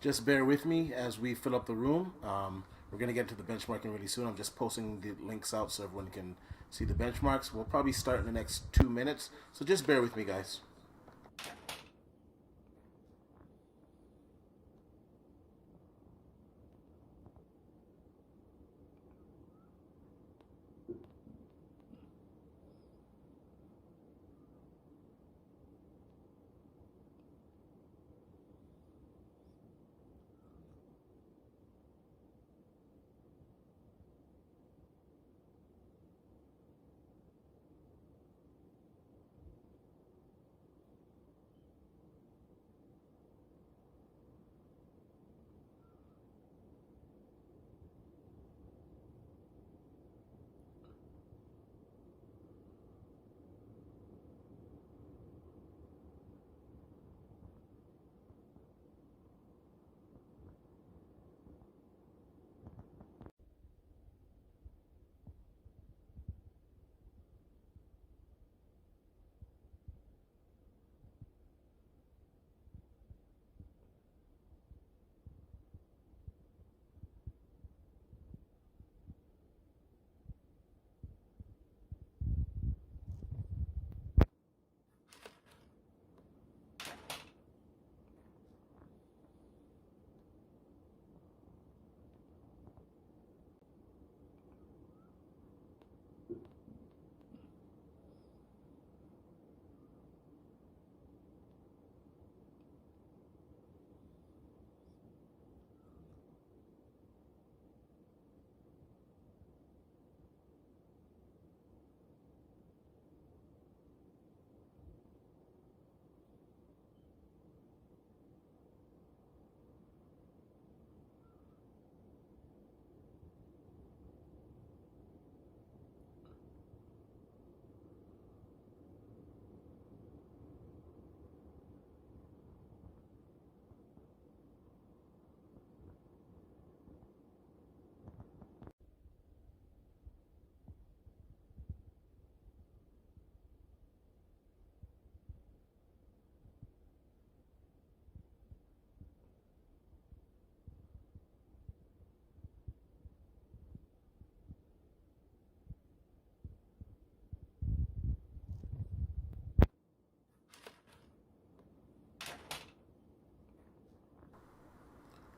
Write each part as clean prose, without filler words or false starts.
Just bear with me as we fill up the room. We're going to get to the benchmarking really soon. I'm just posting the links out so everyone can see the benchmarks. We'll probably start in the next 2 minutes, so just bear with me, guys.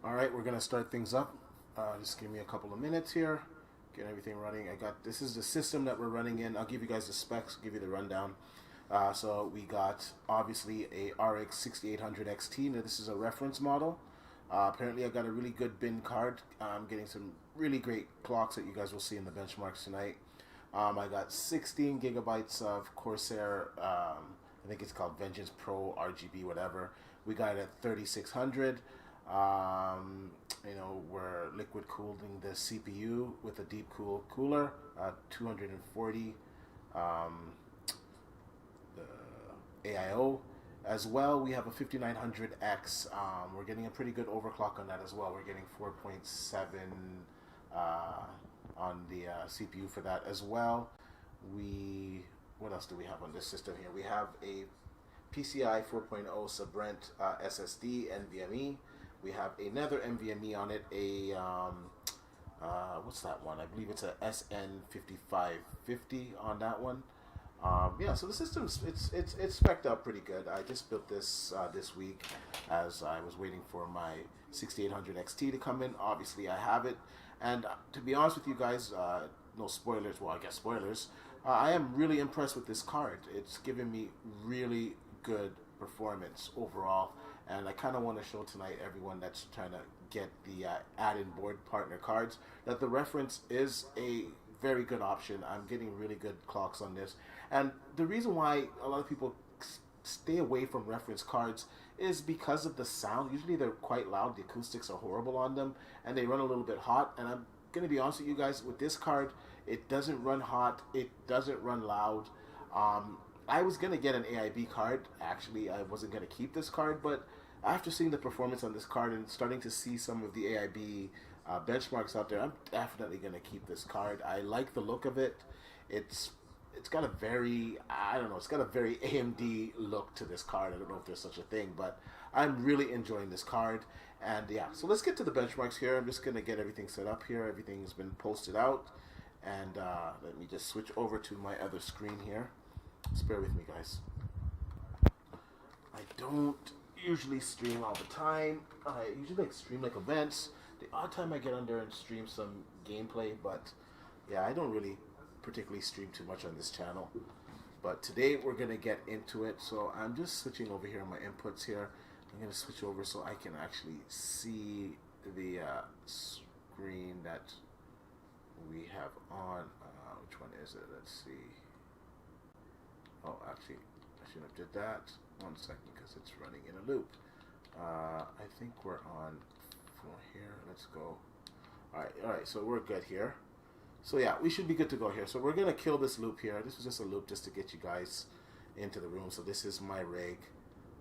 All right, we're gonna start things up. Just give me a couple of minutes here, get everything running. This is the system that we're running in. I'll give you guys the specs, give you the rundown. So we got obviously a RX 6800XT. Now this is a reference model. Apparently I got a really good bin card. I'm getting some really great clocks that you guys will see in the benchmarks tonight. I got 16 gigabytes of Corsair, I think it's called Vengeance Pro RGB, whatever. We got it at 3600. We're liquid cooling the CPU with a deep cool cooler, 240 the AIO. As well, we have a 5900X. We're getting a pretty good overclock on that as well. We're getting 4.7 on the CPU for that as well. What else do we have on this system here? We have a PCI 4.0 Subrent SSD NVMe. We have another NVMe on it, what's that one? I believe it's a SN5550 on that one. Yeah, so the system's it's spec'd out pretty good. I just built this this week as I was waiting for my 6800XT to come in. Obviously, I have it, and to be honest with you guys, no spoilers. Well, I guess spoilers. I am really impressed with this card. It's given me really good performance overall, and I kind of want to show tonight everyone that's trying to get the add-in board partner cards that the reference is a very good option. I'm getting really good clocks on this, and the reason why a lot of people stay away from reference cards is because of the sound. Usually they're quite loud, the acoustics are horrible on them, and they run a little bit hot. And I'm gonna be honest with you guys, with this card, it doesn't run hot, it doesn't run loud. I was gonna get an AIB card. Actually, I wasn't gonna keep this card, but after seeing the performance on this card and starting to see some of the AIB benchmarks out there, I'm definitely gonna keep this card. I like the look of it. It's it's got a very, I don't know, it's got a very AMD look to this card. I don't know if there's such a thing, but I'm really enjoying this card. And yeah, so let's get to the benchmarks here. I'm just going to get everything set up here. Everything's been posted out. And let me just switch over to my other screen here. Just bear with me, guys. I don't usually stream all the time. I usually stream like events. The odd time I get on there and stream some gameplay, but yeah, I don't really particularly stream too much on this channel. But today we're going to get into it. So I'm just switching over here on my inputs here. I'm going to switch over so I can actually see the screen that we have on. Which one is it? Let's see. Oh, actually, I should have did that. 1 second, because it's running in a loop. I think we're on for here. Let's go. All right, so we're good here. So yeah, we should be good to go here. So we're gonna kill this loop here. This is just a loop just to get you guys into the room. So this is my rig,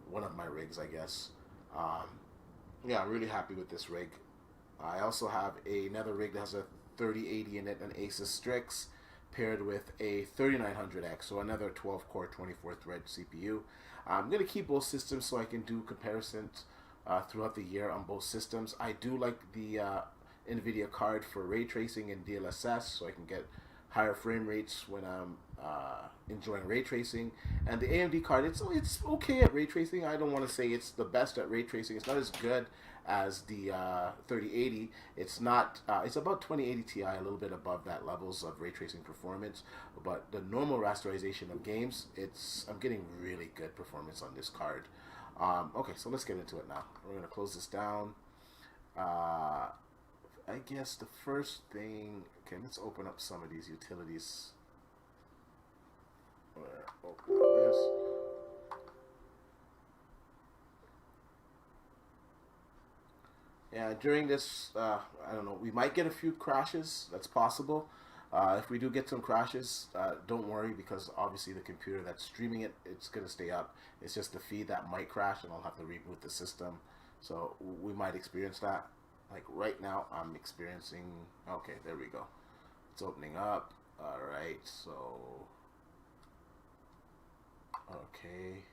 one of my rigs, I guess. Yeah, I'm really happy with this rig. I also have another rig that has a 3080 in it, an Asus Strix, paired with a 3900X, so another 12-core, 24-thread CPU. I'm going to keep both systems so I can do comparisons throughout the year on both systems. I do like the NVIDIA card for ray tracing and DLSS, so I can get higher frame rates when I'm enjoying ray tracing. And the AMD card, it's okay at ray tracing. I don't want to say it's the best at ray tracing. It's not as good as the 3080. It's not. It's about 2080 Ti, a little bit above that levels of ray tracing performance. But the normal rasterization of games, I'm getting really good performance on this card. Okay, so let's get into it now. We're gonna close this down. I guess the first thing. Okay, let's open up some of these utilities. Open up this. Yeah, during this, I don't know, we might get a few crashes. That's possible. If we do get some crashes, don't worry, because obviously the computer that's streaming it, it's going to stay up. It's just the feed that might crash, and I'll have to reboot the system. So we might experience that. Like right now, I'm experiencing... Okay, there we go. It's opening up. All right, so... Okay.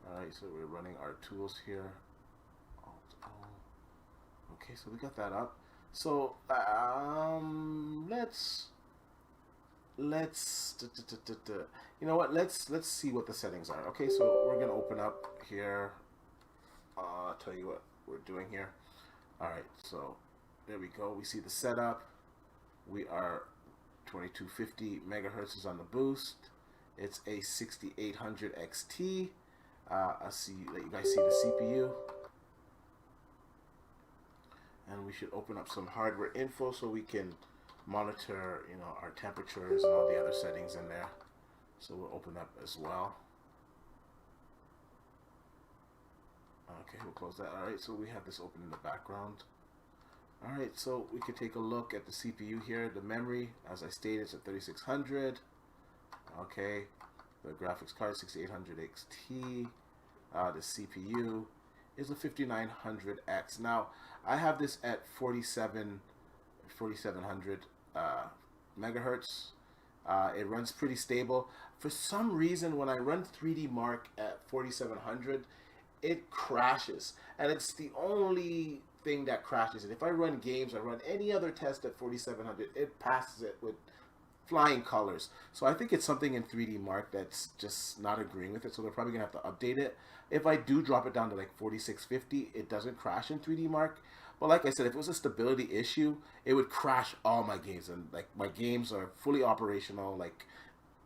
All right, so we're running our tools here. Okay, so we got that up. So let's you know what? Let's see what the settings are. Okay, so we're gonna open up here. I'll tell you what we're doing here. All right, so there we go. We see the setup. We are 2250 megahertz on the boost. It's a 6800XT. I see. Let you guys see the CPU. And we should open up some hardware info so we can monitor, you know, our temperatures and all the other settings in there. So we'll open up as well. Okay, we'll close that. All right, so we have this open in the background. All right, so we could take a look at the CPU here. The memory, as I stated, it's at 3600. Okay, the graphics card 6800XT. The CPU is a 5900X. Now, I have this at 4700 megahertz. It runs pretty stable. For some reason, when I run 3D Mark at 4700, it crashes, and it's the only thing that crashes. And if I run games, I run any other test at 4700, it passes it with flying colors. So I think it's something in 3D Mark that's just not agreeing with it, so they're probably gonna have to update it. If I do drop it down to like 4650, it doesn't crash in 3D Mark. But like I said, if it was a stability issue, it would crash all my games. And like my games are fully operational, like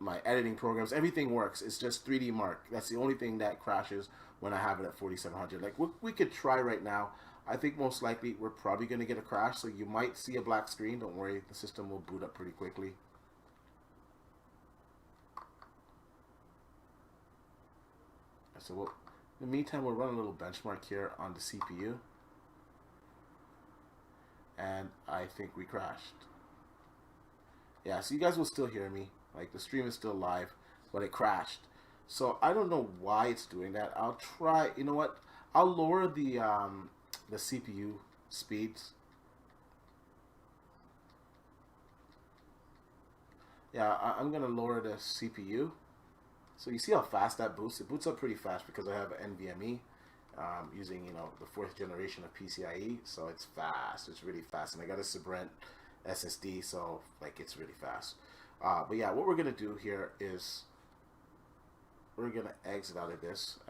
my editing programs, everything works. It's just 3D Mark. That's the only thing that crashes when I have it at 4700. Like we could try right now. I think most likely we're probably going to get a crash, so you might see a black screen. Don't worry, the system will boot up pretty quickly. So we'll, in the meantime, we'll run a little benchmark here on the CPU. And I think we crashed. Yeah, so you guys will still hear me. Like the stream is still live, but it crashed. So I don't know why it's doing that. I'll try, you know what? I'll lower the CPU speeds. Yeah, I'm gonna lower the CPU. So you see how fast that boots? It boots up pretty fast because I have an NVMe using, you know, the 4th generation of PCIe. So it's fast. It's really fast. And I got a Sprint SSD, so like it's really fast. But yeah, what we're gonna do here is we're gonna exit out of this.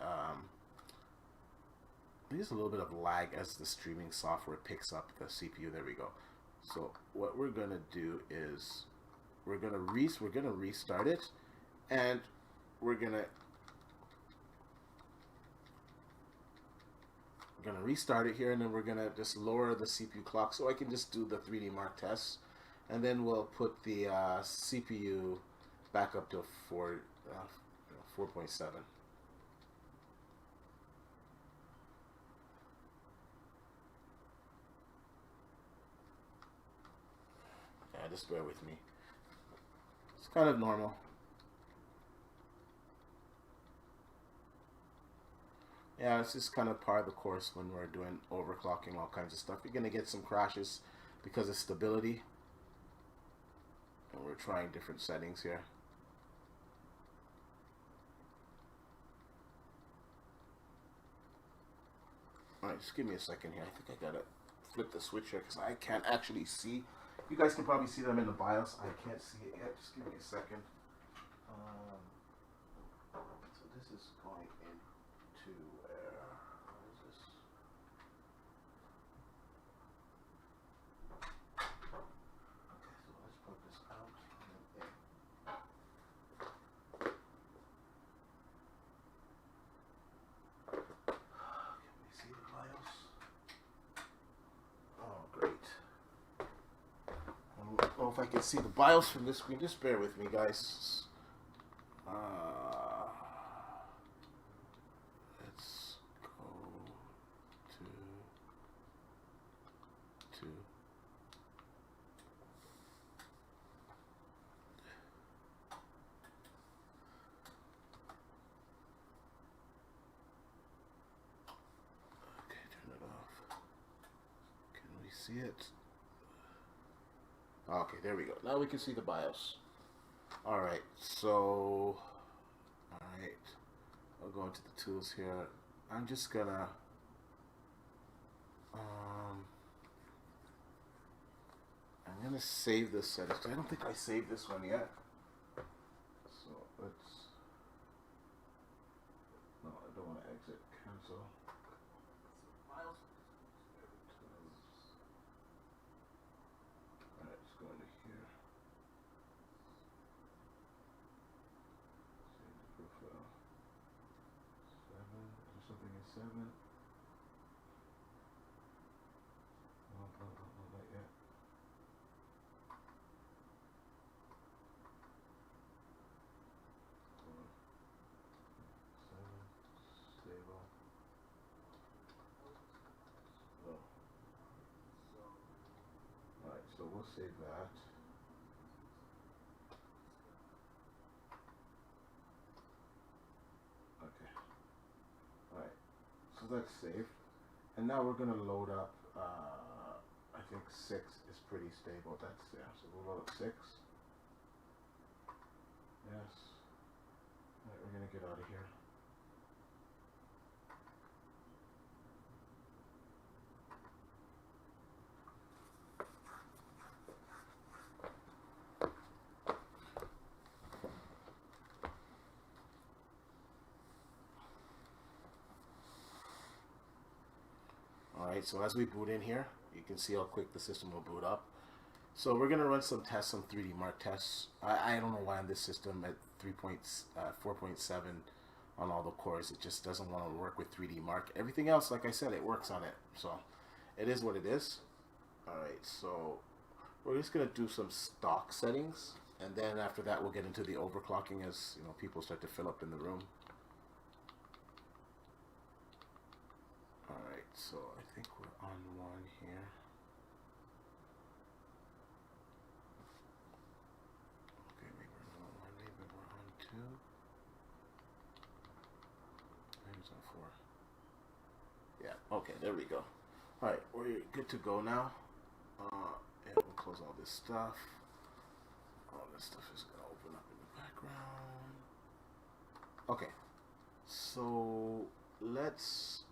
There's a little bit of lag as the streaming software picks up the CPU. There we go. So what we're gonna do is we're gonna restart it, and we're gonna restart it here, and then we're gonna just lower the CPU clock so I can just do the 3D Mark tests, and then we'll put the CPU back up to 4.7. Yeah, just bear with me. It's kind of normal. Yeah, it's just kind of part of the course when we're doing overclocking, all kinds of stuff. You're going to get some crashes because of stability. And we're trying different settings here. Alright, just give me a second here. I think I got to flip the switch here because I can't actually see. You guys can probably see them in the BIOS. I can't see it yet. Just give me a second. So this is going into where? What is this? Okay, so let's plug this out and then in. Can we see the BIOS? Oh, great. I don't know if I can see the BIOS from this screen. Just bear with me, guys. Let's go to okay, turn it off. Can we see it? Okay, there we go. Now we can see the BIOS. Alright, so alright. I'll go into the tools here. I'm just gonna I'm gonna save this settings. I don't think I saved this one yet. So let's no, I don't want to exit. Cancel. Alright, let's go into here. Save the profile. 7. Is there something in 7? No, not yet. Stable. Oh. Alright, so we'll save that. Okay. Alright, so that's saved. And now we're going to load up, I think 6 is pretty stable. That's, yeah, so we'll load up 6. Yes. Alright, we're going to get out of here. Alright, so as we boot in here, you can see how quick the system will boot up. So we're going to run some tests, some 3D Mark tests. I don't know why on this system at 4.7 on all the cores, it just doesn't want to work with 3D Mark. Everything else, like I said, it works on it. So it is what it is. Alright, so we're just going to do some stock settings. And then after that, we'll get into the overclocking as you know people start to fill up in the room. Alright, so I think we're on 1 here. Okay, maybe we're on 1, maybe we're on 2. Maybe it's on 4. Yeah, okay, there we go. Alright, we're good to go now. And we'll close all this stuff. All this stuff is gonna open up in the background. Okay, so let's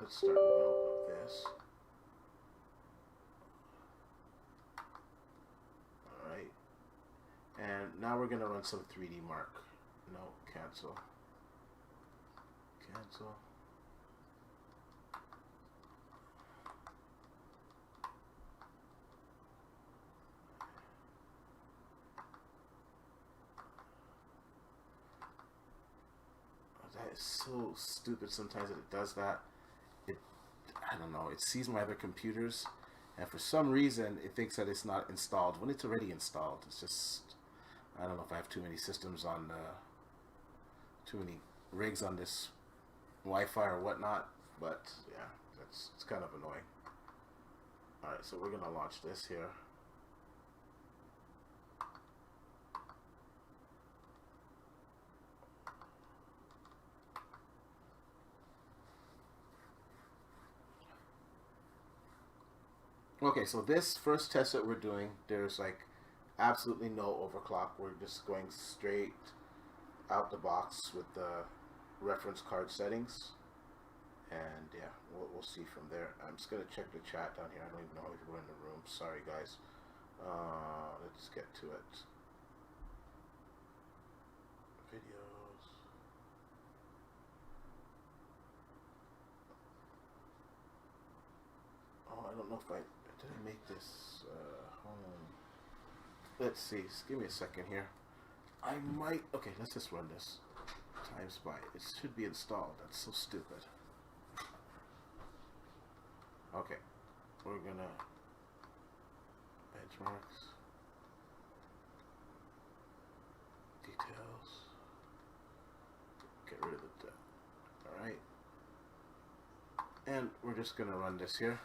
start. We're gonna open up this. All right, and now we're gonna run some 3D Mark. No, cancel. Cancel. That is so stupid sometimes that it does that. I don't know, it sees my other computers, and for some reason it thinks that it's not installed when it's already installed. It's just, I don't know if I have too many systems on, too many rigs on this Wi-Fi or whatnot, but yeah, it's kind of annoying. Alright, so we're gonna launch this here. Okay, so this first test that we're doing, there's like absolutely no overclock. We're just going straight out the box with the reference card settings, and yeah, we'll see from there. I'm just gonna check the chat down here. I don't even know how many people are in the room. Sorry guys. Let's get to it. Videos. Oh, I don't know if I did I make this home. Let's see. Just give me a second here. I might. Okay, let's just run this. Times by. It should be installed. That's so stupid. Okay, we're gonna benchmarks, details, get rid of the. All right, and we're just gonna run this here.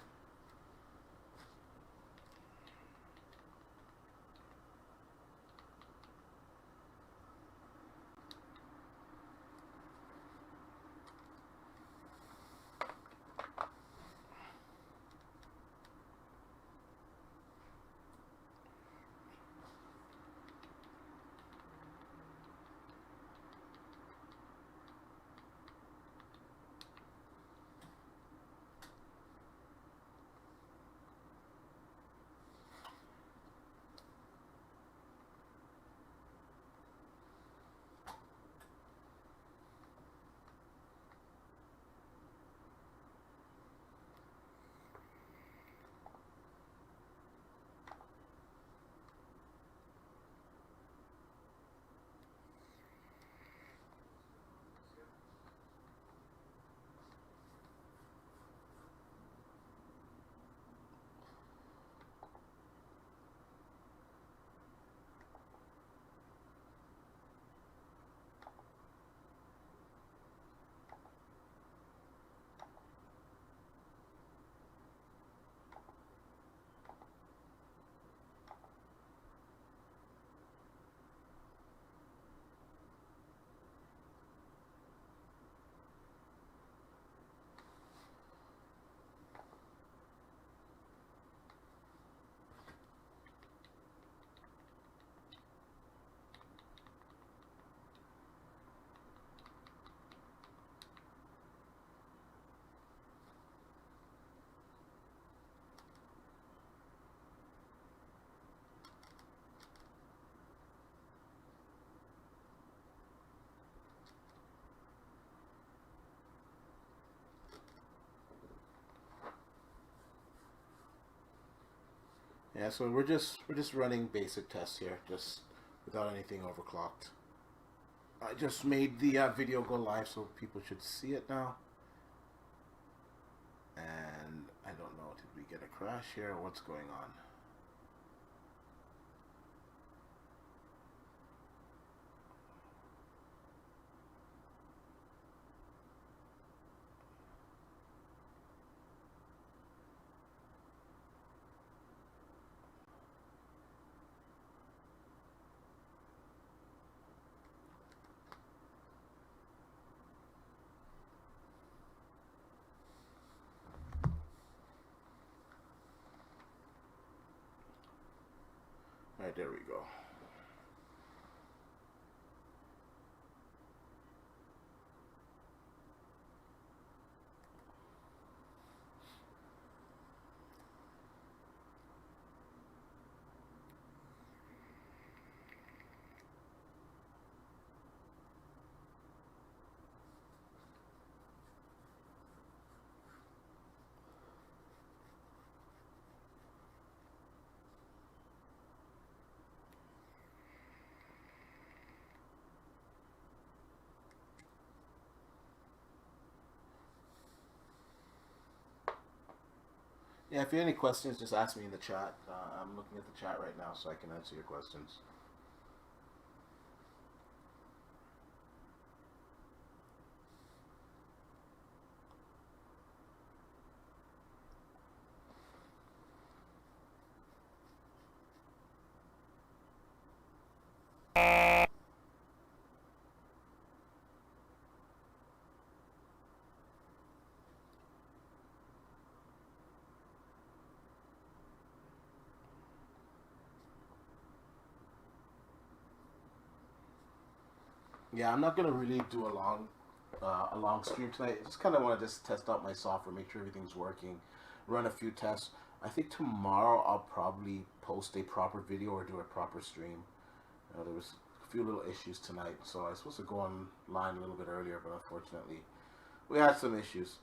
Yeah, so we're just running basic tests here, just without anything overclocked. I just made the video go live, so people should see it now. And I don't know, did we get a crash here or what's going on? Alright, there we go. Yeah, if you have any questions, just ask me in the chat. I'm looking at the chat right now so I can answer your questions. Yeah, I'm not gonna really do a long stream tonight. I just kind of want to just test out my software, make sure everything's working, run a few tests. I think tomorrow I'll probably post a proper video or do a proper stream. There was a few little issues tonight, so I was supposed to go online a little bit earlier, but unfortunately we had some issues.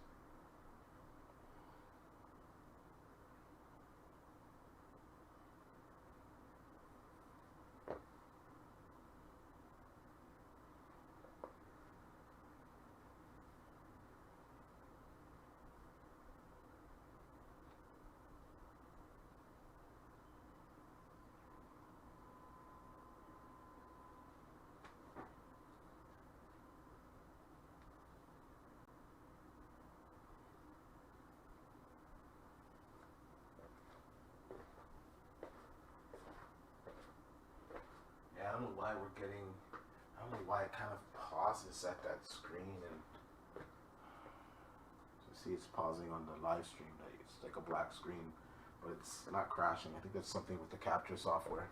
Yeah, I don't know why we're getting. I don't know why it kind of pauses at that screen, and you see it's pausing on the live stream. That it's like a black screen, but it's not crashing. I think that's something with the capture software.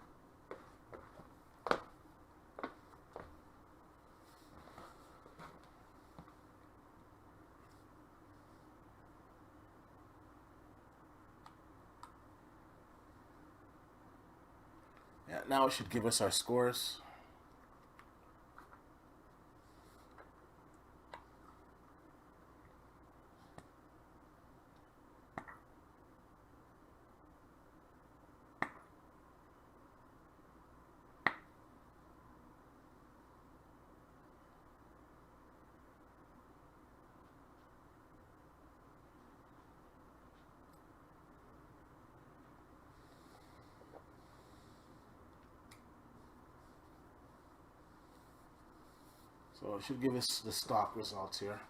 Yeah, now it should give us our scores. So it should give us the stock results here.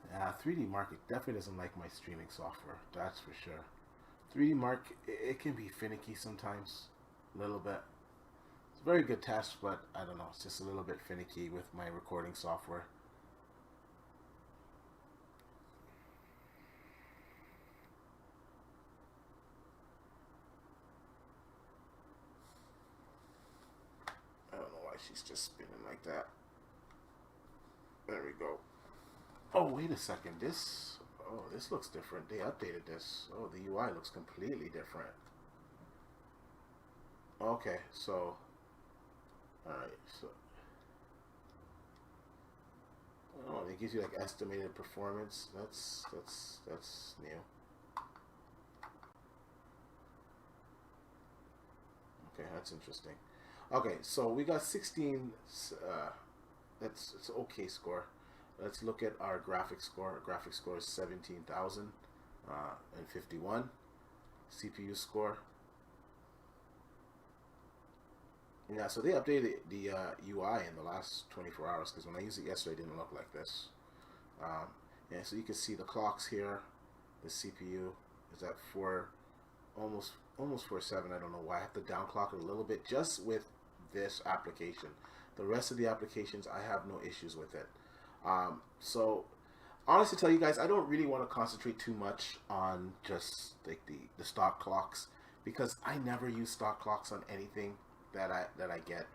Yeah, 3D Mark it definitely doesn't like my streaming software. That's for sure. 3D Mark it can be finicky sometimes, a little bit. It's a very good test, but I don't know. It's just a little bit finicky with my recording software. I don't know why she's just spinning like that. There we go. Oh, wait a second. This looks different. They updated this. Oh, the UI looks completely different. Okay, so, alright, so, oh, it gives you like estimated performance. That's new. Okay, that's interesting. Okay, so we got 16. That's it's okay score. Let's look at our graphics score. Our graphics score is 17,051. CPU score. Yeah, so they updated the UI in the last 24 hours because when I used it yesterday, it didn't look like this. Yeah, so you can see the clocks here. The CPU is at almost 4.7. I don't know why. I have to downclock it a little bit just with this application. The rest of the applications, I have no issues with it. So honestly, tell you guys, I don't really want to concentrate too much on just like the stock clocks because I never use stock clocks on anything that I get.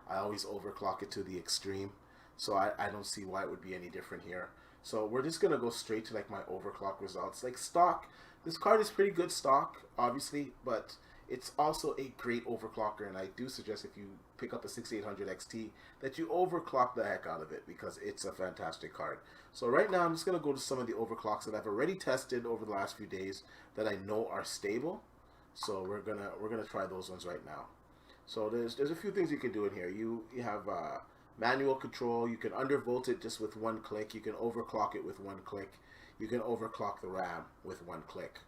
I always overclock it to the extreme, so I don't see why it would be any different here. So we're just gonna go straight to like my overclock results. Like stock, this card is pretty good stock, obviously, but it's also a great overclocker, and I do suggest if you pick up a 6800 XT that you overclock the heck out of it because it's a fantastic card. So right now I'm just going to go to some of the overclocks that I've already tested over the last few days that I know are stable. So we're gonna try those ones right now. So there's a few things you can do in here. You have manual control. You can undervolt it just with one click. You can overclock it with one click. You can overclock the RAM with one click.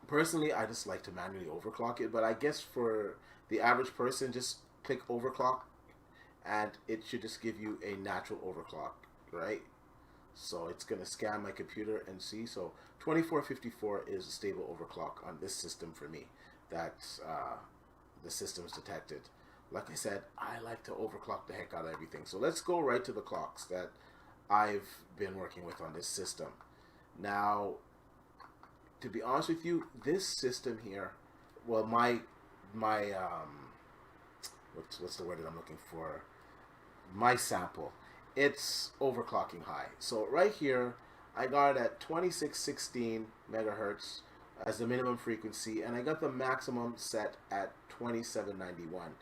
Personally, I just like to manually overclock it, but I guess for the average person, just click overclock and it should just give you a natural overclock, right? So it's going to scan my computer and see. So 2454 is a stable overclock on this system for me that the system's detected. Like I said, I like to overclock the heck out of everything. So let's go right to the clocks that I've been working with on this system. Now, to be honest with you, this system here, well, my what's the word that I'm looking for? My sample, it's overclocking high. So right here, I got it at 2616 megahertz as the minimum frequency, and I got the maximum set at 2791.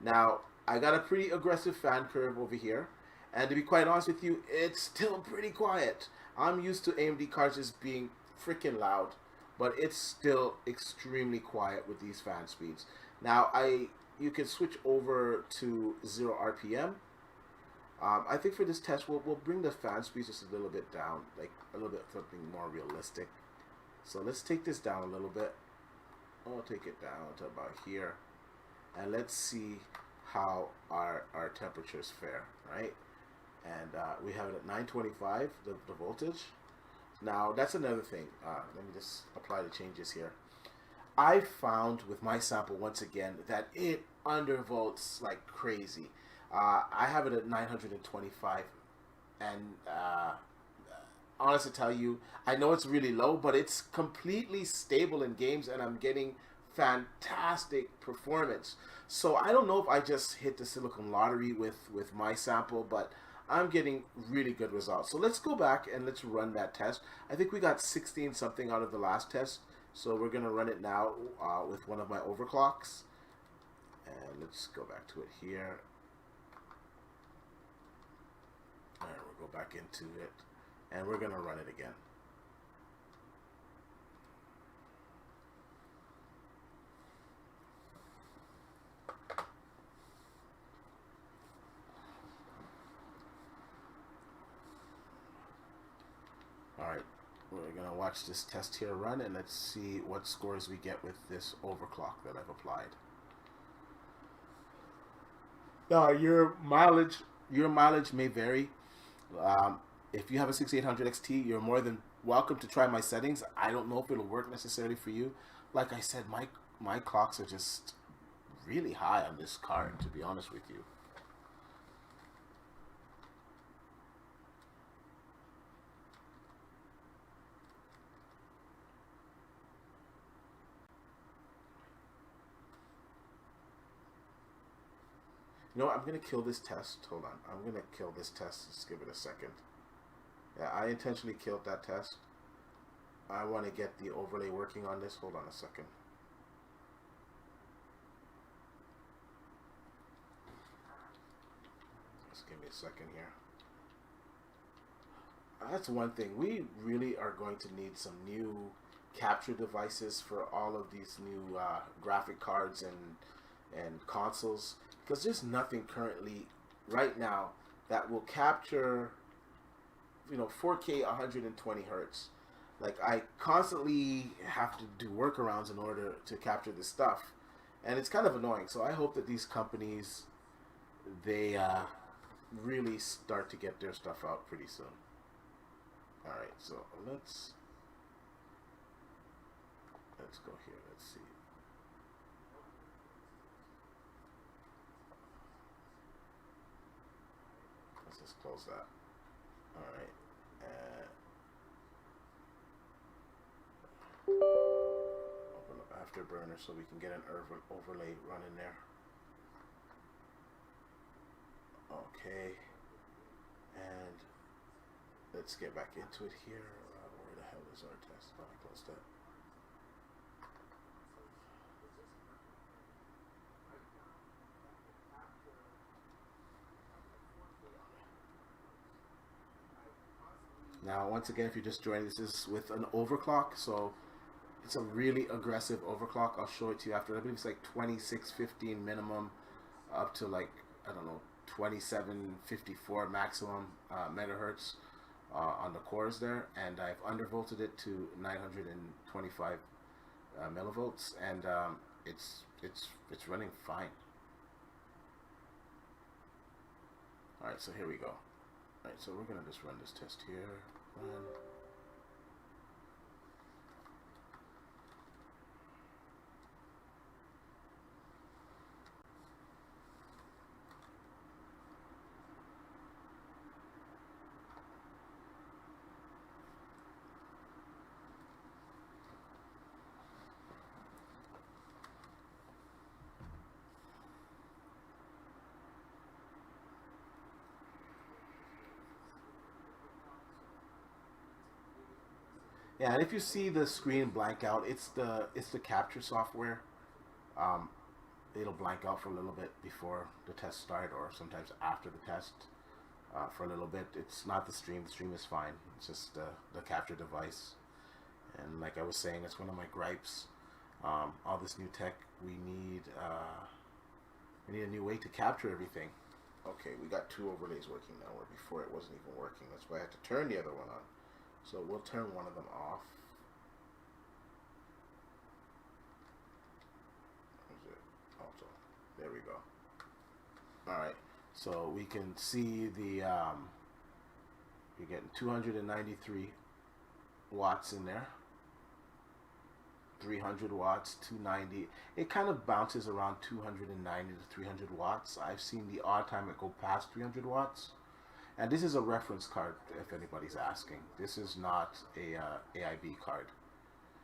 Now, I got a pretty aggressive fan curve over here, and to be quite honest with you, it's still pretty quiet. I'm used to AMD cards just being freaking loud, but it's still extremely quiet with these fan speeds. Now, you can switch over to 0 RPM. I think for this test, we'll bring the fan speeds just a little bit down, like a little bit something more realistic. So let's take this down a little bit. I'll take it down to about here, and let's see how our temperatures fare, right? And we have it at 925, the voltage. Now, that's another thing. Let me just apply the changes here. I found with my sample, once again, that it undervolts like crazy. I have it at 925, and honestly tell you, I know it's really low, but it's completely stable in games, and I'm getting fantastic performance. So I don't know if I just hit the silicon lottery with my sample, but I'm getting really good results. So let's go back and let's run that test. I think we got 16 something out of the last test, so we're gonna run it now with one of my overclocks. And let's go back to it here. All right, we'll go back into it, and we're gonna run it again. Alright, we're going to watch this test here run, and let's see what scores we get with this overclock that I've applied. Now, your mileage may vary. If you have a 6800 XT, you're more than welcome to try my settings. I don't know if it'll work necessarily for you. Like I said, my clocks are just really high on this card, to be honest with you. You know what? I'm going to kill this test. Hold on. I'm going to kill this test. Just give it a second. Yeah, I intentionally killed that test. I want to get the overlay working on this. Hold on a second. Just give me a second here. That's one thing. We really are going to need some new capture devices for all of these new graphic cards and consoles, because there's nothing currently right now that will capture 4K 120 hertz. Like, I constantly have to do workarounds in order to capture this stuff, and it's kind of annoying. So I hope that these companies, they really start to get their stuff out pretty soon. Alright, so let's go here. Let's see. Let's just close that. Alright. Open up Afterburner so we can get an overlay running there. Okay. And let's get back into it here. Where the hell is our test? Oh, I closed that. Now, once again, if you're just joining, this is with an overclock, so it's a really aggressive overclock. I'll show it to you after. I believe it's like 2615 minimum, up to like, I don't know, 2754 maximum megahertz on the cores there, and I've undervolted it to 925 millivolts, and it's running fine. All right, so here we go. All right, so we're gonna just run this test here. Run. Yeah, and if you see the screen blank out, it's the capture software. Um, it'll blank out for a little bit before the test start, or sometimes after the test for a little bit. It's not the stream. The stream is fine. It's just the capture device. And like I was saying, it's one of my gripes. All this new tech, we need a new way to capture everything. Okay, we got two overlays working now, where before it wasn't even working. That's why I had to turn the other one on. So we'll turn one of them off. Where's it? Also, there we go. All right, so we can see the you're getting 293 watts in there. 300 watts, 290. It kind of bounces around 290 to 300 watts. I've seen the odd time it go past 300 watts. And this is a reference card, if anybody's asking. This is not a AIB card.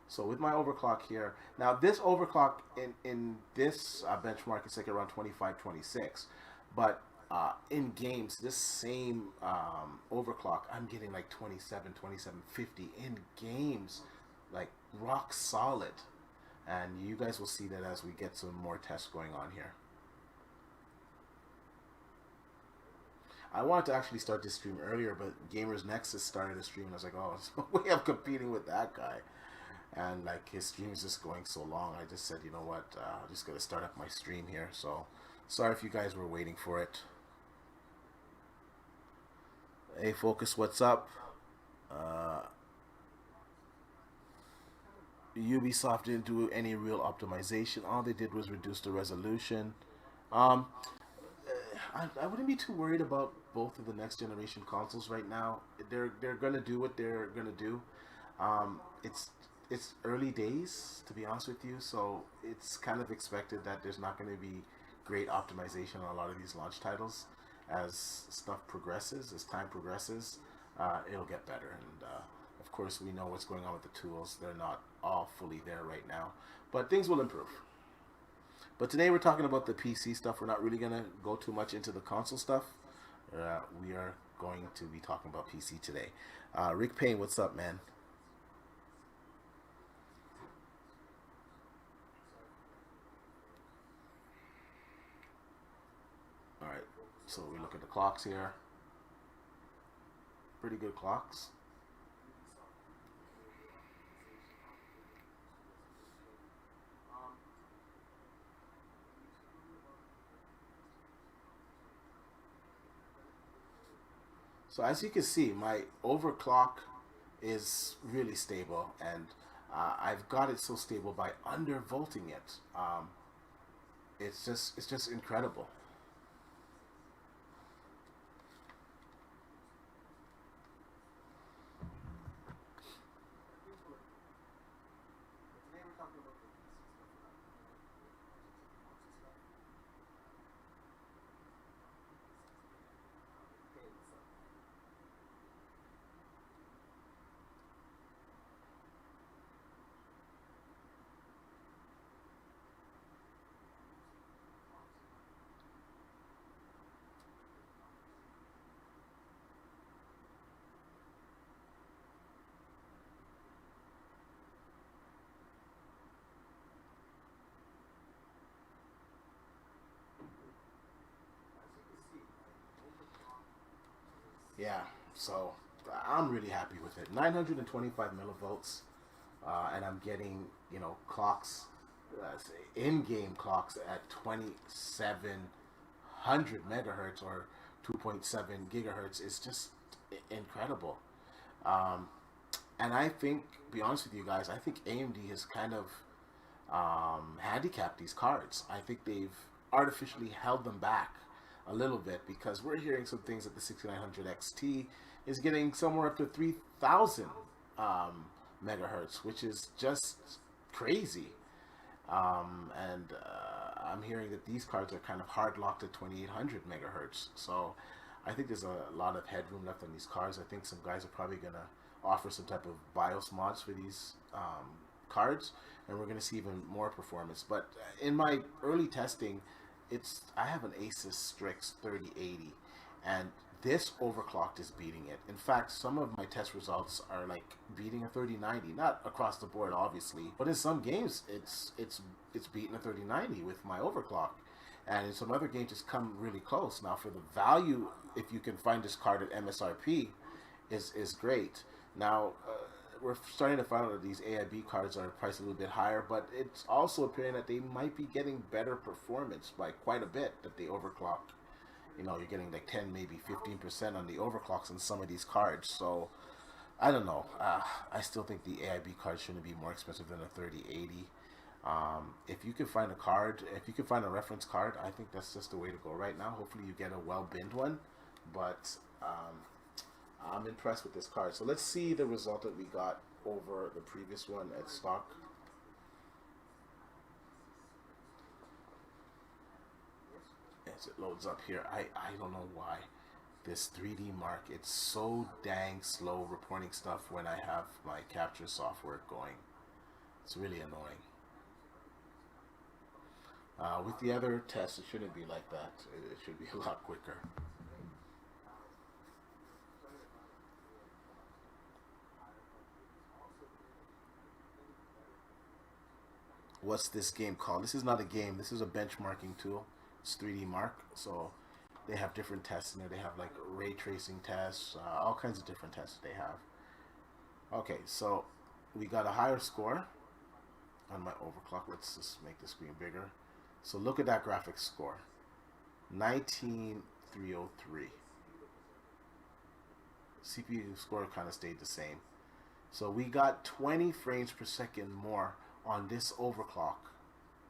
So with my overclock here, now this overclock in this benchmark is like around 25, 26. But in games, this same overclock, I'm getting like 27, 2750 in games, like rock solid. And you guys will see that as we get some more tests going on here. I wanted to actually start this stream earlier, but Gamers Nexus started a stream, and I was like, oh, there's no way I'm competing with that guy. And like his stream is just going so long, I just said, you know what, I'm just gonna start up my stream here. So sorry if you guys were waiting for it. Hey, Focus, what's up? Ubisoft didn't do any real optimization. All they did was reduce the resolution. Um, I wouldn't be too worried about both of the next generation consoles right now. They're gonna do what they're gonna do. It's early days, to be honest with you, so it's kind of expected that there's not going to be great optimization on a lot of these launch titles. As stuff progresses, as time progresses, it'll get better. And of course, we know what's going on with the tools. They're not all fully there right now, but things will improve. But today we're talking about the PC stuff. We're not really going to go too much into the console stuff. We are going to be talking about PC today. Rick Payne, what's up, man? All right, so we look at the clocks here. Pretty good clocks. So as you can see, my overclock is really stable, and I've got it so stable by undervolting it. It's just incredible. Yeah, so I'm really happy with it. 925 millivolts, and I'm getting, you know, clocks, in-game clocks at 2700 megahertz or 2.7 gigahertz is just incredible. Um, and I think, be honest with you guys, I think AMD has kind of handicapped these cards. I think they've artificially held them back a little bit because we're hearing some things that the 6900 XT is getting somewhere up to 3000 megahertz, which is just crazy. And I'm hearing that these cards are kind of hard locked at 2800 megahertz. So I think there's a lot of headroom left on these cards. I think some guys are probably going to offer some type of BIOS mods for these cards, and we're going to see even more performance. But in my early testing, I have an Asus Strix 3080, and this overclocked is beating it. In fact, some of my test results are like beating a 3090, not across the board obviously, but in some games it's beating a 3090 with my overclock, and in some other games it's come really close. Now for the value, if you can find this card at MSRP, is great. Now we're starting to find out that these AIB cards are priced a little bit higher, but it's also appearing that they might be getting better performance by quite a bit, that they overclock. You know, you're getting like 10, maybe 15% on the overclocks on some of these cards. So I don't know. I still think the AIB card shouldn't be more expensive than a 3080. If you can find a card, if you can find a reference card, I think that's just the way to go right now. Hopefully you get a well-binned one, but I'm impressed with this card. So let's see the result that we got over the previous one at stock. As it loads up here, I don't know why this 3D Mark, it's so dang slow reporting stuff when I have my capture software going. It's really annoying. With the other tests, it shouldn't be like that. It should be a lot quicker. What's this game called? This is not a game. This is a benchmarking tool. It's 3D Mark. So they have different tests in there. They have like ray tracing tests, all kinds of different tests they have. Okay, so we got a higher score on my overclock. Let's just make the screen bigger. So look at that graphics score. 19303. CPU score kind of stayed the same. So we got 20 frames per second more on this overclock.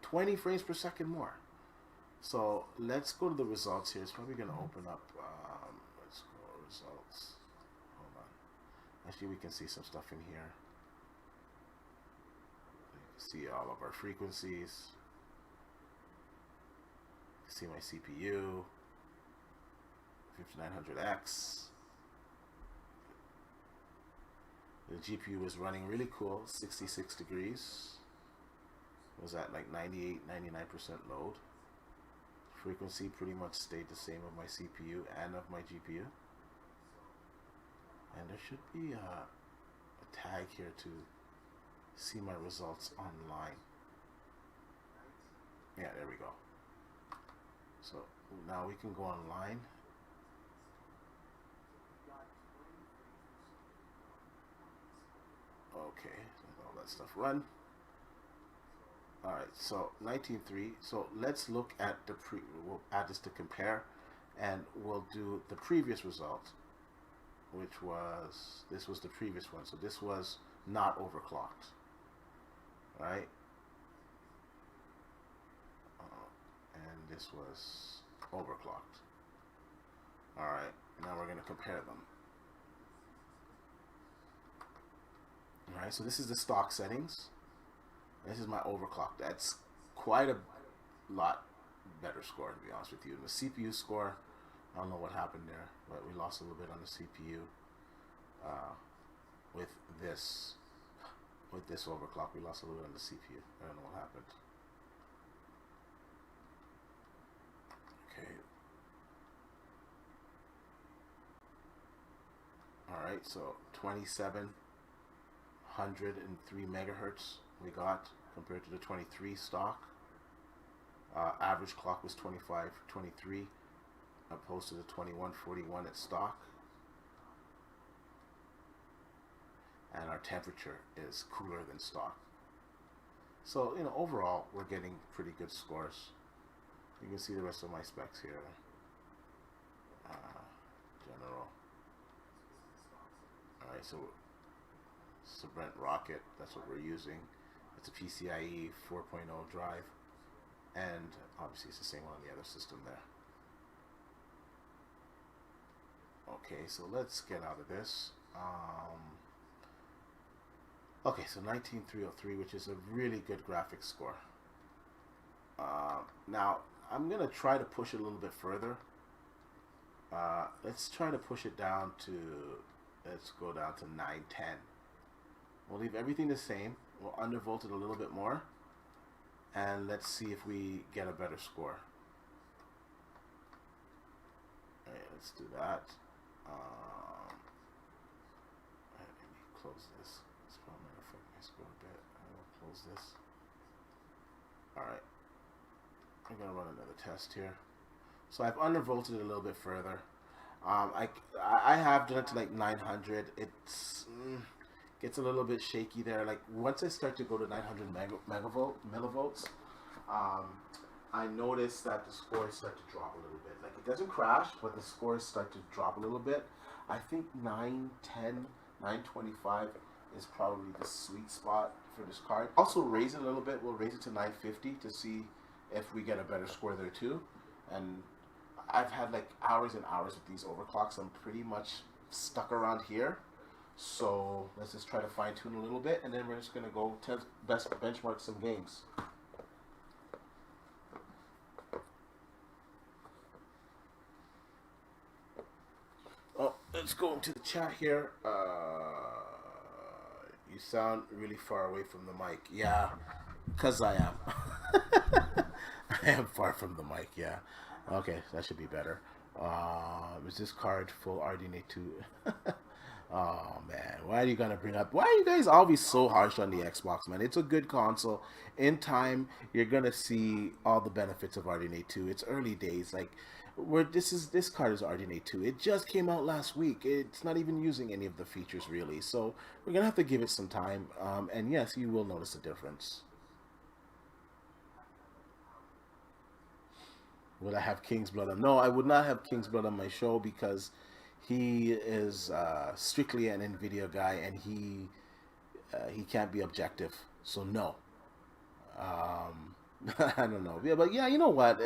20 frames per second more. So let's go to the results here. It's probably going to open up. Let's go to results. Hold on. Actually, we can see some stuff in here. You can see all of our frequencies. You can see my CPU. 5900X. The GPU was running really cool, 66 degrees. It was at like 98, 99% load. Frequency pretty much stayed the same of my CPU and of my GPU. And there should be a tag here to see my results online. Yeah, there we go. So now we can go online. Okay, let all that stuff run. Alright, so 19.3. So let's look at we'll add this to compare, and we'll do the previous result, which was, this was the previous one. So this was not overclocked. Right? And this was overclocked. Alright, now we're going to compare them. Alright, so this is the stock settings. This is my overclock. That's quite a lot better score, to be honest with you. And the CPU score, I don't know what happened there, but we lost a little bit on the CPU. With this overclock, we lost a little bit on the CPU. I don't know what happened. Okay. Alright, so 2703 megahertz we got compared to the 23 stock. Average clock was 2523 opposed to the 2141 at stock. our temperature is cooler than stock. So, you know, overall, we're getting pretty good scores. You can see the rest of my specs here. General. Alright, so Brent Rocket, that's what we're using. It's a PCIe 4.0 drive. And obviously it's the same one on the other system there. Okay, so let's get out of this. Okay, so 19303, which is a really good graphics score. Now, I'm going to try to push it a little bit further. Let's try to push it down to, let's go down to 910. We'll leave everything the same. We'll undervolt it a little bit more. And let's see if we get a better score. Alright, let's do that. Let me close this. This probably might affect my score a bit. I will close this. Alright. I'm going to run another test here. So I've undervolted it a little bit further. I have done it to like 900. It's gets a little bit shaky there. Like once I start to go to 900 millivolts, I notice that the scores start to drop a little bit. Like it doesn't crash, but the scores start to drop a little bit. I think 910, 925 is probably the sweet spot for this card. Also raise it a little bit. We'll raise it to 950 to see if we get a better score there too. And I've had like hours and hours with these overclocks. I'm pretty much stuck around here. So let's just try to fine tune a little bit, and then we're just gonna go best benchmark some games. Oh, let's go into the chat here. You sound really far away from the mic. Yeah, because I am. I am far from the mic, yeah. Okay, that should be better. Is this card full RDNA 2? Oh man, why are you gonna bring up? Why are you guys always so harsh on the Xbox, man? It's a good console. In time, you're gonna see all the benefits of RDNA 2. It's early days. Like, this card is RDNA 2. It just came out last week. It's not even using any of the features really. So we're gonna have to give it some time. And yes, you will notice a difference. Would I have King's Blood on? No, I would not have King's Blood on my show because he is strictly an NVIDIA guy, and he can't be objective. So no. I don't know. Yeah, but yeah, you know what?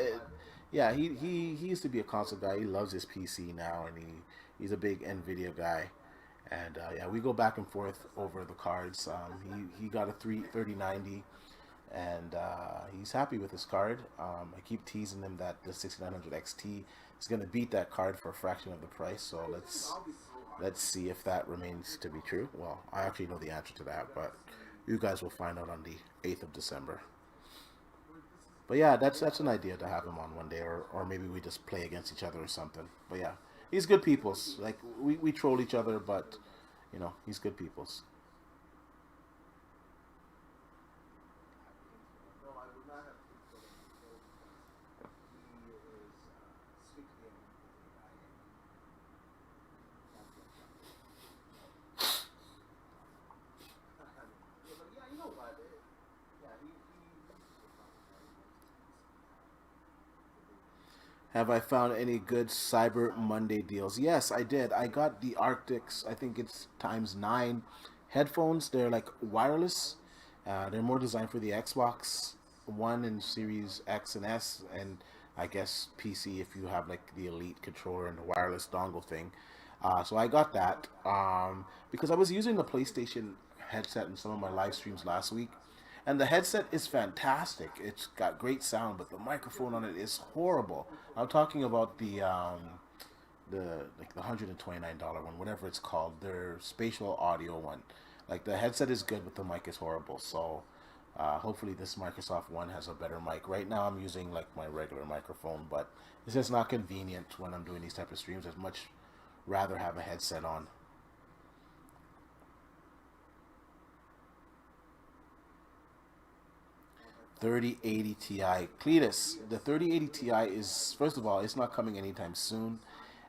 Yeah, he used to be a console guy. He loves his PC now, and he's a big NVIDIA guy. And yeah, we go back and forth over the cards. He got a 3090. And he's happy with his card. I keep teasing him that the 6900 XT is going to beat that card for a fraction of the price. So let's see if that remains to be true. Well, I actually know the answer to that, but you guys will find out on the 8th of December. But yeah, that's an idea to have him on one day, or maybe we just play against each other or something. But yeah, he's good peoples. Like we troll each other, but you know, he's good peoples. Have I found any good Cyber Monday deals? Yes, I did. I got the Arctics, I think it's ×9 headphones. They're like wireless. They're more designed for the Xbox One and Series X and S, and I guess PC if you have like the Elite controller and the wireless dongle thing. So I got that because I was using the PlayStation headset in some of my live streams last week. And the headset is fantastic. It's got great sound, but the microphone on it is horrible. I'm talking about the $129 one, whatever it's called, their spatial audio one. Like the headset is good, but the mic is horrible. So hopefully this Microsoft one has a better mic. Right now I'm using like my regular microphone, but it's just not convenient when I'm doing these type of streams. I'd much rather have a headset on. $3080 Ti. Cletus, the 3080 Ti is, first of all, it's not coming anytime soon,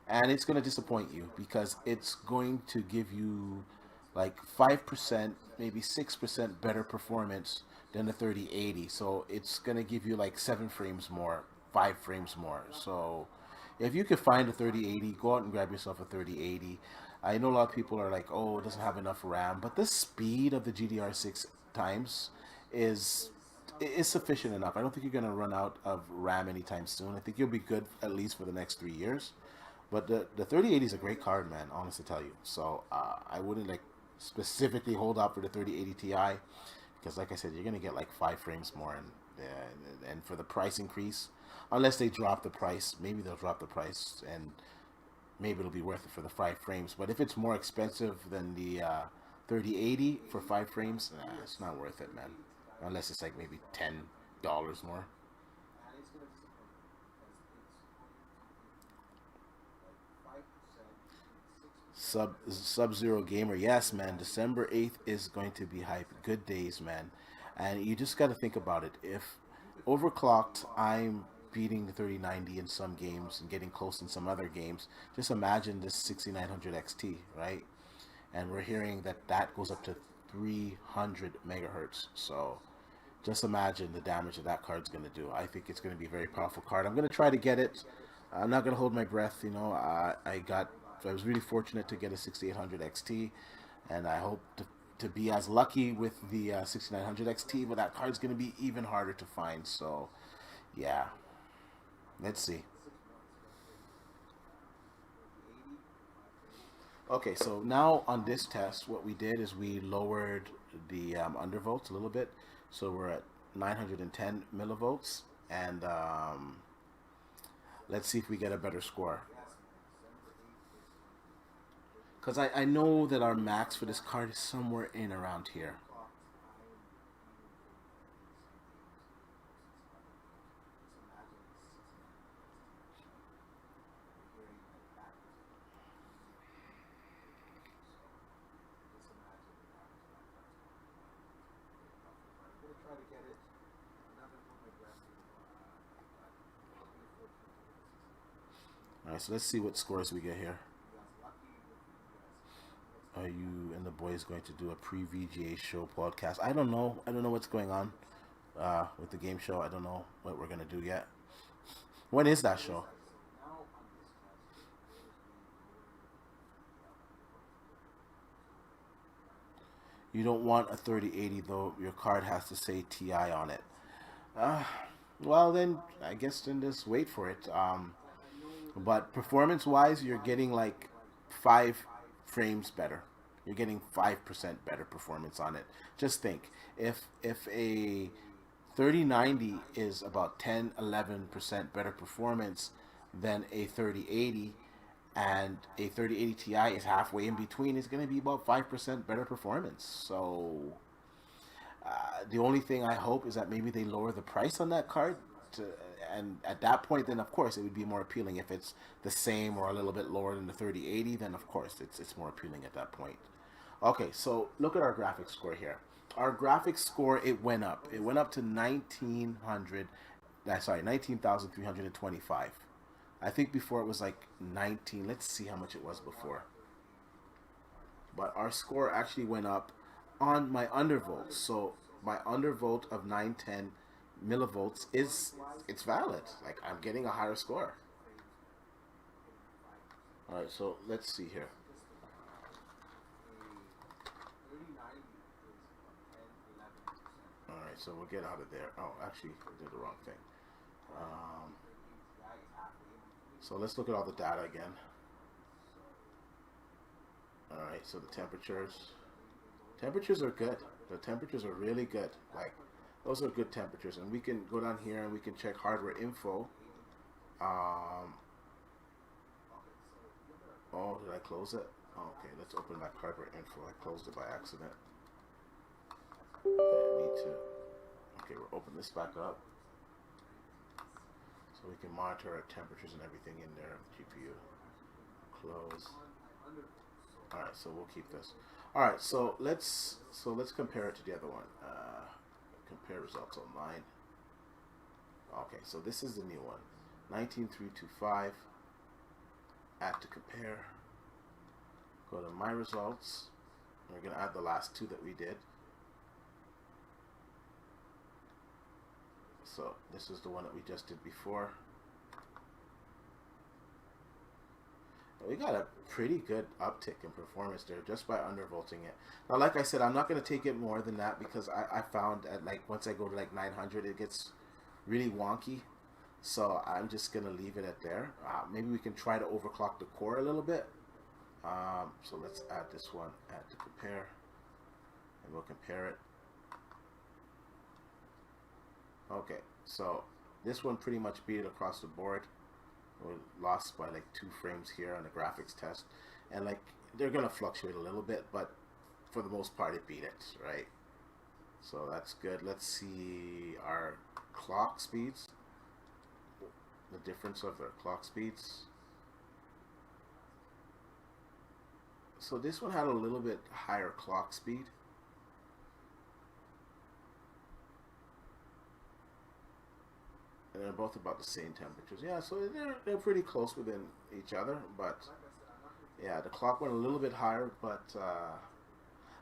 and it's going to disappoint you because it's going to give you like 5%, maybe 6% better performance than the 3080. So it's gonna give you like 7 frames more, 5 frames more. So if you could find a 3080, go out and grab yourself a 3080. I know a lot of people are like, oh, it doesn't have enough RAM, but the speed of the GDR6 times is is sufficient enough. I don't think you're going to run out of RAM anytime soon. I think you'll be good at least for the next 3 years. But the 3080 is a great card, man. Honest to tell you. So I wouldn't like specifically hold out for the 3080 Ti because, like I said, you're going to get like 5 frames more, and for the price increase, unless they drop the price, maybe they'll drop the price and maybe it'll be worth it for the 5 frames. But if it's more expensive than the 3080 for 5 frames, it's not worth it, man. Unless it's like maybe $10 more. Sub-Zero Gamer, yes, man. December 8th is going to be hype. Good days, man. And you just got to think about it. If overclocked, I'm beating the 3090 in some games and getting close in some other games. Just imagine this 6900 XT, right? And we're hearing that that goes up to 300 megahertz. So just imagine the damage that that card's going to do. I think it's going to be a very powerful card. I'm going to try to get it. I'm not going to hold my breath. You know, I was really fortunate to get a 6800 XT, and I hope to be as lucky with the 6900 XT, but that card's going to be even harder to find. So, yeah, let's see. Okay, so now on this test, what we did is we lowered the undervolts a little bit. So we're at 910 millivolts, and let's see if we get a better score. Because I know that our max for this card is somewhere in around here. Alright, so let's see what scores we get here. Are you and the boys going to do a pre-VGA show podcast? I don't know. I don't know what's going on with the game show. I don't know what we're going to do yet. When is that show? You don't want a 3080 though. Your card has to say TI on it. Uh, well, then I guess then just wait for it. But performance-wise, you're getting like 5 frames better. You're getting 5% better performance on it. Just think, if a 3090 is about 10-11% better performance than a 3080, and a 3080 Ti is halfway in between, it's going to be about 5% better performance. So the only thing I hope is that maybe they lower the price on that card to, and at that point, then of course it would be more appealing. If it's the same or a little bit lower than the 3080, then of course it's more appealing at that point. Okay, so look at our graphics score here. Our graphics score, it went up. It went up to 19,325. I think before it was like 19. Let's see how much it was before. But our score actually went up on my undervolts. So my undervolt of 910 millivolts it's valid. Like, I'm getting a higher score. All right, so let's see here. All right, so we'll get out of there. Oh, actually, I did the wrong thing. Um, so let's look at all the data again. All right, so the temperatures are good. The temperatures are really good. Like, those are good temperatures, and we can go down here and we can check hardware info. Oh, did I close it? Oh, okay, let's open that hardware info. I closed it by accident. Okay, me too. Okay, we'll open this back up so we can monitor our temperatures and everything in there. GPU close. All right, so we'll keep this. All right, so let's compare it to the other one. Compare results online. Okay, so this is the new one. 19325. Add to compare. Go to my results. We're going to add the last two that we did. So this is the one that we just did before. We got a pretty good uptick in performance there just by undervolting it. Now, like I said, I'm not going to take it more than that because I found at like once I go to like 900, it gets really wonky. So I'm just going to leave it at there. Maybe we can try to overclock the core a little bit. So let's add this one, add to compare, and we'll compare it. Okay, so this one pretty much beat it across the board. We lost by like 2 frames here on the graphics test, and like they're gonna fluctuate a little bit, but for the most part it beat it, right? So that's good. Let's see our clock speeds, the difference of their clock speeds. So this one had a little bit higher clock speed. And they're both about the same temperatures. Yeah, so they're pretty close within each other, but yeah, the clock went a little bit higher, but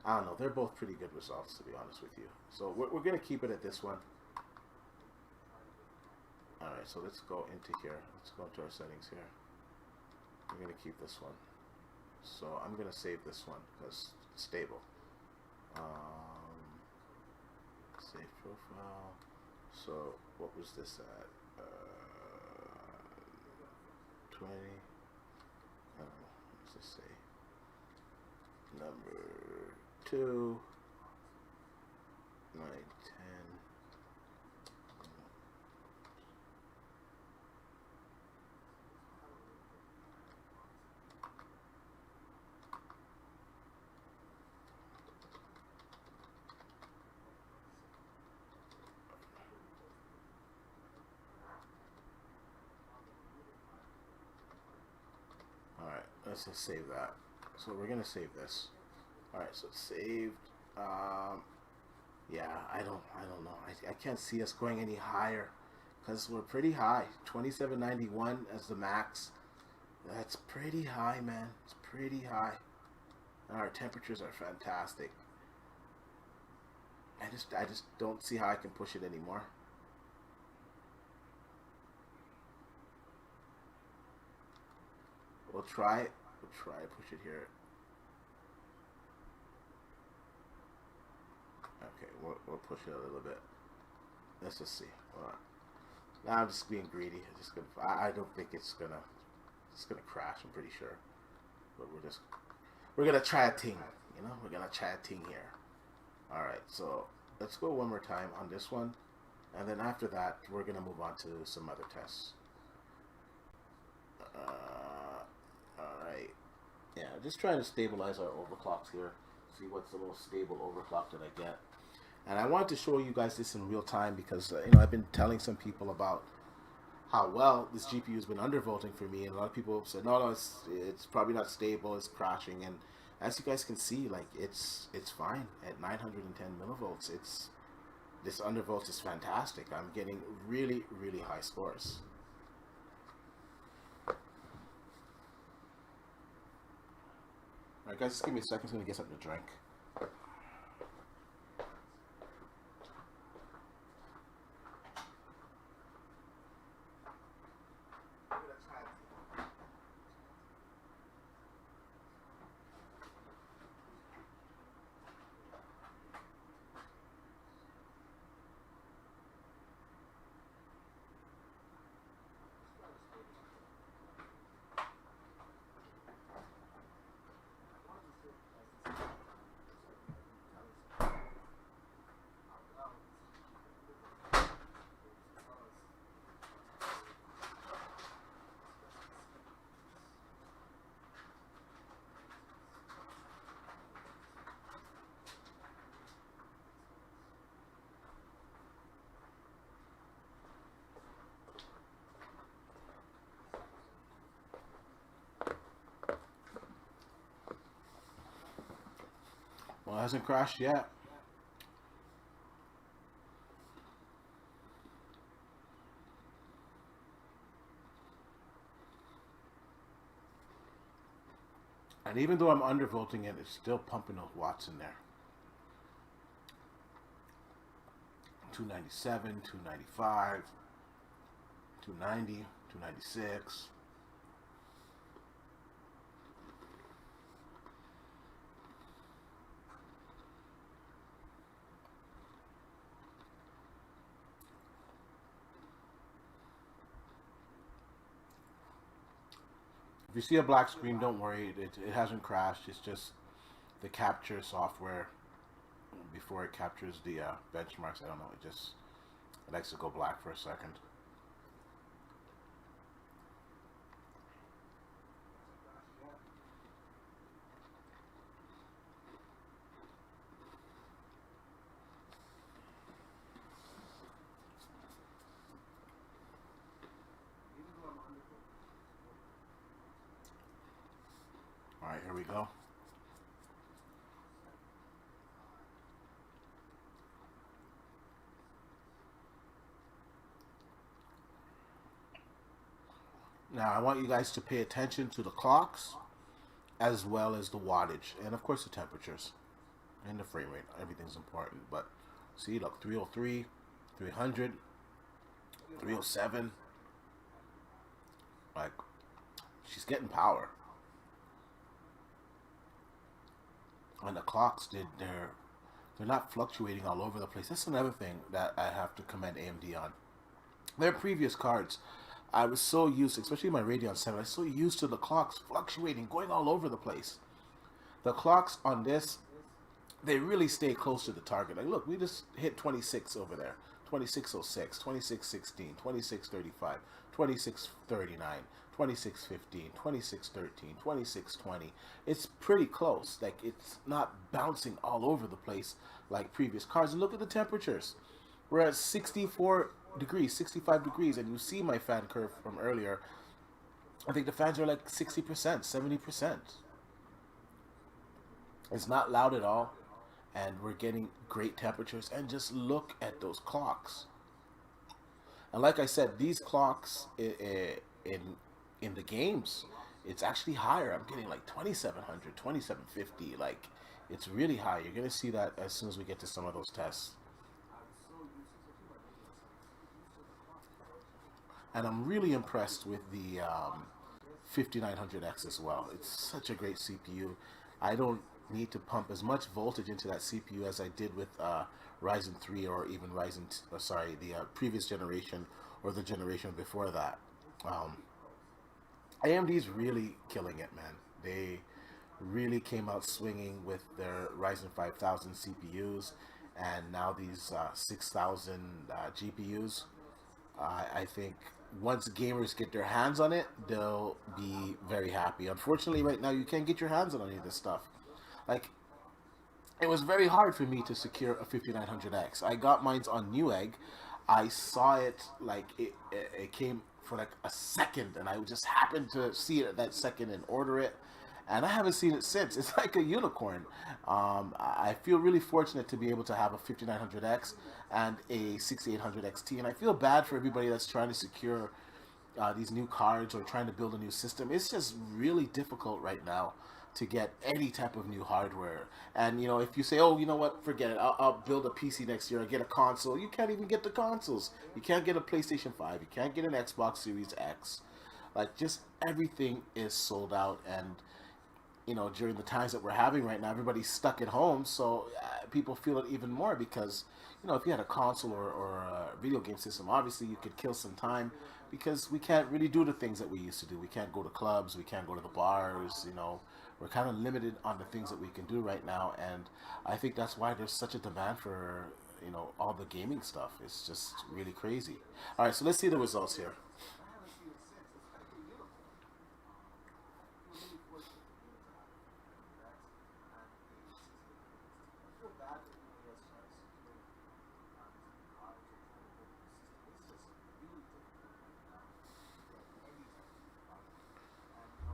I don't know. They're both pretty good results, to be honest with you. So we're going to keep it at this one. Alright, so let's go into here. Let's go into our settings here. We're going to keep this one. So I'm going to save this one because it's stable. Save profile. So what was this at? 20. What does this say? Number 2. 9, 10. Let's just save that. So we're gonna save this. All right, so it's saved. Yeah, I don't know. I can't see us going any higher because we're pretty high. 2791 as the max. That's pretty high, man. It's pretty high. And our temperatures are fantastic. I just don't see how I can push it anymore. We'll try it. We'll try to push it here. Okay, we'll push it a little bit. Let's just see. Hold on. Now I'm just being greedy. I don't think it's gonna crash. I'm pretty sure. But we're gonna try a ting. You know, we're gonna try a ting here. All right. So let's go one more time on this one, and then after that we're gonna move on to some other tests. Yeah, just trying to stabilize our overclocks here. See what's the most stable overclock that I get. And I wanted to show you guys this in real time because you know, I've been telling some people about how well this GPU has been undervolting for me, and a lot of people have said, no, it's probably not stable, it's crashing. And as you guys can see, like it's fine at 910 millivolts. This undervolt is fantastic. I'm getting really, really high scores. Alright guys, just give me a second, I'm going to get something to drink. Well, it hasn't crashed yet. And even though I'm undervolting it, it's still pumping those watts in there. 297, 295, 290, 296. If you see a black screen, don't worry. It hasn't crashed. It's just the capture software before it captures the benchmarks. I don't know. It likes to go black for a second. All right, here we go. Now, I want you guys to pay attention to the clocks as well as the wattage and, of course, the temperatures and the frame rate. Everything's important. But see, look, 303, 300, 307. Like, she's getting power. And the clocks, they're not fluctuating all over the place. That's another thing that I have to commend AMD on. Their previous cards, I was so used, especially my Radeon 7, I was so used to the clocks fluctuating, going all over the place. The clocks on this, they really stay close to the target. Like, look, we just hit 26 over there. 2606, 2616, 2635, 2639, 2615, 2613, 2620. It's pretty close. Like, it's not bouncing all over the place like previous cards. And look at the temperatures. We're at 64 degrees, 65 degrees, and you see my fan curve from earlier. I think the fans are like 60%, 70%. It's not loud at all, and we're getting great temperatures. And just look at those clocks. And like I said, these clocks in the games, it's actually higher. I'm getting like 2700, 2750. Like, it's really high. You're gonna see that as soon as we get to some of those tests. And I'm really impressed with the 5900X as well. It's such a great CPU. I don't need to pump as much voltage into that CPU as I did with Ryzen 3 or even the previous generation or the generation before that. AMD's really killing it, man. They really came out swinging with their Ryzen 5000 CPUs, and now these 6000 GPUs. I think once gamers get their hands on it, they'll be very happy. Unfortunately, right now, you can't get your hands on any of this stuff. Like, it was very hard for me to secure a 5900X. I got mine on Newegg. I saw it, like, it came for like a second, and I just happened to see it at that second and order it. And I haven't seen it since. It's like a unicorn. I feel really fortunate to be able to have a 5900X and a 6800XT, and I feel bad for everybody that's trying to secure these new cards or trying to build a new system. It's just really difficult right now to get any type of new hardware. And, you know, if you say, oh, you know what, forget it, I'll build a PC next year, I'll get a console, you can't even get the consoles. You can't get a PlayStation 5, you can't get an Xbox Series X. Like, just everything is sold out. And you know, during the times that we're having right now, everybody's stuck at home, so people feel it even more because, you know, if you had a console or a video game system, obviously you could kill some time because we can't really do the things that we used to do. We can't go to clubs, we can't go to the bars, you know, we're kind of limited on the things that we can do right now, and I think that's why there's such a demand for, you know, all the gaming stuff. It's just really crazy. All right, so let's see the results here.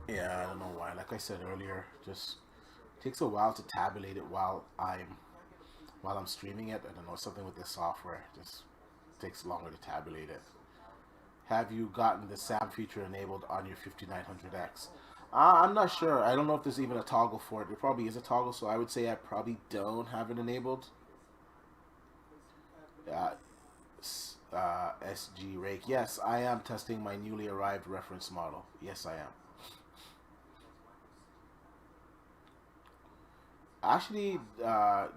Yeah, I don't know why. Like I said earlier, just takes a while to tabulate it while I'm streaming it. I don't know, something with this software just takes longer to tabulate it. Have you gotten the SAM feature enabled on your 5900X? I'm not sure. I don't know if there's even a toggle for it. There probably is a toggle, so I would say I probably don't have it enabled. Uh, SG Rake. Yes, I am testing my newly arrived reference model. Yes, I am. Actually,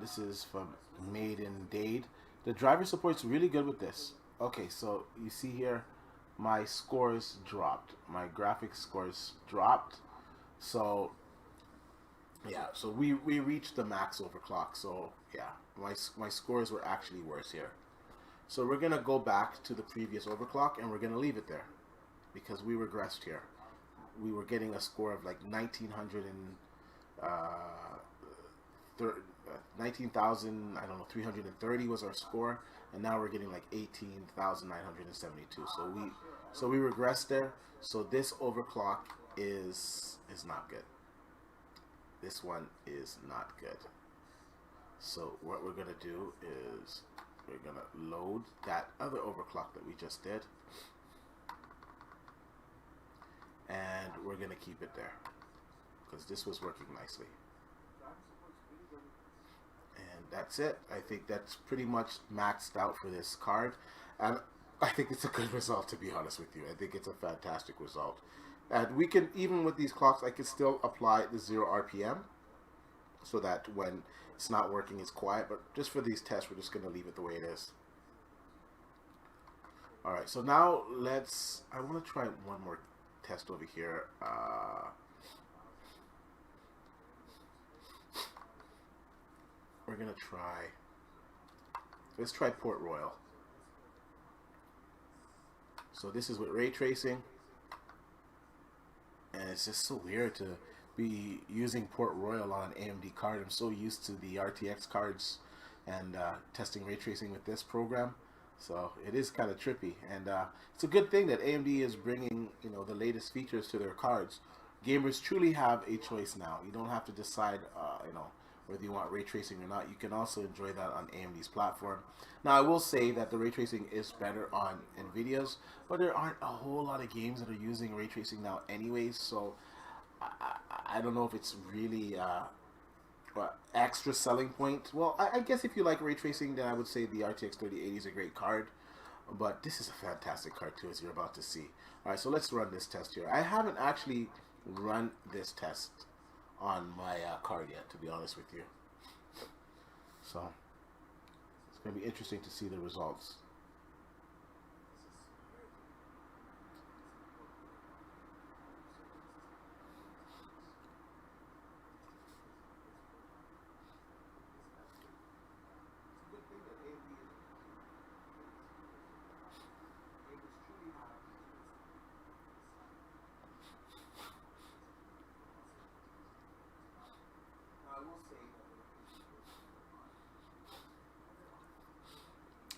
this is from Made in Dade. The driver support's really good with this. Okay, so you see here, my scores dropped. My graphics scores dropped. So yeah, so we reached the max overclock. So yeah, my scores were actually worse here. So we're gonna go back to the previous overclock and we're gonna leave it there because we regressed here. We were getting a score of like 1900 and uh, 19,000, I don't know, 330 was our score, and now we're getting like 18,972. So we regressed there. So this overclock is not good. This one is not good. So what we're gonna do is we're gonna load that other overclock that we just did, and we're gonna keep it there because this was working nicely. And that's it. I think that's pretty much maxed out for this card, and I think it's a good result, to be honest with you. I think it's a fantastic result, and we can, even with these clocks, I can still apply the 0 RPM so that when it's not working it's quiet, but just for these tests we're just going to leave it the way it is. Alright, so now I want to try one more test over here. We're going to let's try Port Royal. So this is with ray tracing, and it's just so weird to be using Port Royal on an AMD card. I'm so used to the RTX cards and testing ray tracing with this program, so it is kind of trippy. And it's a good thing that AMD is bringing, you know, the latest features to their cards. Gamers truly have a choice now. You don't have to decide, you know, whether you want ray tracing or not. You can also enjoy that on AMD's platform. Now, I will say that the ray tracing is better on NVIDIA's, but there aren't a whole lot of games that are using ray tracing now anyways, so I don't know if it's really extra selling point. Well, I guess if you like ray tracing, then I would say the RTX 3080 is a great card, but this is a fantastic card too, as you're about to see. Alright, so let's run this test here. I haven't actually run this test on my card yet, to be honest with you. So it's going to be interesting to see the results.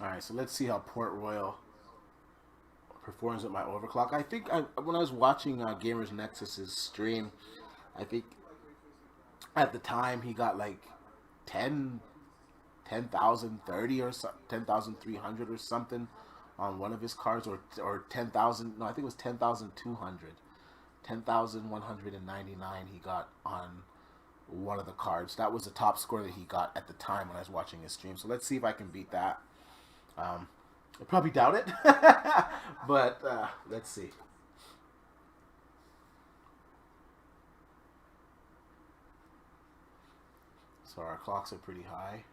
Alright, so let's see how Port Royal performs with my overclock. I think when I was watching Gamers Nexus's stream, I think at the time he got like 10,030 or 10,300 or something on one of his cards, or 10,000. No, I think it was 10,200, 10,199 he got on one of the cards. That was the top score that he got at the time when I was watching his stream. So let's see if I can beat that. I probably doubt it, but let's see. So our clocks are pretty high.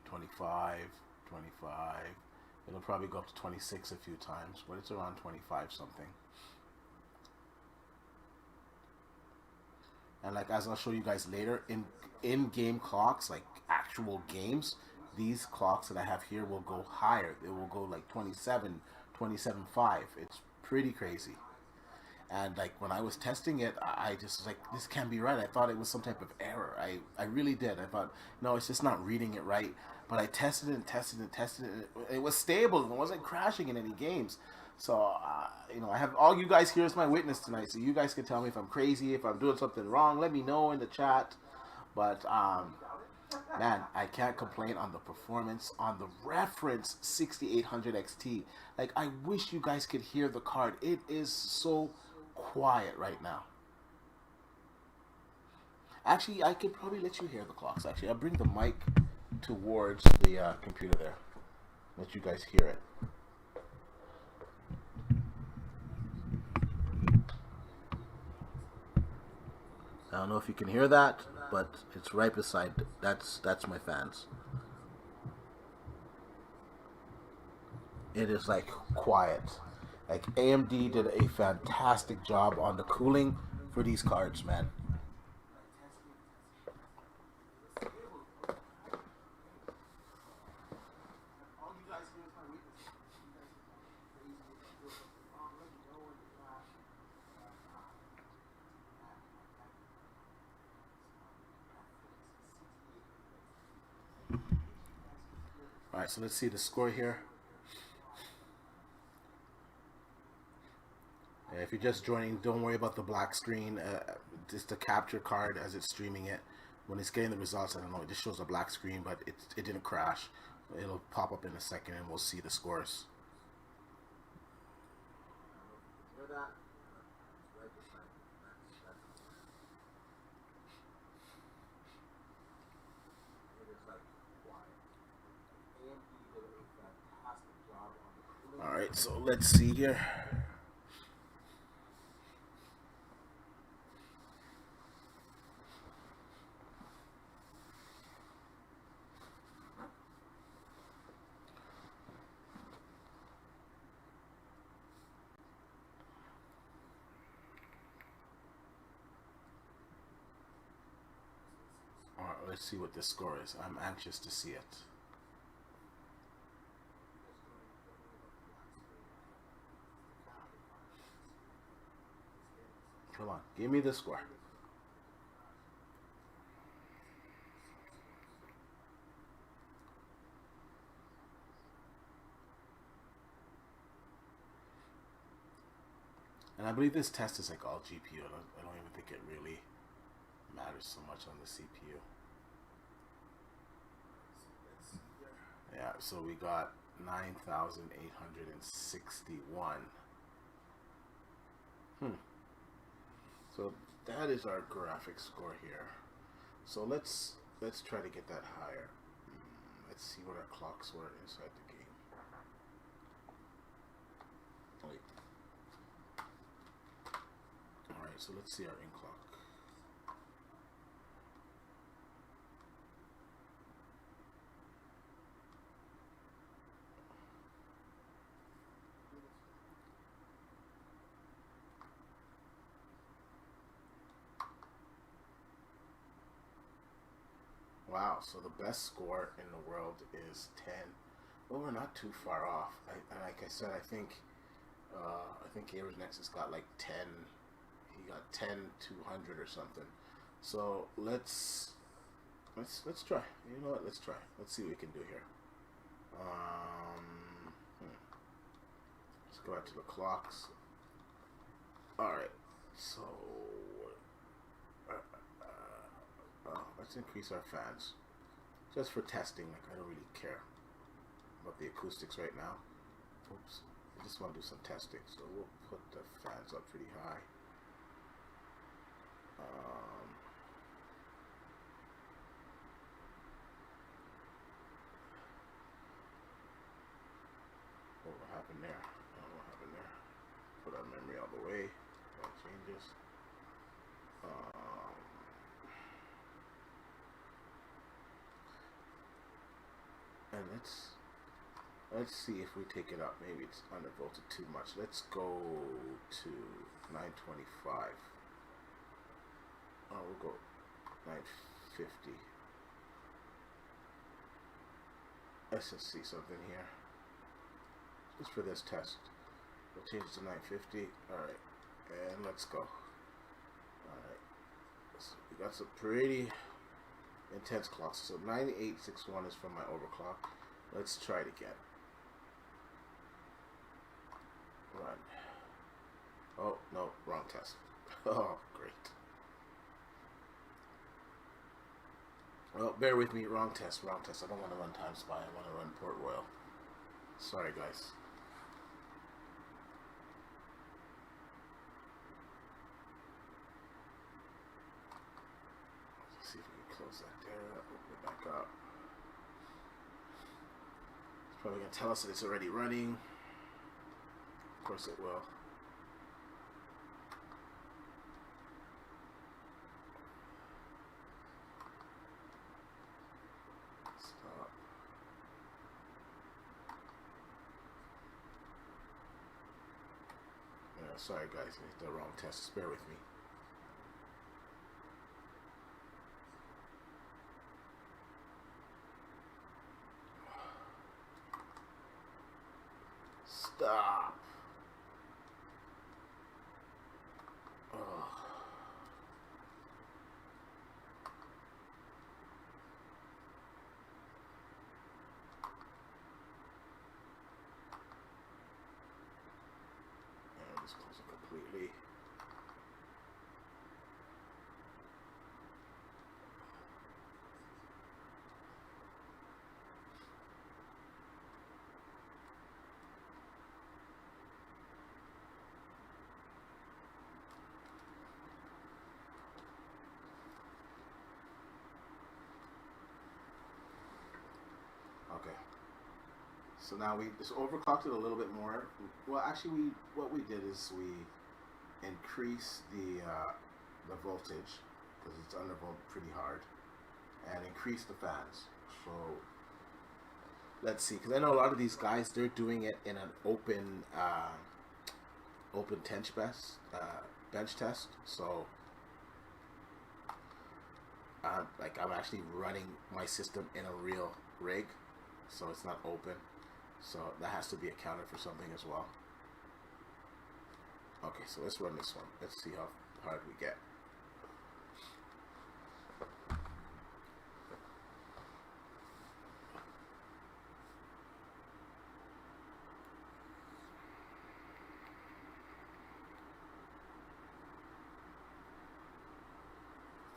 25, 25. It'll probably go up to 26 a few times, but it's around 25 something. And like, as I'll show you guys later, in-game clocks, like actual games, these clocks that I have here will go higher. It will go like 27, 27.5. It's pretty crazy. And like when I was testing it, I just was like, this can't be right. I thought it was some type of error. I really did. I thought, no, it's just not reading it right. But I tested it and tested it and tested it. It was stable. It wasn't crashing in any games. So, you know, I have all you guys here as my witness tonight. So you guys can tell me if I'm crazy, if I'm doing something wrong. Let me know in the chat. But, man, I can't complain on the performance on the reference 6800XT. Like, I wish you guys could hear the card. It is so quiet right now. Actually, I could probably let you hear the clocks. Actually, I'll bring the mic towards the computer there. Let you guys hear it. I don't know if you can hear that, but it's right beside. That's my fans. It is like quiet. Like AMD did a fantastic job on the cooling for these cards, man. All right, so let's see the score here. If you're just joining, don't worry about the black screen. Just the capture card as it's streaming it. When it's getting the results, I don't know, it just shows a black screen, but it didn't crash. It'll pop up in a second and we'll see the scores. All right, so let's see here. All right, let's see what this score is. I'm anxious to see it. Come on, give me the score. And I believe this test is like all GPU. I don't even think it really matters so much on the CPU. Yeah, so we got 9,861. So that is our graphics score here. So let's try to get that higher. Let's see what our clocks were inside the game. Wait. All right, so let's see our in clock. Wow, so the best score in the world is 10. Well, we're not too far off. And like I said, I think Gamer's Nexus got like 10. He got 10,200 or something. So let's try. You know what? Let's try. Let's see what we can do here. Let's go back to the clocks. All right. So. Let's increase our fans just for testing. Like, I don't really care about the acoustics right now. Oops, I just want to do some testing, so we'll put the fans up pretty high. What happened there? I don't know what happened there. Put our memory all the way. That changes. And let's see if we take it up. Maybe it's undervolted too much. Let's go to 925. Oh, we'll go 950. Let's just see something here. Just for this test. We'll change it to 950. Alright. And let's go. Alright. So we got some pretty intense clocks. So 9861 is from my overclock. Let's try it again. Run. Oh, no, wrong test. Oh, great. Well, bear with me. Wrong test, wrong test. I don't want to run Time Spy. I want to run Port Royal. Sorry, guys. see if we can close that there. Open it back up. It's probably going to tell us that it's already running. Of course it will. Stop. Yeah, sorry guys, I hit the wrong test. Just bear with me. Stop. Ugh. And just close it completely. Okay. So now we just overclocked it a little bit more. Well, actually, what we did is we increased the voltage because it's undervolted pretty hard, and increased the fans. So let's see, because I know a lot of these guys, they're doing it in an open bench test. So like I'm actually running my system in a real rig, so it's not open. So that has to be accounted for something as well. Okay, so let's run this one. Let's see how hard we get.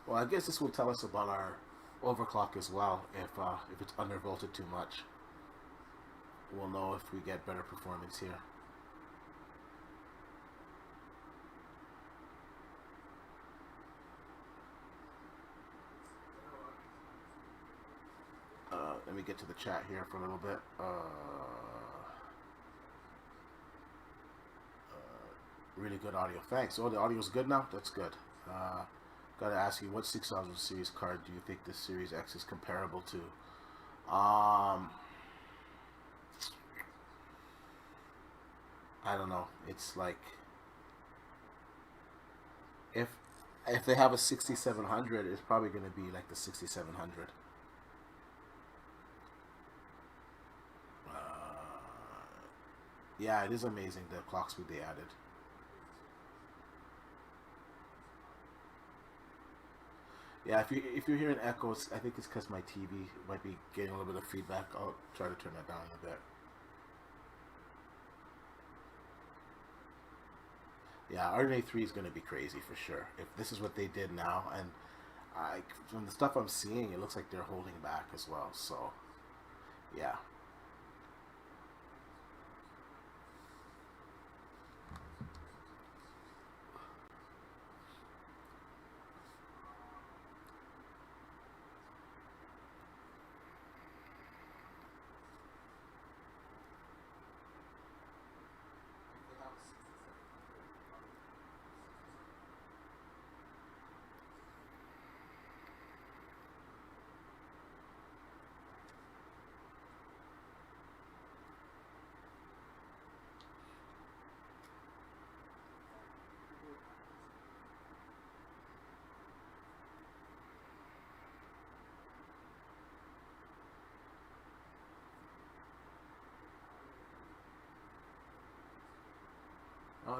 Well, I guess this will tell us about our overclock as well. If it's undervolted too much, we'll know if we get better performance here. Let me get to the chat here for a little bit. Really good audio. Thanks. Oh, the audio's good now? That's good. Gotta ask you, what 6000 series card do you think this Series X is comparable to? I don't know. It's like if they have a 6700, it's probably going to be like the 6700. Yeah, it is amazing the clock speed they added. Yeah, if you're hearing echoes, I think it's because my TV might be getting a little bit of feedback. I'll try to turn that down a bit. Yeah, RDNA 3 is going to be crazy for sure. If this is what they did now, and from the stuff I'm seeing, it looks like they're holding back as well. So, yeah.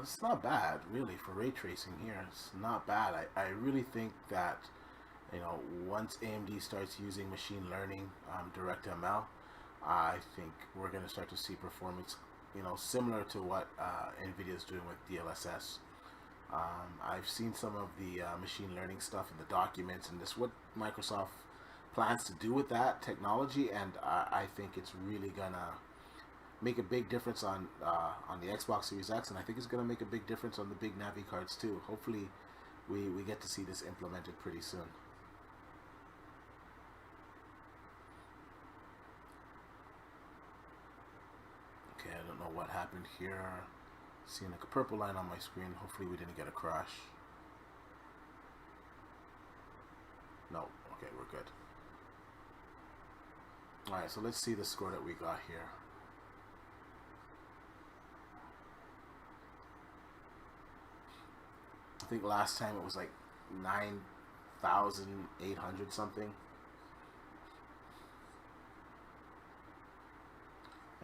It's not bad, really, for ray tracing here. It's not bad. I really think that, once AMD starts using machine learning, direct ML, I think we're going to start to see performance, similar to what NVIDIA is doing with DLSS. I've seen some of the machine learning stuff in the documents and this what Microsoft plans to do with that technology, and I think it's really gonna make a big difference on the Xbox Series X, and I think it's gonna make a big difference on the big Navi cards too. Hopefully, we get to see this implemented pretty soon. what happened here. Seeing like a purple line on my screen. Hopefully we didn't get a crash. No. Okay, we're good. Alright, so let's see the score that we got here. I think last time it was like 9,800 something.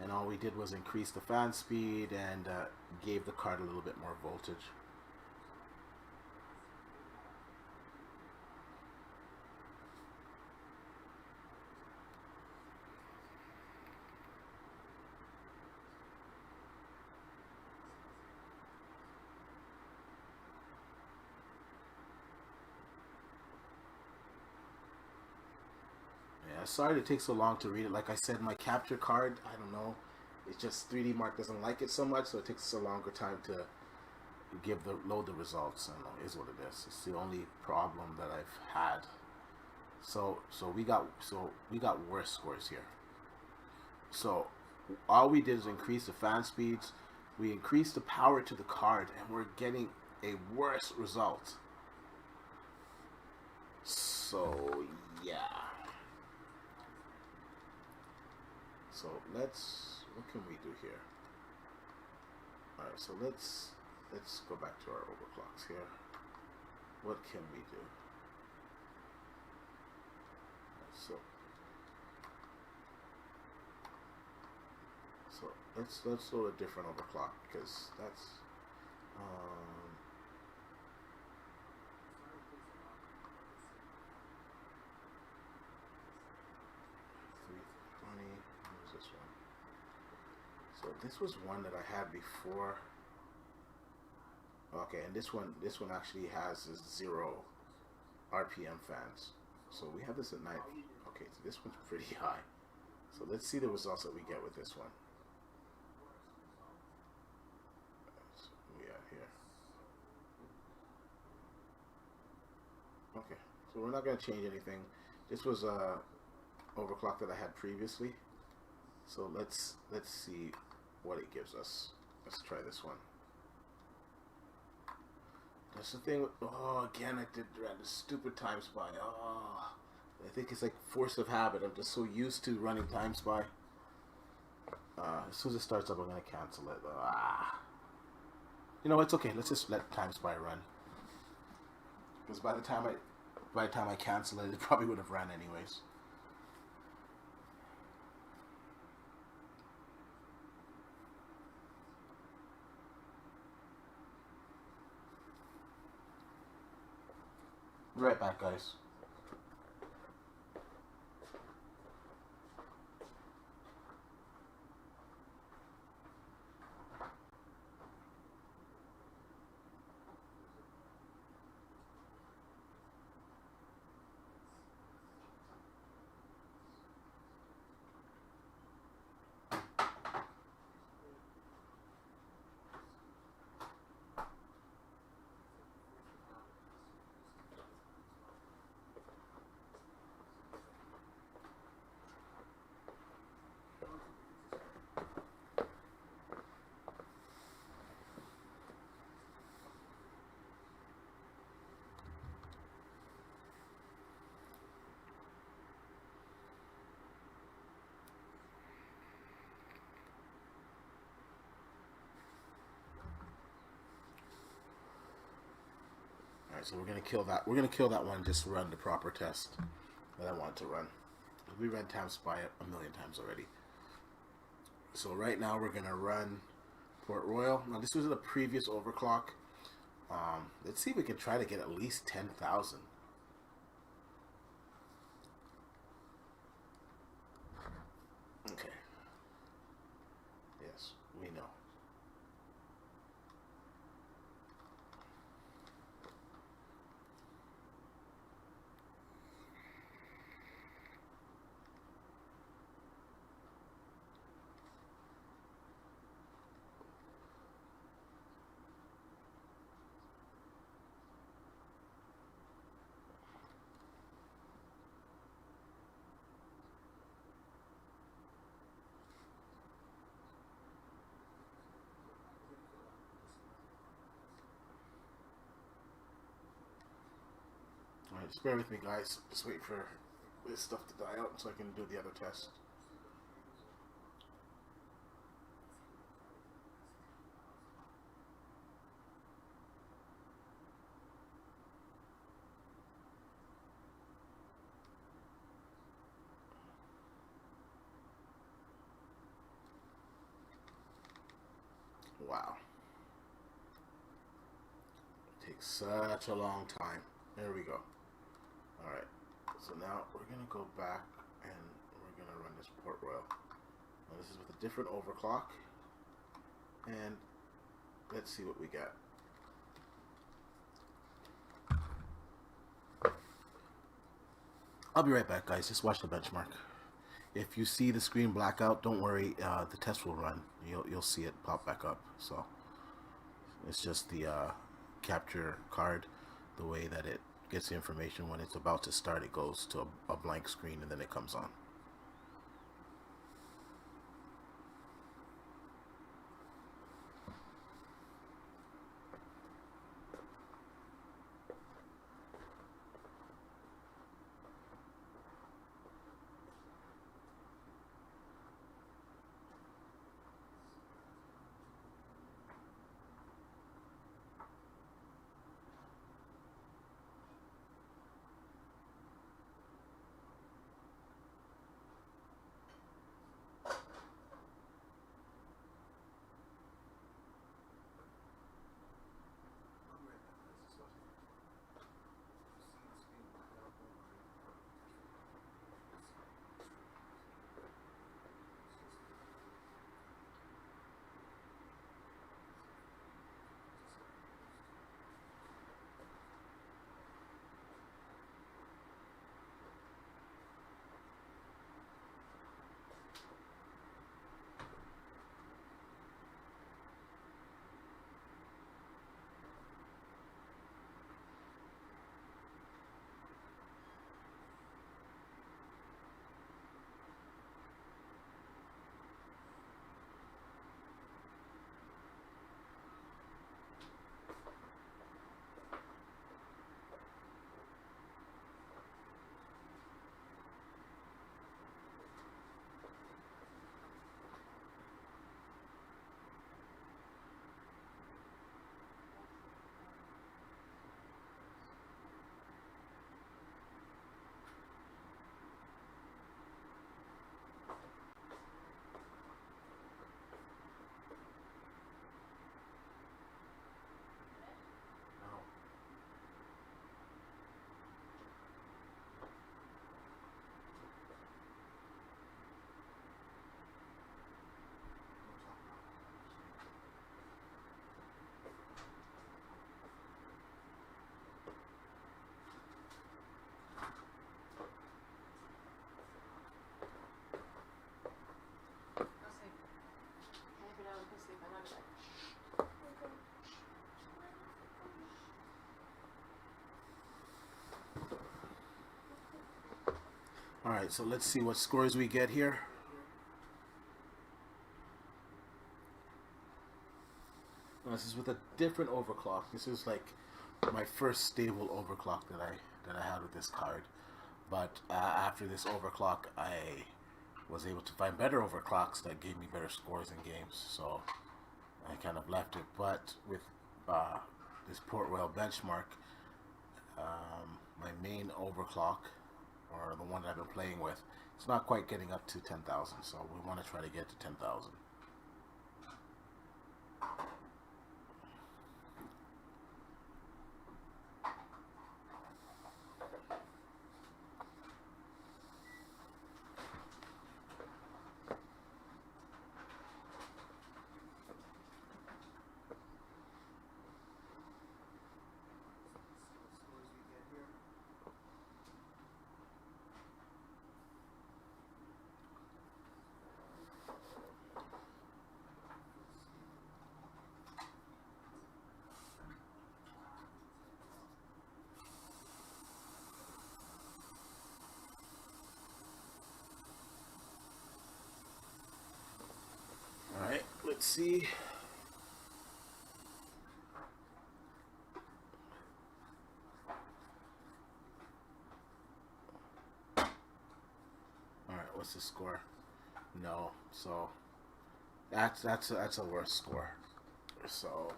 And all we did was increase the fan speed and gave the card a little bit more voltage. Yeah, sorry it takes so long to read it. Like I said, my capture card, I don't know. It's just 3D Mark doesn't like it so much, so it takes a longer time to load the results. I don't know, it is what it is. It's the only problem that I've had. So we got worse scores here. So all we did is increase the fan speeds, we increased the power to the card, and we're getting a worse result. So yeah. So what can we do here? Alright, so let's go back to our overclocks here. What can we do? So let's load a different overclock, because that's 320. What was this one? So this was one that I had before. Okay, and this one actually has 0 RPM fans. So we have this at 9. Okay, so this one's pretty high. So let's see the results that we get with this one. So we got here. Okay, so we're not going to change anything. This was a overclock that I had previously. So let's see what it gives us. Let's try this one. That's the thing with, oh, again, I did the stupid time spy. Oh, I think it's like force of habit. I'm just so used to running time spy. As soon as it starts up, I'm going to cancel it. You know, it's okay. Let's just let time spy run. Because by the time I cancel it, it probably would have ran anyways. Right back, guys. So we're gonna kill that. We're gonna kill that one. Just run the proper test that I want to run. We ran time spy a million times already. So right now we're gonna run Port Royal. Now this was the previous overclock. Let's see if we can try to get at least 10,000. Okay. Yes, we know. Just bear with me, guys. Just wait for this stuff to die out so I can do the other test. Wow. It takes such a long time. There we go. Alright. So now we're going to go back and we're going to run this port royal. Now this is with a different overclock. And let's see what we got. I'll be right back, guys. Just watch the benchmark. If you see the screen black out, don't worry. The test will run. You'll see it pop back up. So it's just the capture card, the way that it gets the information when it's about to start. It goes to a blank screen and then it comes on. Alright, so let's see what scores we get here. Now, this is with a different overclock. This is like my first stable overclock that I had with this card. But after this overclock, I was able to find better overclocks that gave me better scores in games. So I kind of left it. But with this Port Royal benchmark, my main overclock, or the one that I've been playing with, it's not quite getting up to 10,000, so we want to try to get to 10,000. Alright, let's see. what's the score? No, so that's a worse score. So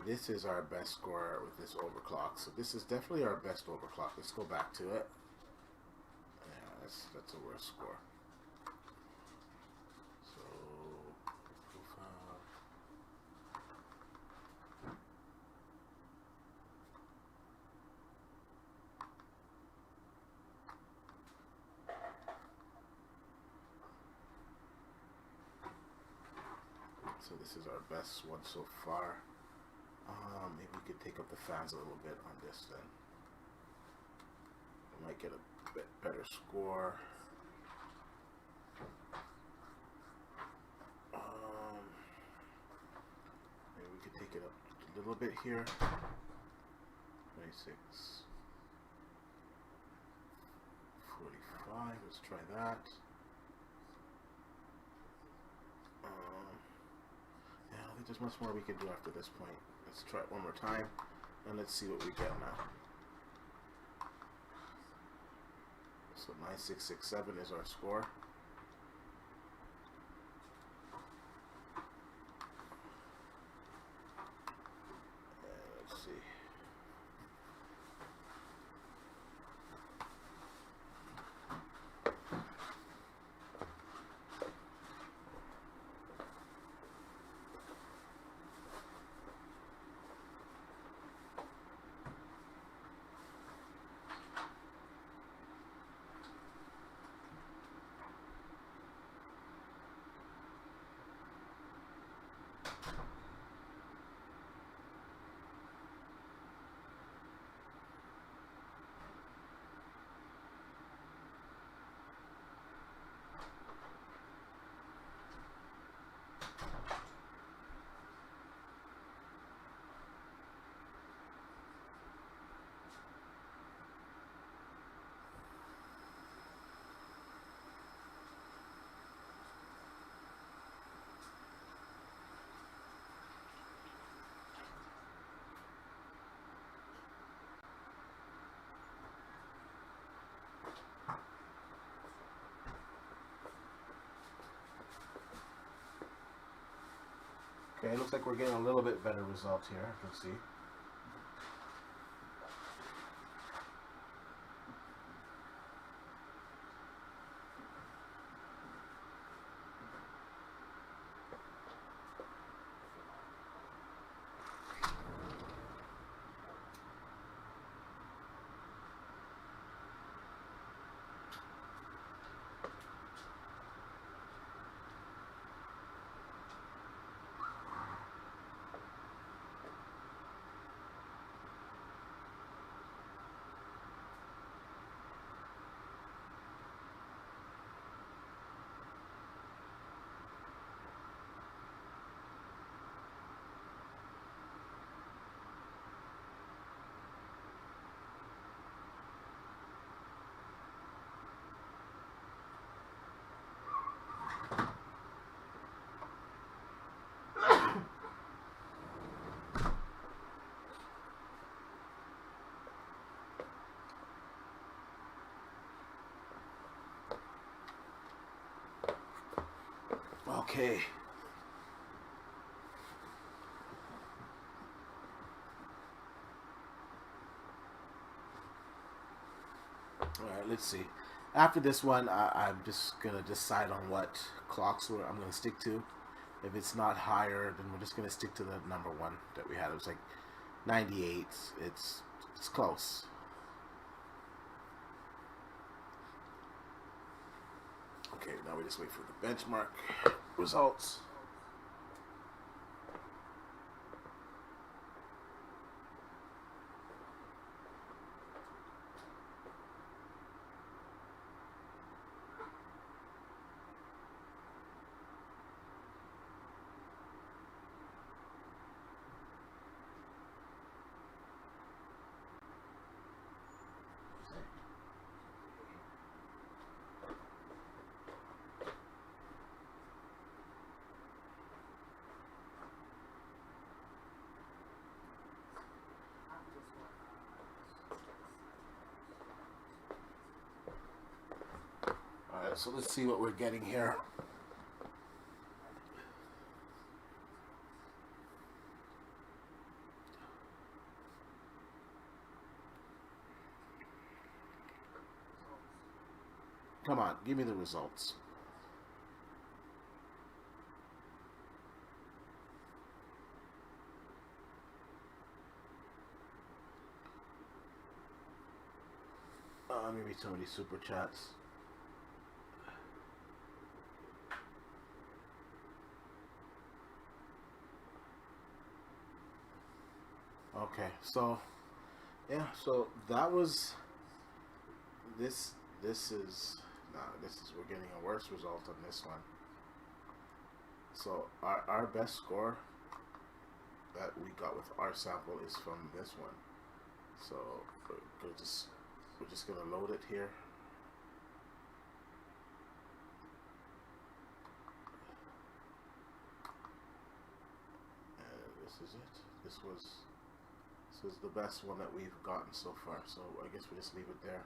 this is our best score with this overclock. So this is definitely our best overclock. Let's go back to it. Yeah, that's a worse score. So profile. So this is our best one so far. Maybe we could take up the fans a little bit on this then. We might get a bit better score. Maybe we could take it up a little bit here. 26. 45. Let's try that. Yeah, I think there's much more we can do after this point. Let's try it one more time, and let's see what we get now. So 9667 is our score. And let's see. Okay, it looks like we're getting a little bit better result here. Let's see. Okay. Alright, let's see. After this one, I'm just going to decide on what clocks I'm going to stick to. If it's not higher, then we're just going to stick to the number one that we had. It was like 98. It's close. Okay, now we just wait for the benchmark results. so let's see what we're getting here. Come on, give me the results. Maybe some of these super chats. Okay, so yeah, so that was this. This is we're getting a worse result on this one. So our best score that we got with our sample is from this one. So we're just gonna load it here. And this is it. This is the best one that we've gotten so far. So I guess we just leave it there.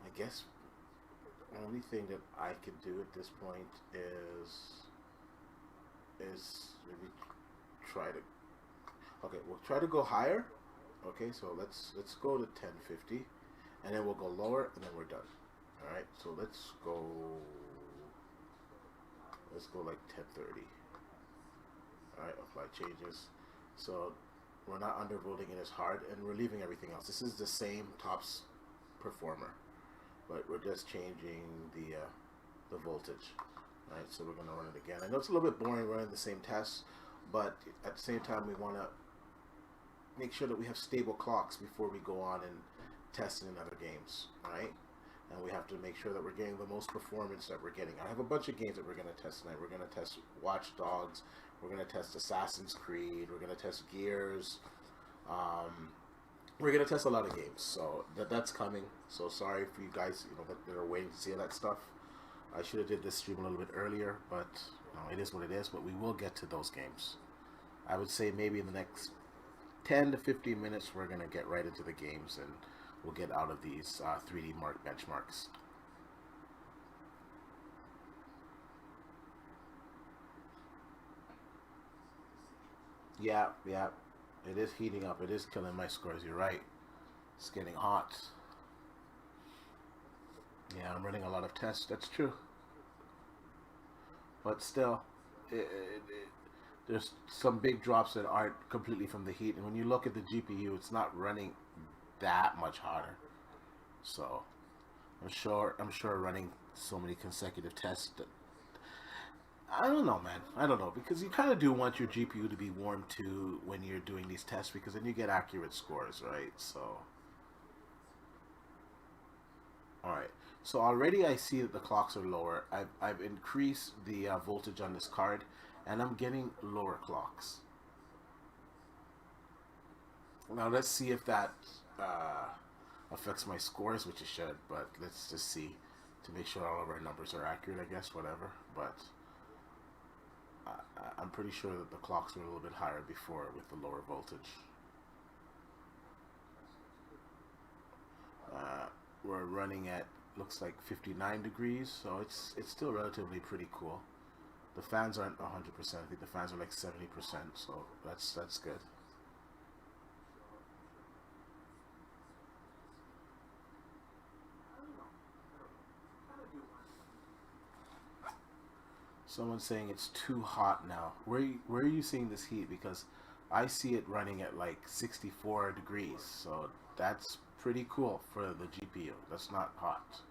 I guess the only thing that I could do at this point is maybe try to. Okay, we'll try to go higher. Okay, so let's go to 1050, and then we'll go lower, and then we're done. All right, so let's go like 1030. All right, apply changes. So we're not undervolting it as hard, and we're leaving everything else. This is the same tops performer, but we're just changing the voltage. All right, so we're gonna run it again. I know it's a little bit boring running the same tests, but at the same time we want to make sure that we have stable clocks before we go on and test in other games, right? And we have to make sure that we're getting the most performance that we're getting. I have a bunch of games that we're going to test tonight. We're going to test Watch Dogs. We're going to test Assassin's Creed. We're going to test Gears. We're going to test a lot of games. So that's coming. So sorry for you guys, that are waiting to see that stuff. I should have did this stream a little bit earlier, but it is what it is. But we will get to those games. I would say maybe in the next 10 to 15 minutes, we're going to get right into the games, and we'll get out of these 3D Mark benchmarks. Yeah, it is heating up. It is killing my scores. You're right. It's getting hot. Yeah, I'm running a lot of tests. That's true. But still, there's some big drops that aren't completely from the heat. And when you look at the GPU, it's not running that much hotter. So I'm sure running so many consecutive tests that, I don't know, man. I don't know, because you kind of do want your GPU to be warm too when you're doing these tests, because then you get accurate scores, right? So all right, so already I see that the clocks are lower. I've increased the voltage on this card, and I'm getting lower clocks. Now let's see if that affects my scores, which it should, but let's just see to make sure all of our numbers are accurate, I guess, whatever. But I'm pretty sure that the clocks were a little bit higher before with the lower voltage. We're running at, looks like 59 degrees, so it's still relatively pretty cool. The fans aren't 100%. I think the fans are like 70%, so that's good. Someone's saying it's too hot now. Where are you seeing this heat? Because I see it running at like 64 degrees, so that's pretty cool for the GPU. That's not hot.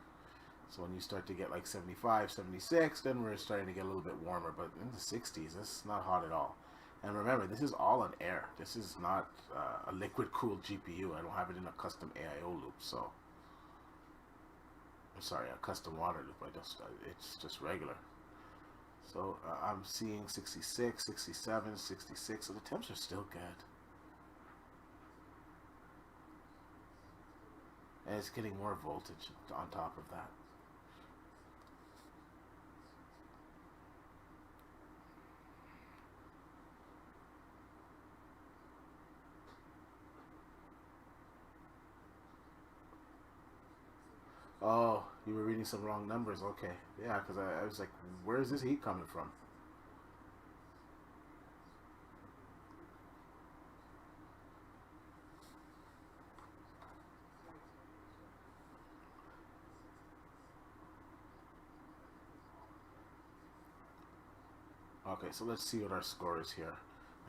So when you start to get like 75, 76, then we're starting to get a little bit warmer. But in the 60s, that's not hot at all. And remember, this is all on air. This is not a liquid-cooled GPU. I don't have it in a custom AIO loop, so... I'm sorry, a custom water loop. It's just regular. So I'm seeing 66, 67, 66, so the temps are still good. And it's getting more voltage on top of that. Oh, you were reading some wrong numbers. Okay. Yeah, because I was like, where is this heat coming from? Okay, so let's see what our score is here.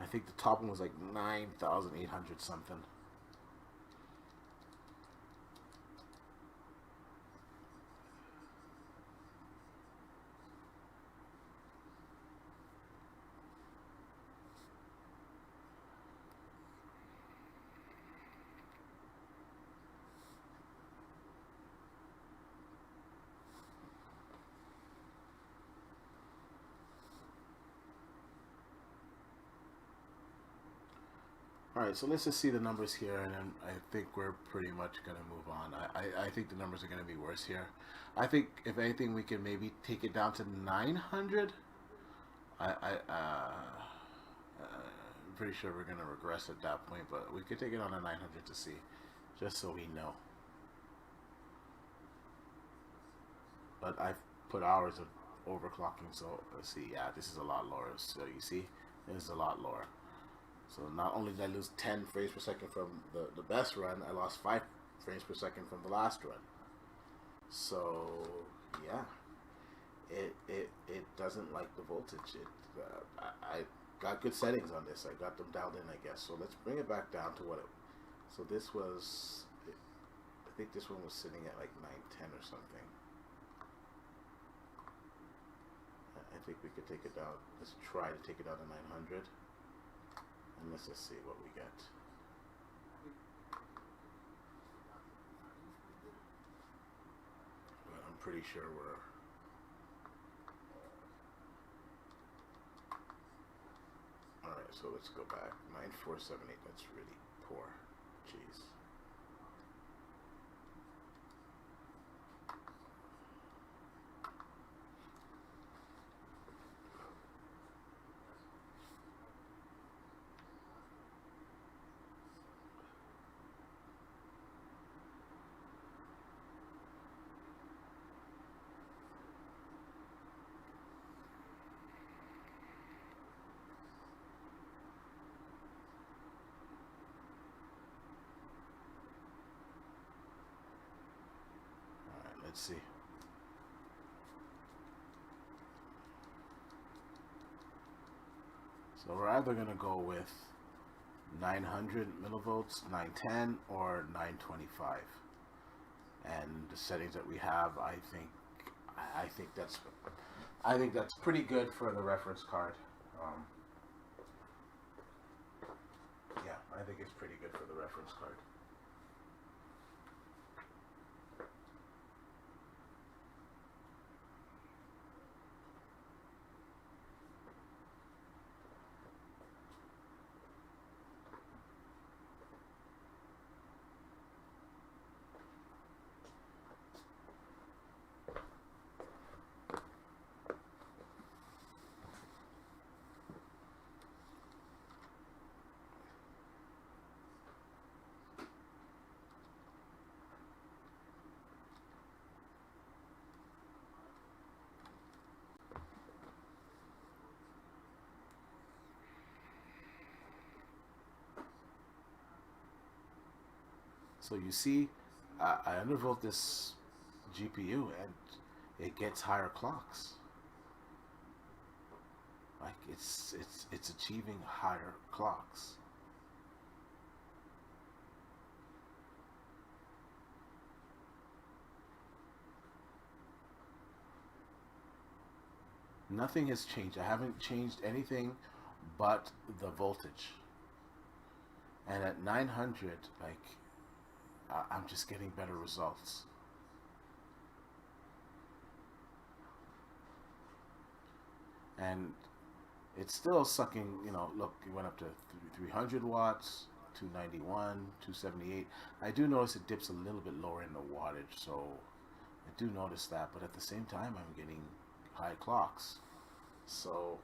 I think the top one was like 9,800 something. All right, so let's just see the numbers here, and then I think we're pretty much going to move on. I think the numbers are going to be worse here. I think, if anything, we can maybe take it down to 900. I'm pretty sure we're going to regress at that point, but we could take it on to 900 to see, just so we know. But I've put hours of overclocking, so let's see. Yeah, this is a lot lower. So you see, this is a lot lower. So not only did I lose 10 frames per second from the best run, I lost 5 frames per second from the last run. So yeah, it doesn't like the voltage. I got good settings on this. I got them dialed in, I guess. So let's bring it back down to what it. So this was, I think this one was sitting at like 910 or something. I think we could take it down. Let's try to take it down to 900. And let's just see what we get. But I'm pretty sure we're... Alright, so let's go back. 9478, that's really poor. Jeez. Let's see. So we're either going to go with 900 millivolts, 910, or 925. And the settings that we have, I think that's pretty good for the reference card. Yeah, I think it's pretty good for the reference card. So you see, I undervolt this GPU and it gets higher clocks. Like it's achieving higher clocks. Nothing has changed. I haven't changed anything but the voltage. And at 900, like, I'm just getting better results. And it's still sucking, you know, look, it went up to 300 watts, 291, 278. I do notice it dips a little bit lower in the wattage, so I do notice that, but at the same time, I'm getting high clocks. So,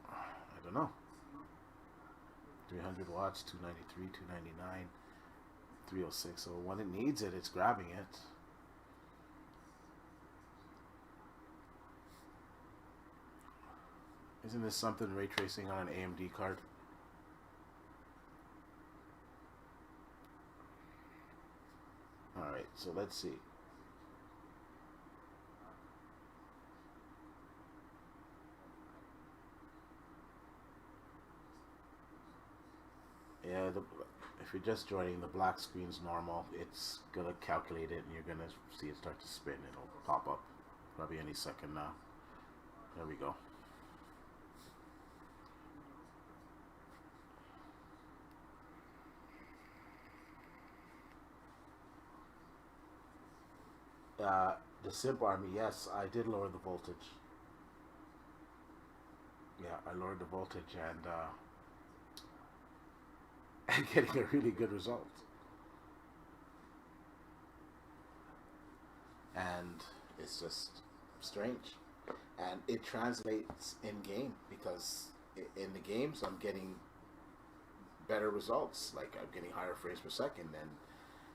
I don't know. 300 watts, 293, 299, 306. So when it needs it, it's grabbing it. Isn't this something ray tracing on an AMD card? Alright, so let's see. Yeah, if you're just joining, the black screen's normal. It's gonna calculate it and you're gonna see it start to spin. It'll pop up probably any second now. There we go. The SIP army, yes, I did lower the voltage. Yeah, I lowered the voltage and getting a really good result. And it's just strange. And it translates in game because in the games I'm getting better results. Like I'm getting higher frames per second, and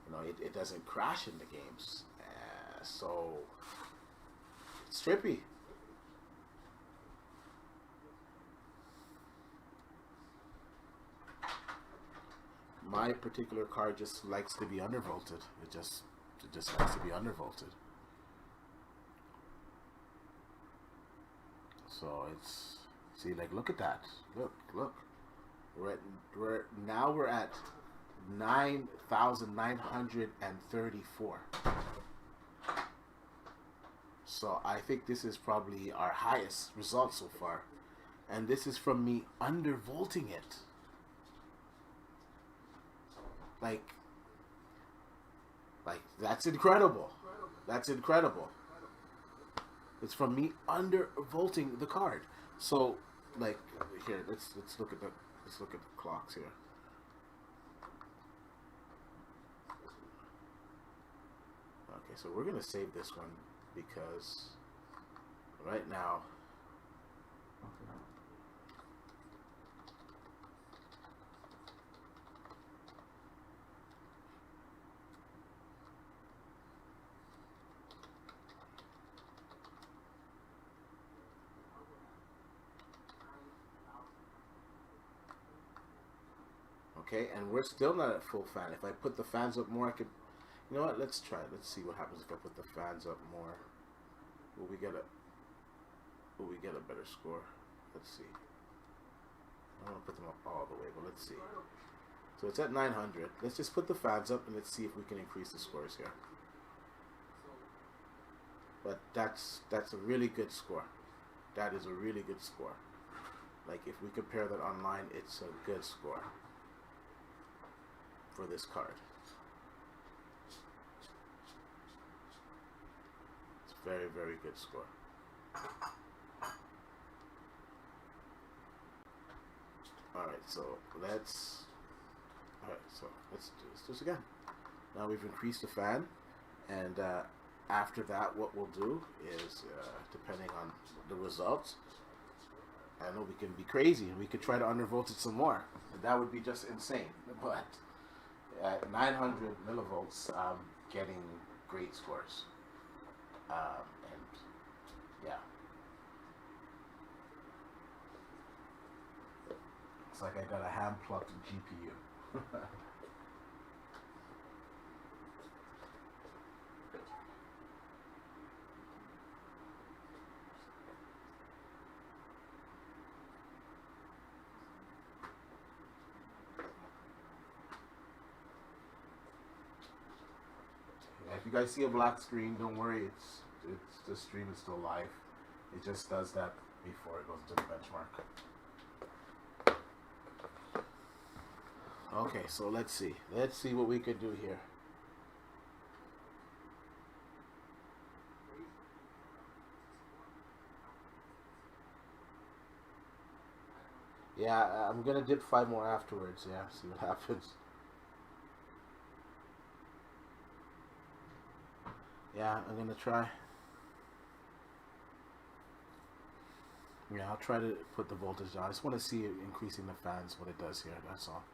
you know it doesn't crash in the games. So it's trippy. My particular card just likes to be undervolted. It just likes to be undervolted. So it's, see, like, look at that. Look. We're at 9,934. So I think this is probably our highest result so far. And this is from me undervolting it. Like that's incredible. That's incredible. It's from me undervolting the card. So, like, here, let's look at the clocks here. Okay, so we're gonna save this one because right now okay, and we're still not at full fan. If I put the fans up more, I could, you know what, let's try it. Let's see what happens if I put the fans up more. Will we get a better score? Let's see. I don't want to put them up all the way, but let's see. So it's at 900. Let's just put the fans up and let's see if we can increase the scores here. But that's a really good score. That is a really good score. Like if we compare that online, it's a good score for this card. It's a very, very good score. Alright, so let's do this again. Now we've increased the fan, and after that what we'll do is, depending on the results, I know we can be crazy and we could try to undervolt it some more. That would be just insane. But at 900 millivolts, I'm getting great scores. And yeah. It's like I got a hand-plucked GPU. If you guys see a black screen, don't worry. It's the stream is still live. It just does that before it goes to the benchmark. Okay, so let's see. Let's see what we can do here. Yeah, I'm gonna dip 5 more afterwards. Yeah, see what happens. Yeah, I'm gonna try. Yeah, I'll try to put the voltage down. I just want to see it increasing the fans, what it does here. That's all.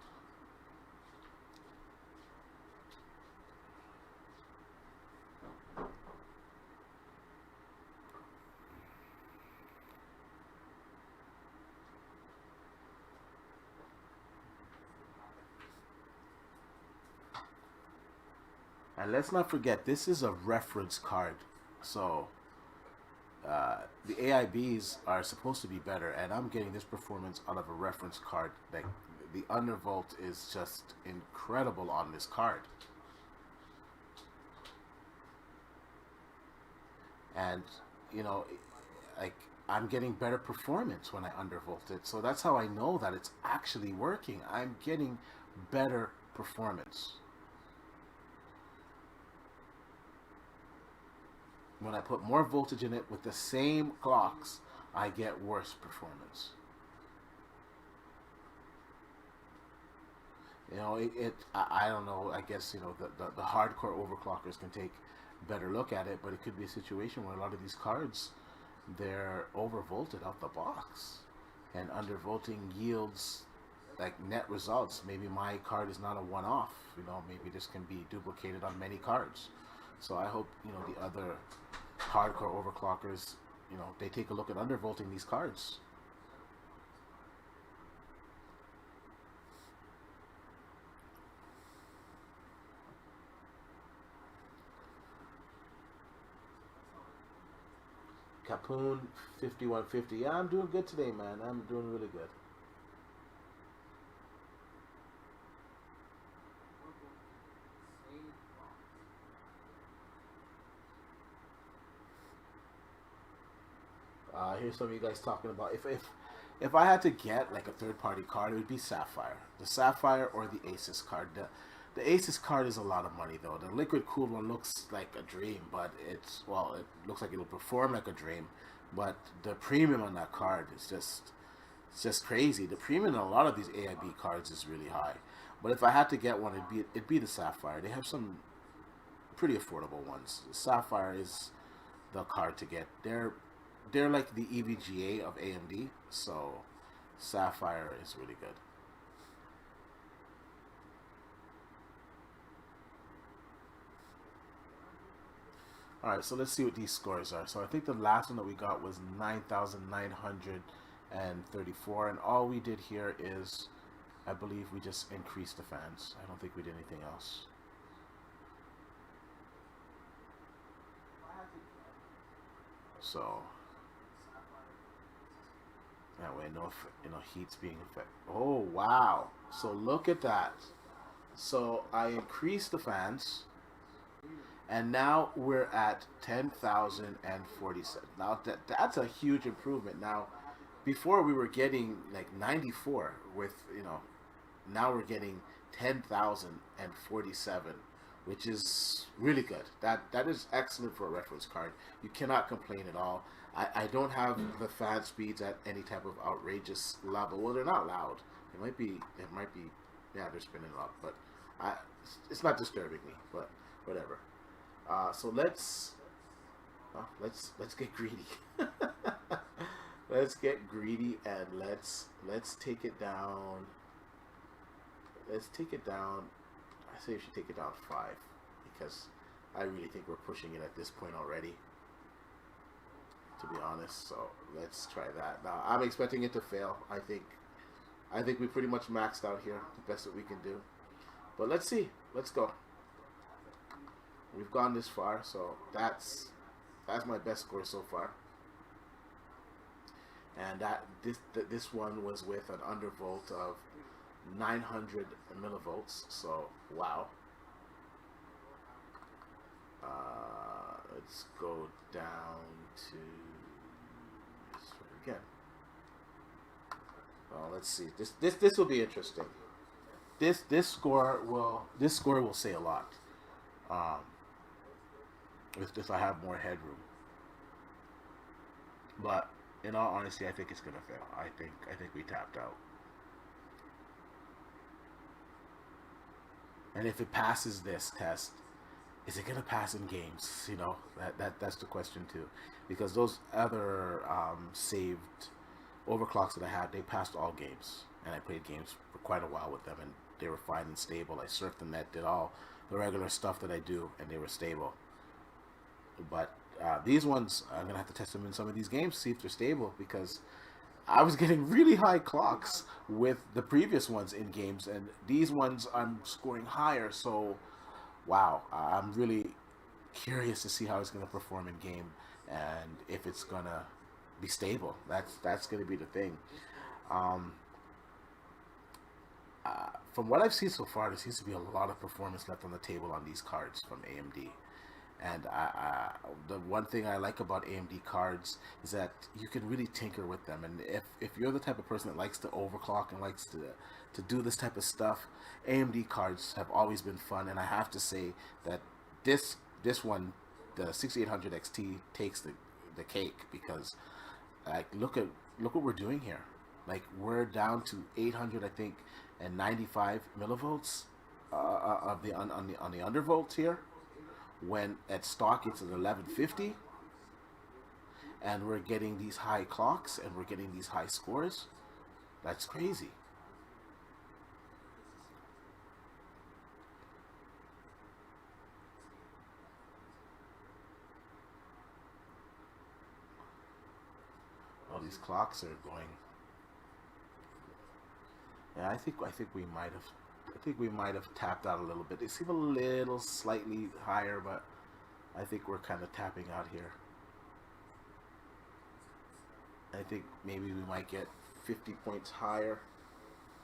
And let's not forget, this is a reference card. So the AIBs are supposed to be better, and I'm getting this performance out of a reference card. Like, the undervolt is just incredible on this card. And, you know, like, I'm getting better performance when I undervolt it. So that's how I know that it's actually working. I'm getting better performance. When I put more voltage in it with the same clocks, I get worse performance. You know, I don't know. I guess, you know, the hardcore overclockers can take better look at it, but it could be a situation where a lot of these cards, they're overvolted out the box, and undervolting yields like net results. Maybe my card is not a one-off. You know, maybe this can be duplicated on many cards. So I hope, you know, the other hardcore overclockers, you know, they take a look at undervolting these cards. Capoon 5150. Yeah, I'm doing good today, man. I'm doing really good. Here's some of you guys talking about if I had to get like a third party card, it would be Sapphire, the Sapphire or the Asus card. The Asus card is a lot of money though. The liquid cooled one looks like a dream, but it looks like it'll perform like a dream, but the premium on that card is just crazy. The premium on a lot of these AIB cards is really high. But if I had to get one, it'd be the Sapphire. They have some pretty affordable ones. The Sapphire is the card to get. They're like the EVGA of AMD, so Sapphire is really good. All right, so let's see what these scores are. So I think the last one that we got was 9,934, and all we did here is, I believe we just increased the fans. I don't think we did anything else. So that way, no heat's being affected. Oh wow! So look at that. So I increased the fans, and now we're at 10,047. Now that's a huge improvement. Now, before we were getting like 94 with, you know, now we're getting 10,047, which is really good. That is excellent for a reference card. You cannot complain at all. I don't have the fan speeds at any type of outrageous level. Well, they're not loud. It might be, yeah, they're spinning a lot, but it's not disturbing me. But whatever. So let's get greedy. Let's get greedy and let's take it down. Let's take it down. I say we should take it down 5 because I really think we're pushing it at this point already, to be honest. So let's try that. Now I'm expecting it to fail. I think we pretty much maxed out here, the best that we can do. But let's see. Let's go. We've gone this far, so that's my best score so far. And this one was with an undervolt of 900 millivolts. So wow. Let's go down to this one again. Well, let's see. This will be interesting. This score will say a lot. If I have more headroom. But in all honesty, I think it's gonna fail. I think we tapped out. And if it passes this test, is it gonna pass in games? You know, that's the question too, because those other saved overclocks that I had, they passed all games, and I played games for quite a while with them, and they were fine and stable. I surfed the net, did all the regular stuff that I do, and they were stable. But these ones, I'm gonna have to test them in some of these games, see if they're stable, because I was getting really high clocks with the previous ones in games, and these ones I'm scoring higher. So wow, I'm really curious to see how it's going to perform in game and if it's going to be stable. That's going to be the thing. Um, from what I've seen so far, there seems to be a lot of performance left on the table on these cards from AMD. And the one thing I like about AMD cards is that you can really tinker with them. And if you're the type of person that likes to overclock and likes to do this type of stuff, AMD cards have always been fun. And I have to say that this one, the 6800 XT, takes the cake because like look what we're doing here. Like we're down to 800, I think, and 95 millivolts of the on the undervolts here, when at stock it's at 1150, and we're getting these high clocks and we're getting these high scores. That's crazy. All these clocks are going. Yeah, I think we might have. I think we might have tapped out a little bit. They seem a little slightly higher, but I think we're kind of tapping out here. I think maybe we might get 50 points higher.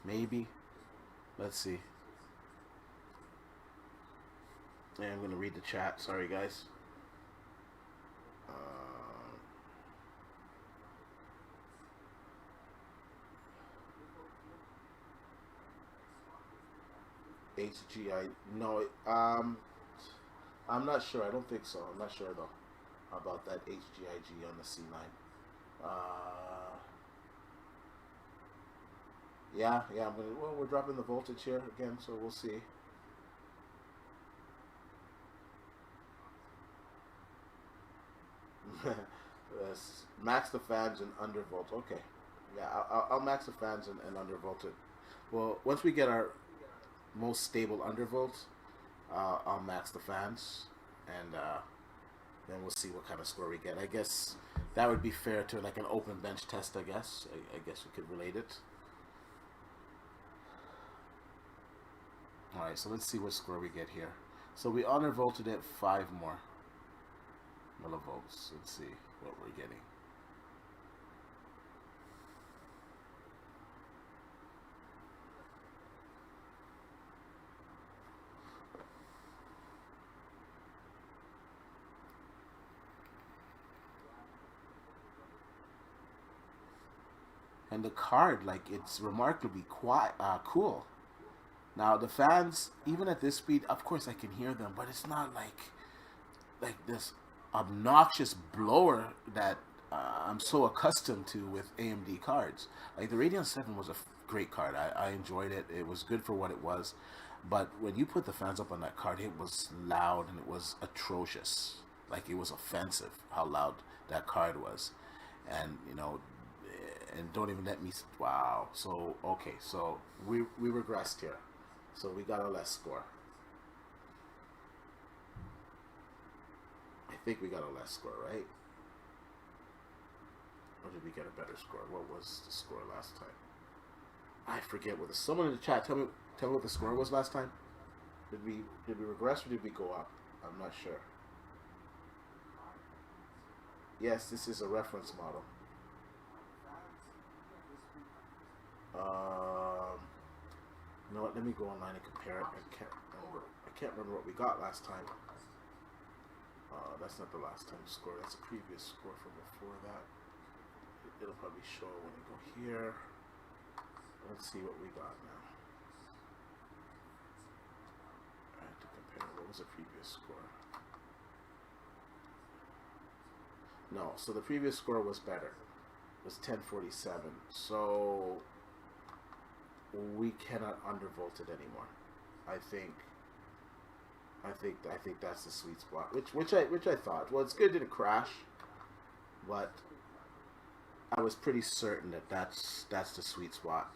Maybe. Let's see. Yeah, I'm going to read the chat. Sorry, guys. HGI. No, I'm not sure. I don't think so. I'm not sure though about that HGIG on the C9. Yeah, yeah. Well, we're dropping the voltage here again, so we'll see. Max the fans and undervolt. Okay. Yeah, I'll max the fans and undervolt it. Well, once we get our most stable undervolts, I'll max the fans, and then we'll see what kind of score we get. I guess that would be fair to like an open bench test. I guess. I guess we could relate it. All right, so let's see what score we get here. So we undervolted it 5 more millivolts. Let's see what we're getting. And the card, like, it's remarkably cool. Now the fans, even at this speed, of course I can hear them, but it's not like this obnoxious blower that I'm so accustomed to with AMD cards. Like the Radeon 7 was a great card. I enjoyed it. It was good for what it was. But when you put the fans up on that card, it was loud and it was atrocious. Like it was offensive how loud that card was. And and don't even let me. Wow. So okay. So we regressed here. So we got a less score. I think we got a less score, right? Or did we get a better score? What was the score last time? I forget what someone in the chat tell me what the score was last time. Did we regress or did we go up? I'm not sure. Yes, this is a reference model. You know what? Let me go online and compare it. I can't remember what we got last time. That's not the last time score. That's a previous score from before that. It'll probably show when we go here. Let's see what we got now. I have to compare. What was the previous score? No, so the previous score was better. It was 1047. So we cannot undervolt it anymore. I think that's the sweet spot. Which I thought. Well, it's good, didn't crash, but I was pretty certain that that's the sweet spot.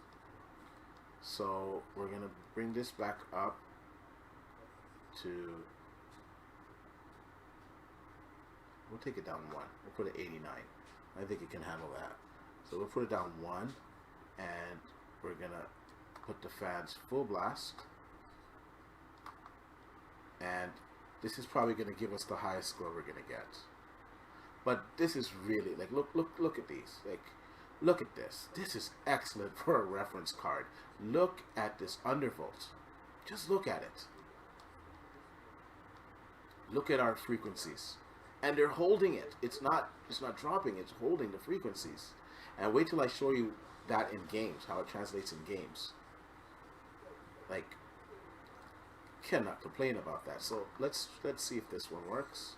So we're gonna bring this back up to. We'll take it down 1. We'll put it 89. I think it can handle that. So we'll put it down 1, and we're gonna put the fans full blast. and this is probably going to give us the highest score we're going to get. But this is really, like, look at these. Like, look at this. This is excellent for a reference card. Look at this undervolt. Just look at it. Look at our frequencies. And they're holding it. It's not dropping, it's holding the frequencies. And wait till I show you that in games, how it translates in games. Like, cannot complain about that. So let's see if this one works.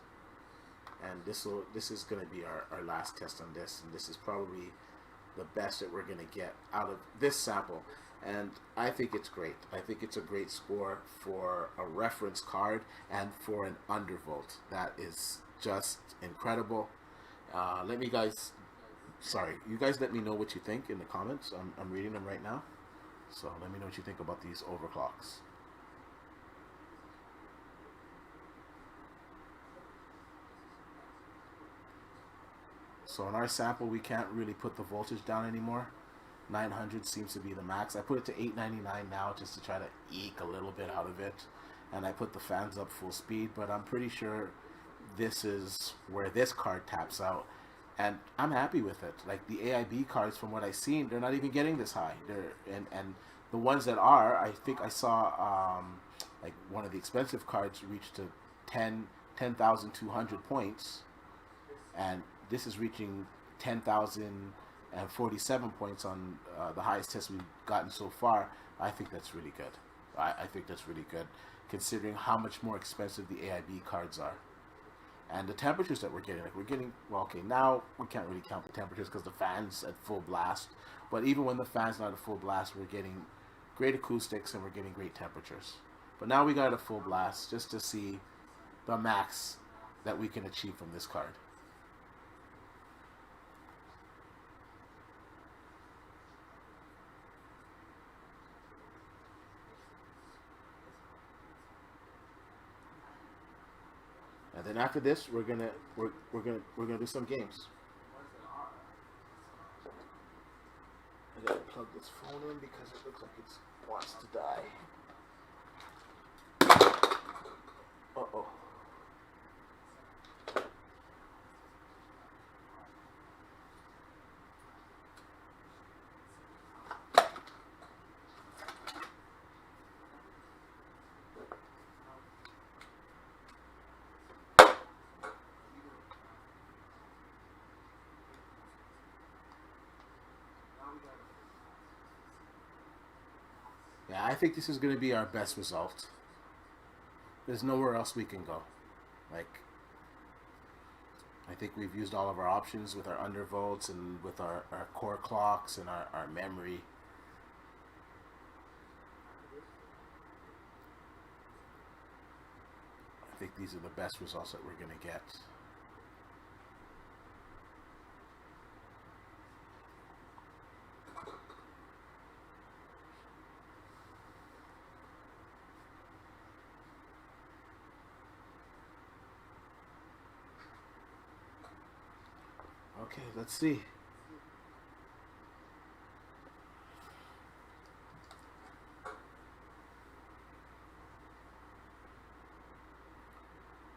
And this is going to be our last test on this, and this is probably the best that we're going to get out of this sample. And I think it's great. I think it's a great score for a reference card and for an undervolt. That is just incredible. You guys let me know what you think in the comments. I'm reading them right now. So let me know what you think about these overclocks. So in our sample, we can't really put the voltage down anymore. 900 seems to be the max. I put it to 899 now just to try to eke a little bit out of it. And I put the fans up full speed, but I'm pretty sure this is where this card taps out. And I'm happy with it. Like the AIB cards, from what I've seen, they're not even getting this high. And the ones that are, I think I saw like one of the expensive cards reach to 10,200 points. And this is reaching 10,047 points on the highest test we've gotten so far. I think that's really good. I think that's really good, considering how much more expensive the AIB cards are. And the temperatures that we're getting, well, okay, now we can't really count the temperatures because the fan's at full blast. But even when the fan's not at full blast, we're getting great acoustics and we're getting great temperatures. But now we got a full blast just to see the max that we can achieve from this card. And then after this, we're gonna do some games. I gotta plug this phone in because it looks like it wants to die. Uh-oh. Yeah, I think this is going to be our best result. There's nowhere else we can go. Like, I think we've used all of our options with our undervolts and with our core clocks and our memory. I think these are the best results that we're going to get. Okay, let's see.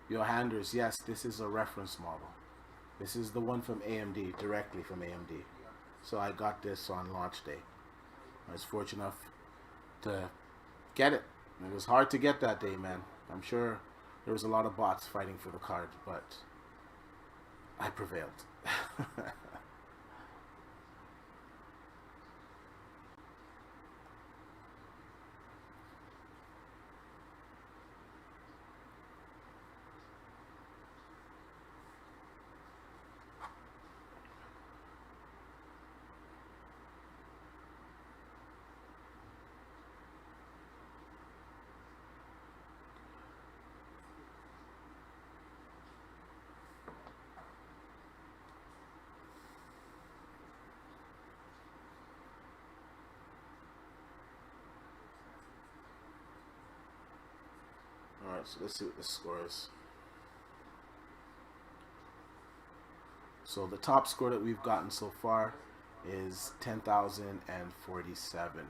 Johanders, yes, this is a reference model. This is the one from AMD, directly from AMD. So I got this on launch day. I was fortunate enough to get it. It was hard to get that day, man. I'm sure there was a lot of bots fighting for the card, but I prevailed. Alright, so let's see what the score is. So the top score that we've gotten so far is 10,047.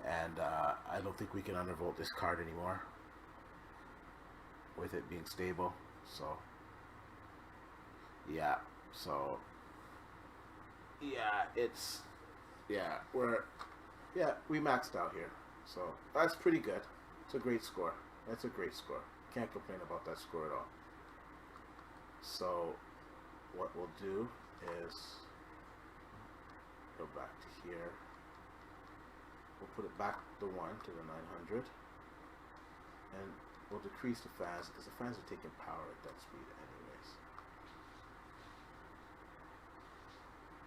And I don't think we can undervolt this card anymore. with it being stable. So yeah, so yeah, we maxed out here. So that's pretty good. It's a great score. That's a great score. Can't complain about that score at all. So what we'll do is go back to here. We'll put it back to 1 to the 900, and we'll decrease the fans because the fans are taking power at that speed anyways.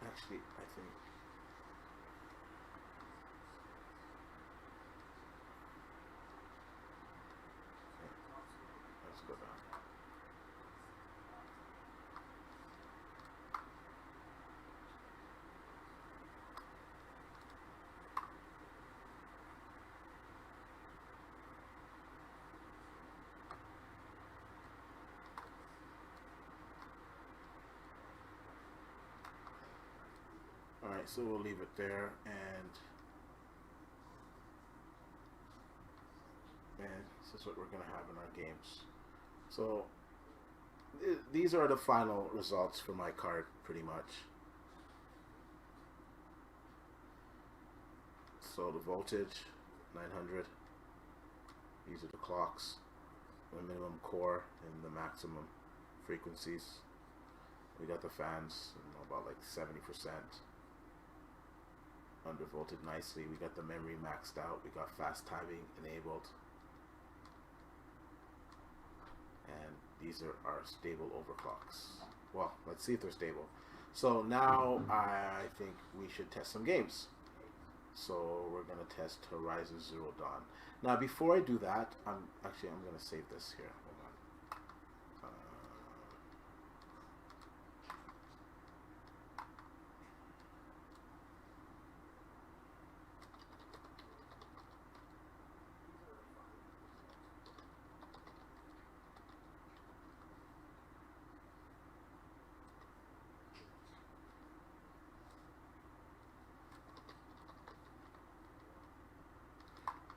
Actually, I think let's go down. Alright, so we'll leave it there, and this is what we're going to have in our games. So these are the final results for my card, pretty much. So the voltage, 900. These are the clocks, the minimum core and the maximum frequencies. We got the fans, about like 70%. Undervolted nicely. We got the memory maxed out. We got fast timing enabled. And these are our stable overclocks. Well, let's see if they're stable. So now I think we should test some games. So we're going to test Horizon Zero Dawn. Now before I do that, I'm going to save this here. Hold on.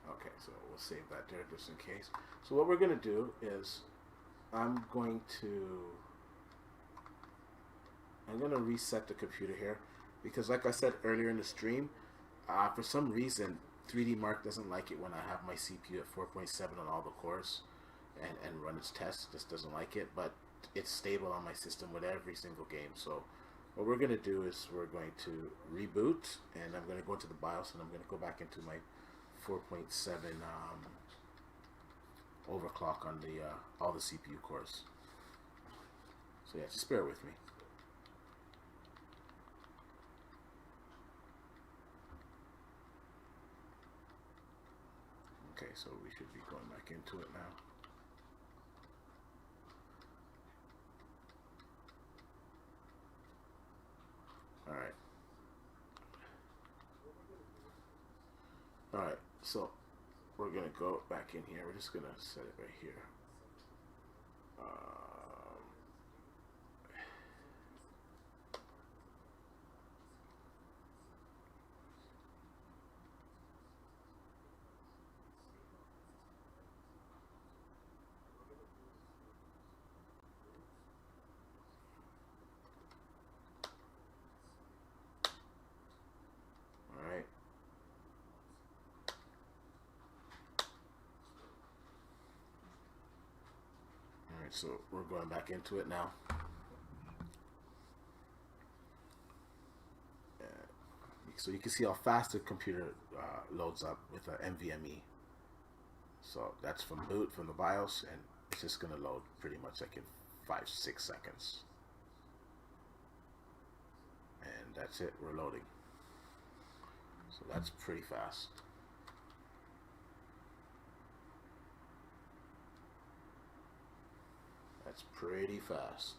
Okay, so we'll save that there just in case. So what we're going to do is I'm going to reset the computer here, because like I said earlier in the stream, for some reason 3D Mark doesn't like it when I have my CPU at 4.7 on all the cores and run its tests. Just doesn't like it, but it's stable on my system with every single game. So what we're going to do is we're going to reboot, and I'm going to go into the BIOS, and I'm going to go back into my 4.7 overclock on the all the CPU cores. So yeah, just bear with me. Okay, so we should be going back into it now. Alright. Alright, so we're going to go back in here. We're just going to set it right here. So we're going back into it now. So you can see how fast the computer loads up with a NVMe. So that's from boot, from the BIOS, and it's just going to load pretty much like in 5-6 seconds. And that's it, we're loading. So that's pretty fast. That's pretty fast.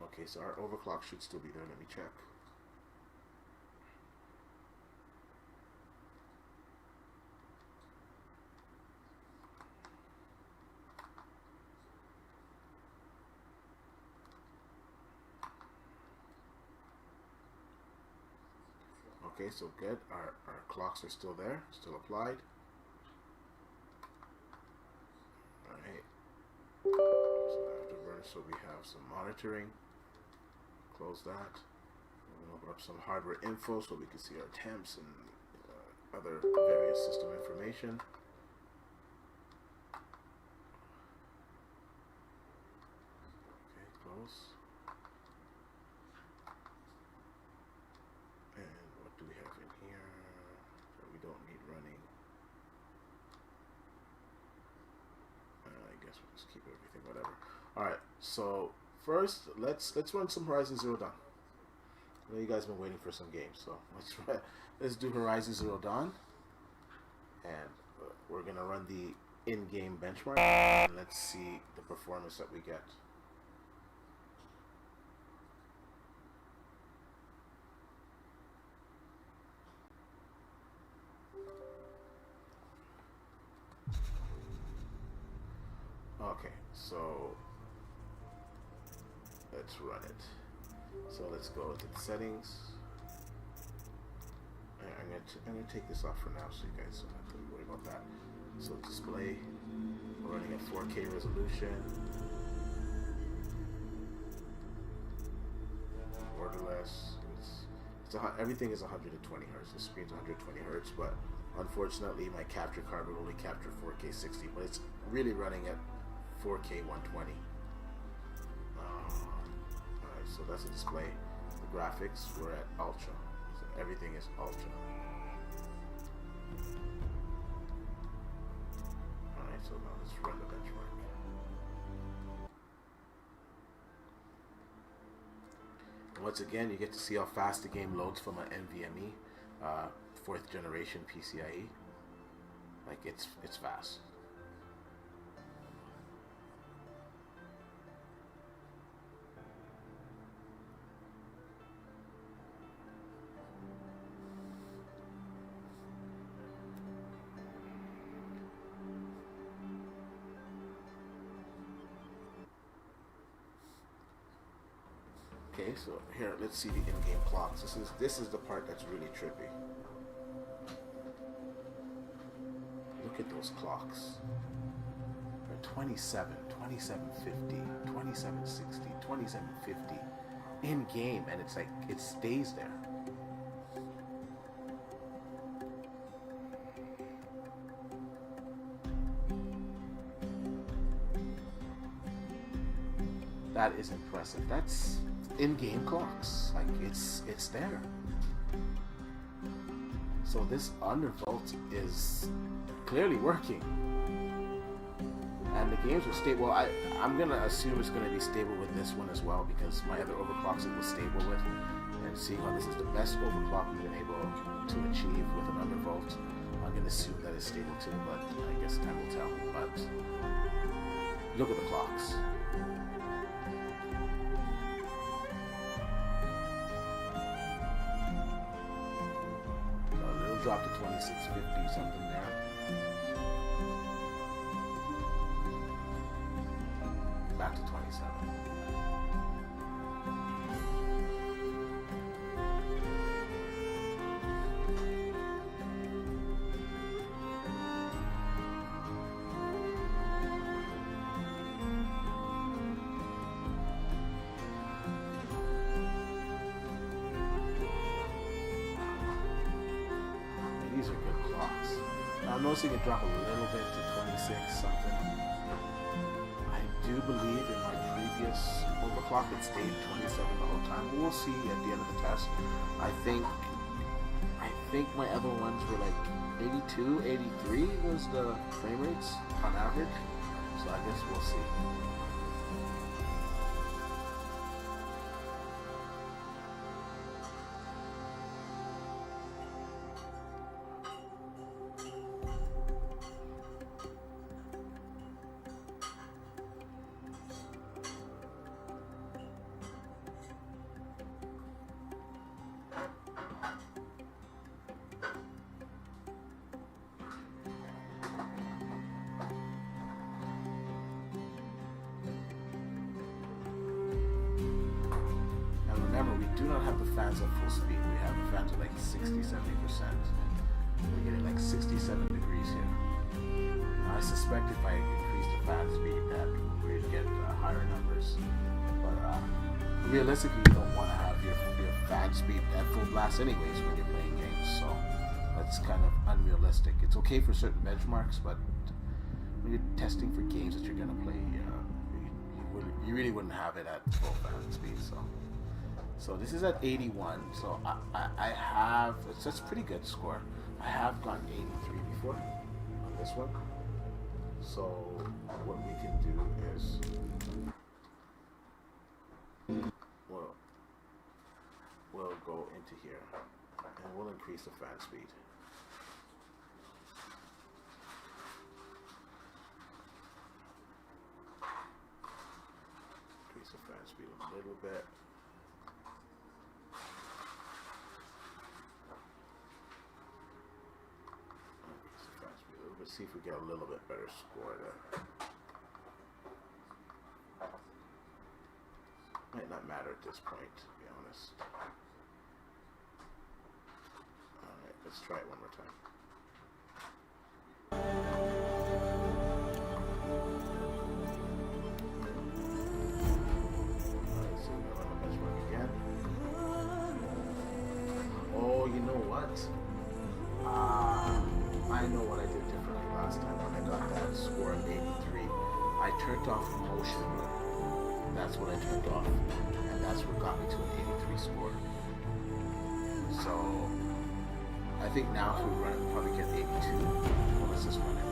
Okay, so our overclock should still be there. Let me check. Okay, so good. Our clocks are still there, still applied. Alright. So afterburner, so we have some monitoring. Close that. We'll open up some hardware info so we can see our temps and other various system information. Okay, close. And what do we have in here that we don't need running? I guess we'll just keep everything, whatever. Alright, so first let's run some Horizon Zero Dawn. I know you guys have been waiting for some games, so let's do Horizon Zero Dawn, and we're gonna run the in-game benchmark, and let's see the performance that we get. Okay, so let's run it. So let's go to the settings. I'm gonna take this off for now, so you guys don't have to worry about that. So display, we're running at 4K resolution. Borderless. Everything is 120 hertz. The screen's 120 hertz, but unfortunately my capture card will only capture 4K 60, but it's really running at 4K 120. Alright, so that's a display. The graphics, we're at ultra. So everything is ultra. Alright, so now let's run the benchmark. And once again, you get to see how fast the game loads from an NVMe, 4th generation PCIe. Like it's fast. Okay, so here, let's see the in-game clocks. This is the part that's really trippy. Look at those clocks. They're 27, 2750, 2760, 2750 in-game, and it's like it stays there. That is impressive. That's in-game clocks. Like it's there. So this undervolt is clearly working. And the games are stable. I'm gonna assume it's gonna be stable with this one as well, because my other overclocks it was stable with. And seeing how this is the best overclock we've been able to achieve with an undervolt, I'm gonna assume that it's stable too, but I guess time will tell. But look at the clocks. Drop to 2650 something there. Back to 27. These are good clocks. Now I'm noticing it drop a little bit to 26 something. I do believe in my previous overclock it stayed 27 the whole time. We'll see at the end of the test. I think my other ones were like 82, 83 was the frame rates on average. So I guess we'll see. don't have the fans at full speed. We have the fans at like 60-70%. We're getting like 67 degrees here. I suspect if I increase the fan speed that we'd get higher numbers. But realistically, you don't want to have your fan speed at full blast anyways when you're playing games. So that's kind of unrealistic. It's okay for certain benchmarks, but when you're testing for games that you're going to play, you really wouldn't have it at full fan speed. So this is at 81. So I have, that's a pretty good score. I have gotten 83 before on this one. So what we can do is, we'll go into here and we'll increase the fan speed. Increase the fan speed a little bit. Let's see if we get a little bit better score there. Might not matter at this point, to be honest. Alright, let's try it one more time. Alright, so we're gonna run the benchmark again. Oh, you know what? I know what I did differently last time when I got that score of 83. I turned off motion blur. That's what I turned off. And that's what got me to an 83 score. So I think now if we run it, we'll probably get 82. Well, let's just run it.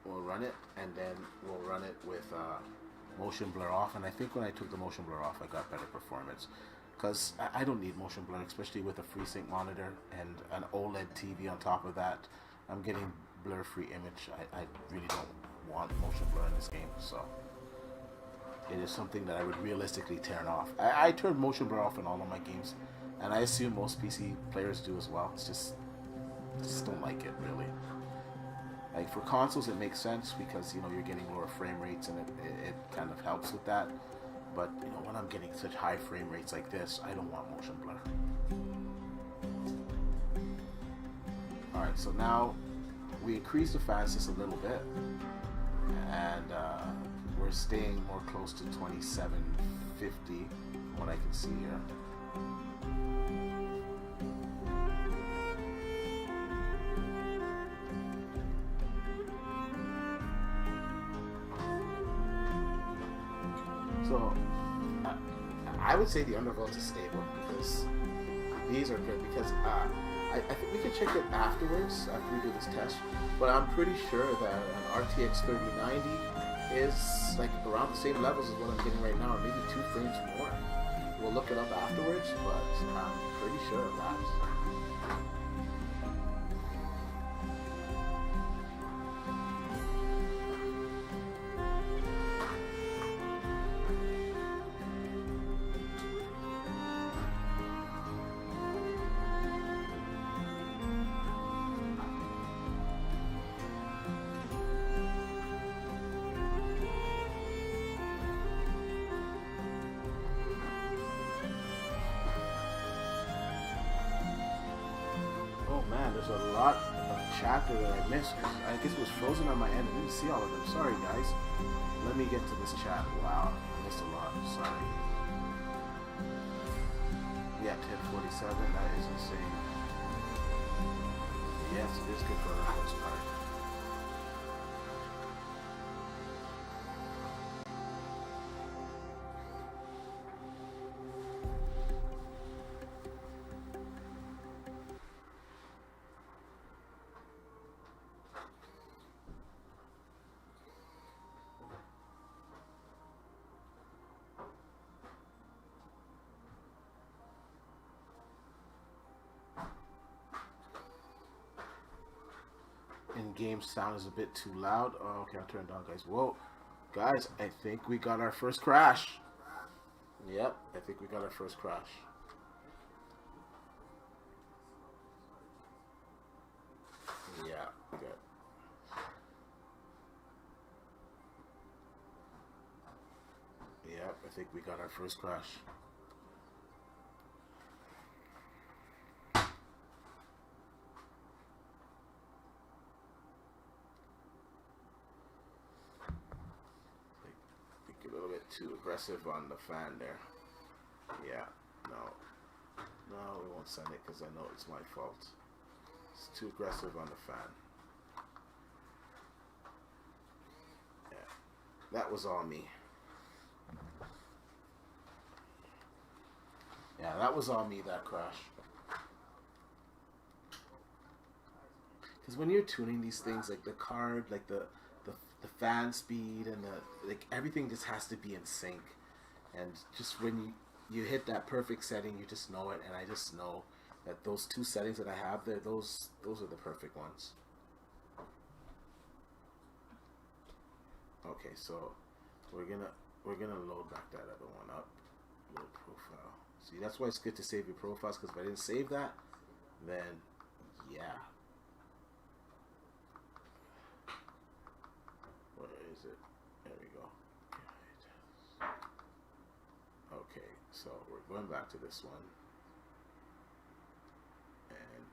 We'll run it and then we'll run it with motion blur off. And I think when I took the motion blur off, I got better performance. Because I don't need motion blur, especially with a FreeSync monitor and an OLED TV on top of that. I'm getting blur-free image. I really don't want motion blur in this game, so it is something that I would realistically turn off. I turn motion blur off in all of my games, and I assume most PC players do as well. It's just don't like it, really. Like for consoles, it makes sense because you're getting lower frame rates, and it kind of helps with that. But when I'm getting such high frame rates like this, I don't want motion blur. Alright, so now we increase the fans just a little bit, and we're staying more close to 2750 from what I can see here. So I would say the undervolts is stable because these are good because I think we can check it afterwards after we do this test, but I'm pretty sure that an RTX 3090 is like around the same levels as what I'm getting right now, or maybe 2 frames more. We'll look it up afterwards, but I'm pretty sure of that. Man, there's a lot of chapter that I missed. I guess it was frozen on my end. I didn't see all of them. Sorry, guys. Let me get to this chat. Wow, I missed a lot. Sorry. Yeah, 1047. That is insane. Yes, it is good for the most part. In-game sound is a bit too loud. Oh, okay, I'll turn it down, guys. Whoa. Guys, I think we got our first crash. Yep, I think we got our first crash. Yeah, good. Yep, I think we got our first crash. A little bit too aggressive on the fan there. Yeah, no, we won't send it because I know it's my fault. It's too aggressive on the fan. Yeah, that was all me. Yeah, that was all me, that crash. Because when you're tuning these things, like the card, like the fan speed and the like, everything just has to be in sync. And just when you hit that perfect setting, you just know it. And I just know that those two settings that I have there, those are the perfect ones. Okay, so we're gonna load back that other one up. Load profile. See, that's why it's good to save your profiles, because if I didn't save that, then yeah. Where is it? There we go. Okay, so we're going back to this one. And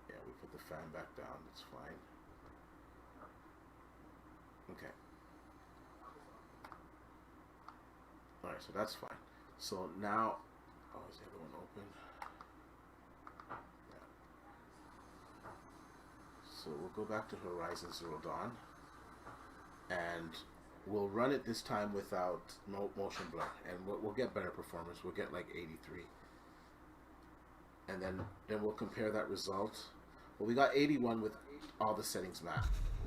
yeah, we put the fan back down. That's fine. Okay. Alright, so that's fine. So now, oh, is the other one open? Yeah. So we'll go back to Horizon Zero Dawn. And we'll run it this time without motion blur, and we'll get better performance. We'll get like 83, and then we'll compare that result. Well, we got 81 with all the settings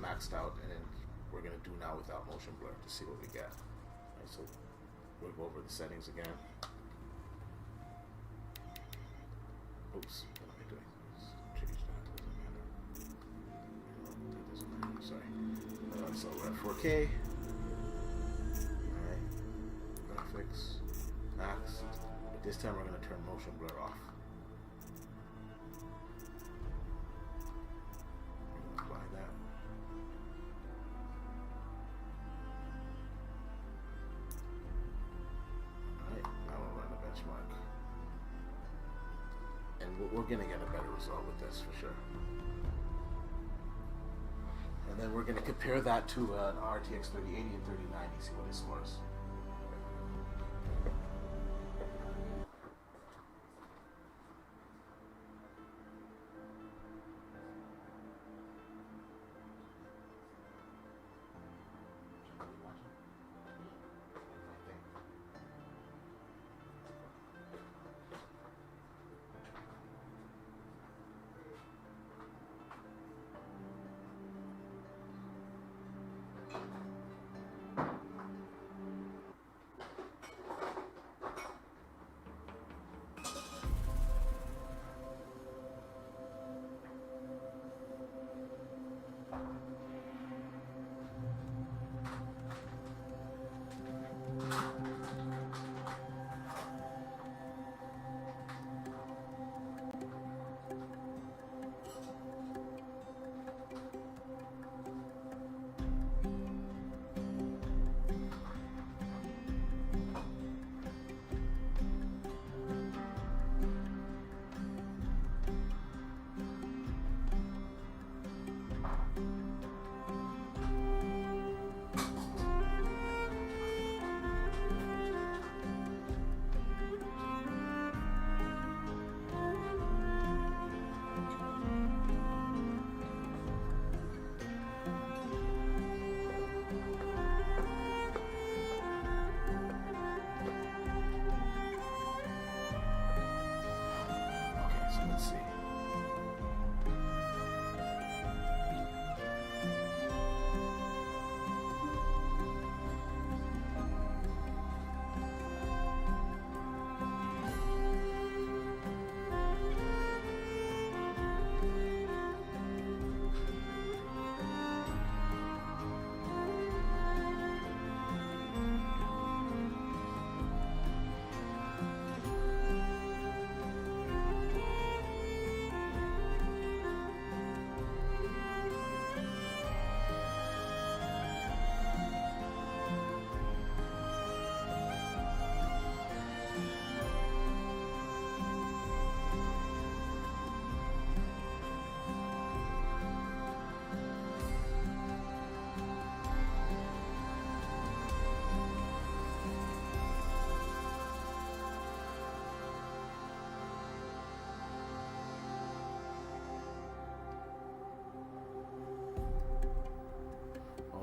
maxed out, and then we're gonna do now without motion blur to see what we get. Right, so we'll go over the settings again. Oops, what am I doing? Change that. Doesn't matter. Sorry. So we're at 4K. Alright. Graphics. Max. But this time we're going to turn motion blur off. We're going to apply that. Alright. Now we'll run the benchmark. And we're going to get a better result with this for sure. And then we're going to compare that to an RTX 3080 and 3090, see what it scores.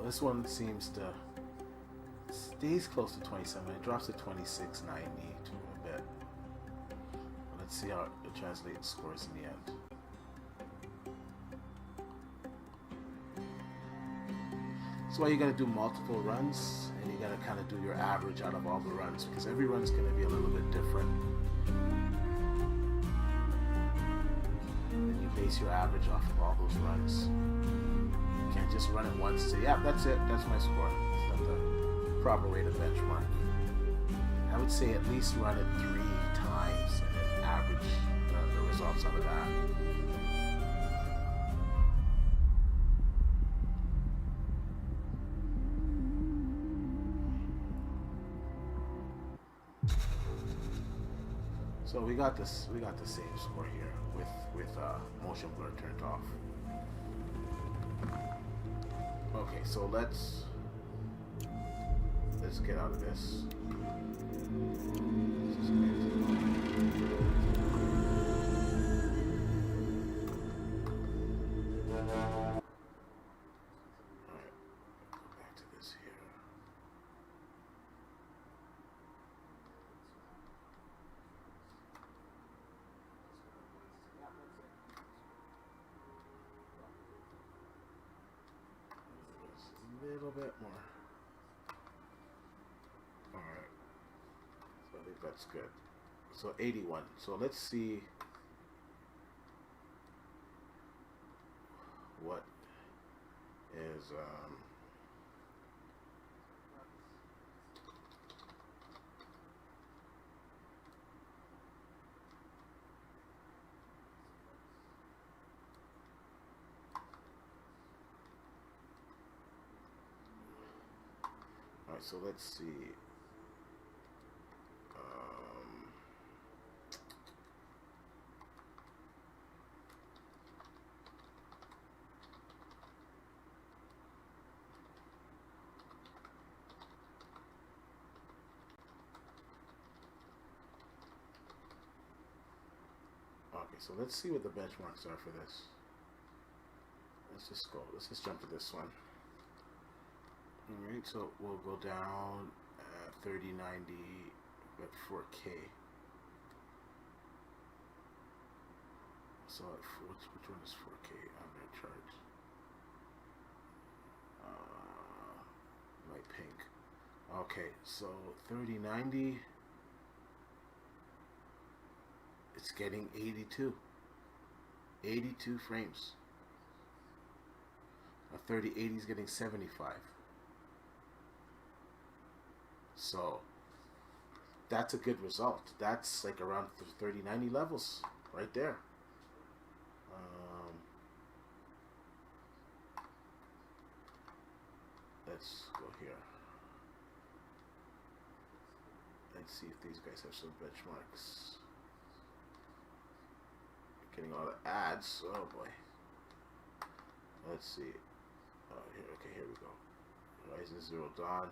this one seems to stays close to 27. It drops to 2690 to a bit. Let's see how it translates scores in the end. That's why you gotta do multiple runs, and you gotta kind of do your average out of all the runs, because every run's gonna be a little bit different. And you base your average off of all those runs. You can't just run it once and say, yeah, that's it, that's my score. That's not the proper way to benchmark. I would say at least run it 3 times and then average the results out of that. So we got the same score here with motion blur turned off. Okay, so let's get out of this. A little bit more. Alright. So I think that's good. So 81. So let's see what is so let's see. Okay, so let's see what the benchmarks are for this. Let's just jump to this one. Alright, so we'll go down 3090 at 4K. So which one is 4K on that chart? Light pink. Okay, so 3090, it's getting 82 frames. A 3080 is getting 75. So that's a good result. That's like around 3090 levels right there. Let's go here. Let's see if these guys have some benchmarks. Getting a lot of ads. Oh boy. Let's see. Here, okay, here we go. Ryzen 0 Dawn.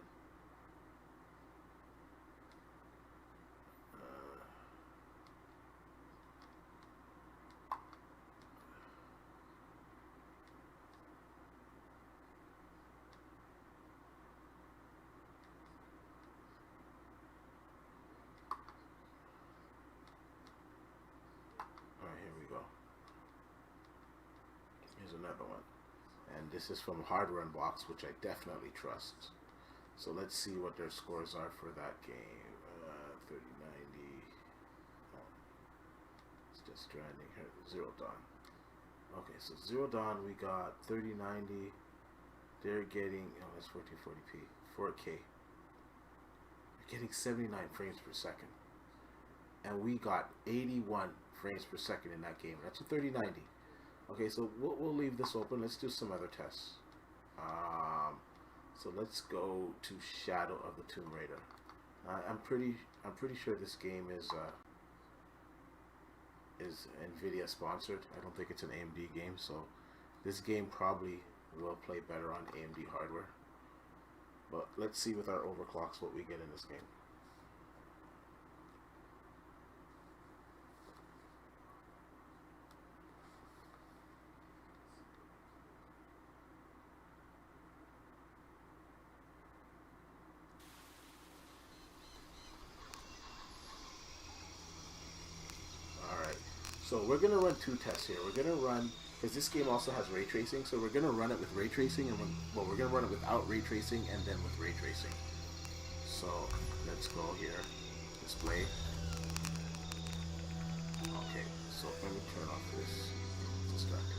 Another one, and this is from Hardware Unbox, which I definitely trust. So let's see what their scores are for that game. 3090. Oh, it's just Stranding here. Zero Dawn. Okay, so Zero Dawn, we got 3090. They're getting, oh, that's 1440p, 4K. They're getting 79 frames per second, and we got 81 frames per second in that game. That's a 3090. Okay, so we'll leave this open. Let's do some other tests. So let's go to Shadow of the Tomb Raider. I'm pretty sure this game is NVIDIA sponsored. I don't think it's an AMD game, so this game probably will play better on AMD hardware. But let's see with our overclocks what we get in this game. So we're gonna run two tests here. We're gonna run, because this game also has ray tracing, so we're gonna run it with ray tracing, and well, we're gonna run it without ray tracing and then with ray tracing. So let's go here, display. Okay, so let me turn off this distractor.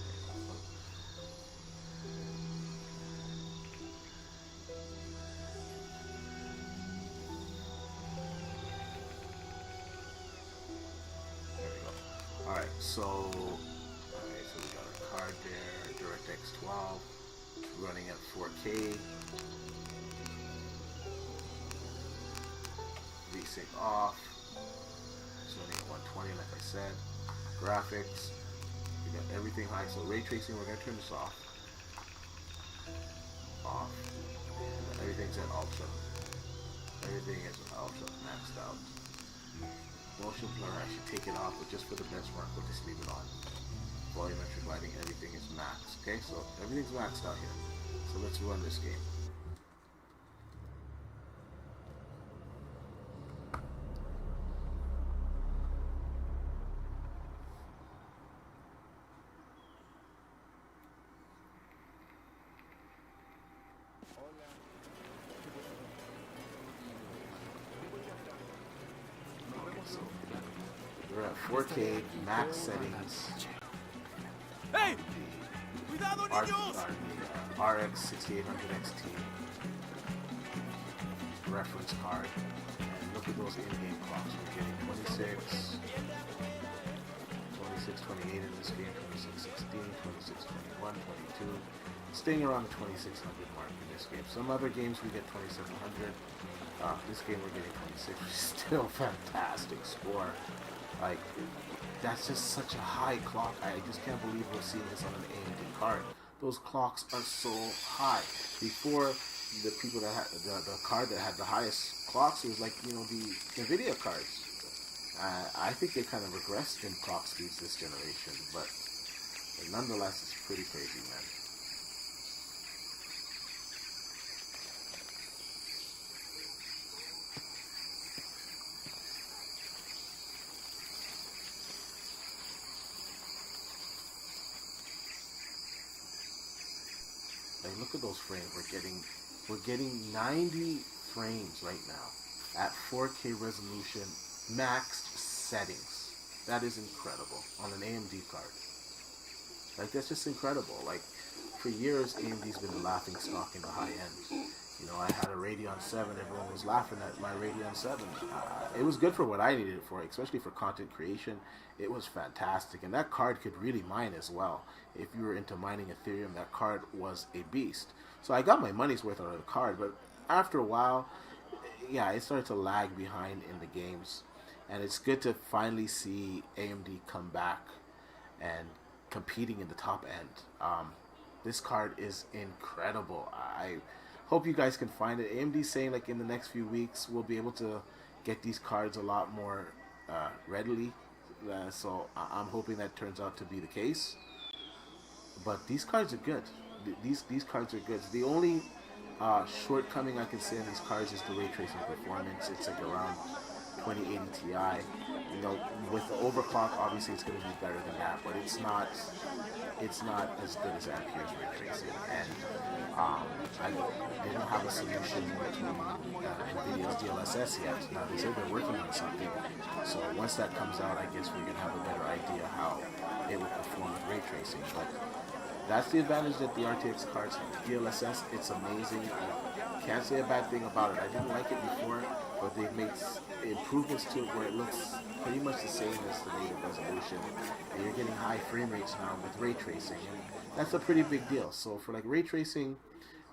Alright, so we got a card there, DirectX 12, running at 4K, VSync off, it's running at 120 like I said, graphics, we got everything high, so ray tracing, we're going to turn this off, and everything's at ultra, everything is ultra, maxed out. Motion blur, I should take it off, but just for the benchmark, we'll just leave it on. Volumetric lighting, everything is maxed. Okay, so everything's maxed out here. So let's run this game. So we're at 4K max settings. Hey! Cuidado, niños! RX 6800XT reference card. And look at those in-game clocks. We're getting 26, 28 in this game, 2616, 2621, 22. Staying around the 2600 mark in this game. Some other games we get 2700. This game we're getting 26, which is still fantastic score. Like, that's just such a high clock. I just can't believe we're seeing this on an AMD card. Those clocks are so high. Before, the people that had the card that had the highest clocks, it was like, you know, the NVIDIA cards. I think they kind of regressed in clock speeds this generation, but nonetheless, it's pretty crazy, man. Like, look at those frames. We're getting 90 frames right now at 4K resolution, maxed settings. That is incredible on an AMD card. Like, that's just incredible. Like, for years, AMD's been a laughing stock in the high end. You know, I had a Radeon 7. Everyone was laughing at my Radeon 7. It was good for what I needed it for, especially for content creation. It was fantastic, and that card could really mine as well. If you were into mining Ethereum, that card was a beast. So I got my money's worth out of the card, but after a while, yeah, it started to lag behind in the games. And it's good to finally see AMD come back and competing in the top end. This card is incredible. I hope you guys can find it. AMD's saying, like, in the next few weeks we'll be able to get these cards a lot more readily. So I'm hoping that turns out to be the case. But these cards are good. These cards are good. The only shortcoming I can say on these cards is the ray tracing performance. It's like around 2080 Ti. You know, with the overclock, obviously it's going to be better than that, but it's not as good as Ampere's ray tracing. And they don't have a solution to NVIDIA's DLSS yet. Now they said they're working on something. So once that comes out, I guess we're going to have a better idea how it will perform with ray tracing. But that's the advantage that the RTX cards have. DLSS, it's amazing. I can't say a bad thing about it. I didn't like it before, but they've made improvements to it where it looks pretty much the same as the native resolution. And you're getting high frame rates now with ray tracing, and that's a pretty big deal. So for like ray tracing,